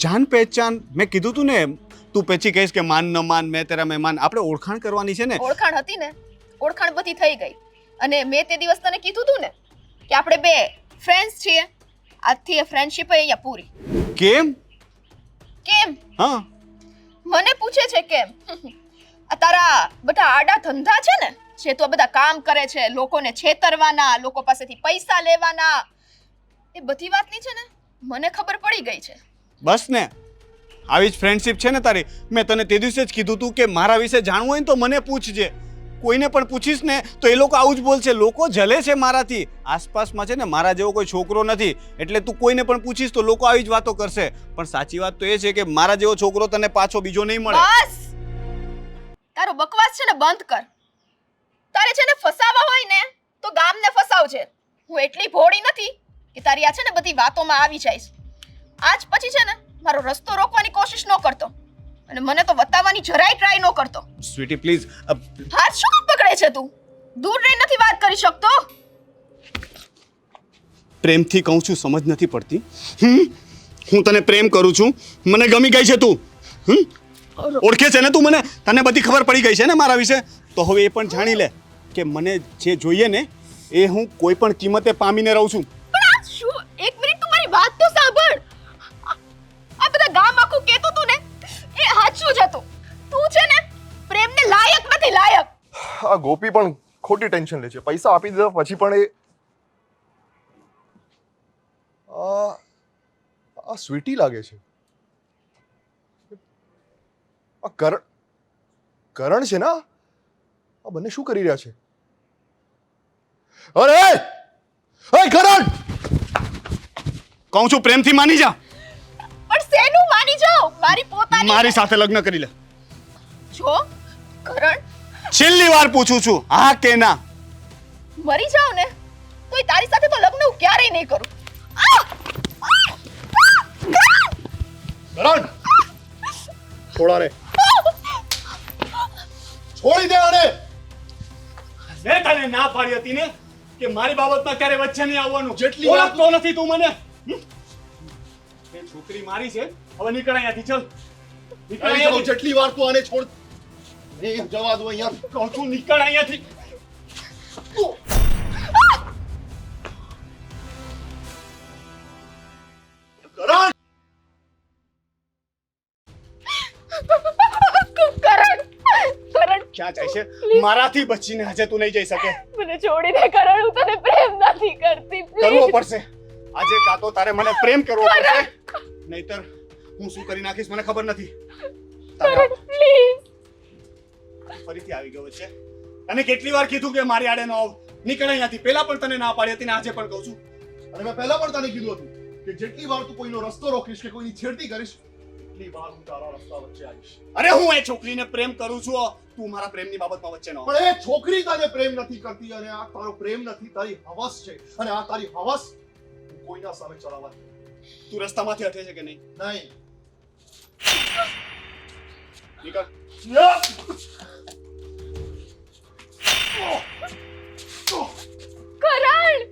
જાન પહેચાન, મેં કીધું તું ને, તું પછી કહીશ કે માન ન માન, મેં તેરા મહેમાન. આપણે ઓળખાણ કરવાની છે ને. ઓળખાણ હતી ને, ઓળખાણ બધી થઈ ગઈ. અને મેં તે દિવસ તને કીધું તું ને કે આપણે બે ફ્રેન્ડ્સ છીએ. આજથી એ ફ્રેન્ડશિપ અહીંયા પૂરી. કેમ? કેમ? હા, મને પૂછે છે કેમ? આ તારા બધા આડા ધંધા છે ને, જે તું આ બધા કામ કરે છે, લોકોને છેતરવાના, લોકો પાસેથી પૈસા લેવાના, એ બધી વાતની છે ને મને ખબર પડી ગઈ છે. બસ ને, આવી જ ફ્રેન્ડશિપ છે ને તારી. મેં તને તે દિવસે જ કીધું તું કે મારા વિશે જાણવું હોય ને તો મને પૂછજે. કોઈને પણ પૂછીશ ને તો એ લોકો આવું જ બોલશે. લોકો જલે છે મારાથી. આસપાસમાં છે ને મારા જેવો કોઈ છોકરો નથી, એટલે તું કોઈને પણ પૂછીશ તો લોકો આવી જ વાતો કરશે. પણ સાચી વાત તો એ છે કે મારા જેવો છોકરો તને પાછો બીજો નહીં મળે. બસ, તારો બકવાસ છે ને બંધ કર. તારે છે ને ફસાવા હોય ને તો ગામને ફસાવજે. હું એટલી ભોળી નથી કે તારી આ છે ને બધી વાતોમાં આવી જઈશ. આજ પછી છે ને મારો રસ્તો રોકવાની કોશિશ ન કરતો અને મને તો બતાવવાની જરાય ટ્રાય ન કરતો. Sweetie please. હાથ શું પકડે છે તું? દૂર રહી નથી વાત કરી શકતો? પ્રેમથી કહું છું, સમજ નથી પડતી. હું તને પ્રેમ કરું છું, મને ગમી ગઈ છે તું. ઓળખે છે ને તું મને, તને બધી ખબર પડી ગઈ છે ને મારા વિશે. તો હવે એ પણ જાણી લે કે મને જે જોઈએ ને એ હું કોઈ પણ કિંમતે પામીને રહું છું. પણ આ શું? એક મિનિટ, તું મારી વાત તો સાંભળ. આ બધા ગામ આખું કહેતું તું ને એ સાચું જ હતું. તું છે ને પ્રેમને લાયક નથી, લાયક. આ ગોપી પણ ખોટી ટેન્શન લે છે. પૈસા આપી દીધા પછી પણ એ આ સ્વીટી લાગે છે. આ કરણ છે ને? આ બંને શું કરી રહ્યા છે? અરે એ કરણ! કહું છું પ્રેમથી માની જા. પણ શેનું માની જાઉં? મારી પોતાની મારી સાથે લગ્ન કરી લે. જો કરણ, છેલ્લી વાર પૂછું છું, હા કે ના? મરી જાવ ને તોય તારી સાથે તો લગ્ન હું ક્યારેય નહીં કરું. કરણ! છોડાને છોડી દે આને. મેં તને ના પાડી હતી ને કે મારી બાબતમાં ક્યારે વચ્ચે નહીં આવવાનું. જેટલી વાર- ઓળખતો નથી તું મને. એ છોકરી મારી છે, હવે નીકળ અહીંયાથી, ચલ નીકળ અહીંયાથી. જેટલી વાર તું આને છોડ નહીં જવા દો અહીંયા. કહું છું નીકળ અહીંયાથી. કરણ કરણ ક્યાં જાય છે? મારાથી બચીને આજે તું નહીં જઈ શકે. મને છોડીને કરણ, હું તને પ્રેમ નથી કરતી. કરવો પડશે આજે, કાં તો તારે મને પ્રેમ કરવો પડશે, નહીતર હું શું કરી નાખીશ મને ખબર નથી. તારા પ્લીઝ. ફરીથી આવી ગયો છે. અને કેટલી વાર કીધું કે મારી આડે ન આવ, નીકળ અહીંયાથી. પહેલા પણ તને ના પાડી હતી ને આજે પણ કહું છું. અને મેં પહેલા પણ તને કીધું હતું કે જેટલી વાર તું કોઈનો રસ્તો રોકીશ કે કોઈની છેડતી કરીશ એટલી વાર હું તારા રસ્તા વચ્ચે આવીશ. અરે હું એ છોકરીને પ્રેમ કરું છું, તું મારા પ્રેમની બાબતમાં વચ્ચે ન આવ. પણ એ છોકરી તને પ્રેમ નથી કરતી અને આ તારો પ્રેમ નથી, તારી હવસ છે. અને આ તારી હવસ હું કોઈના સામે ચલાવવા તું રસ્તામાંથી હટે છે કે નહીં? નહીં. નીકળ. કરણ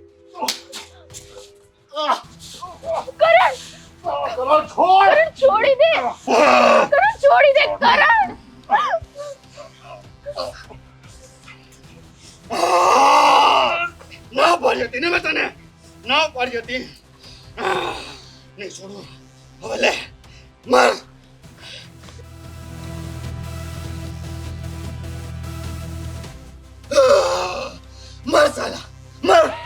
કરણ છોડ. કરણ છોડી દે. કરણ છોડી દે. કરણ ના પાડી હતી ને મેં તને, ના પાડી હતી. નહીં છોડું. હવે લે મર. મર સાલા મર.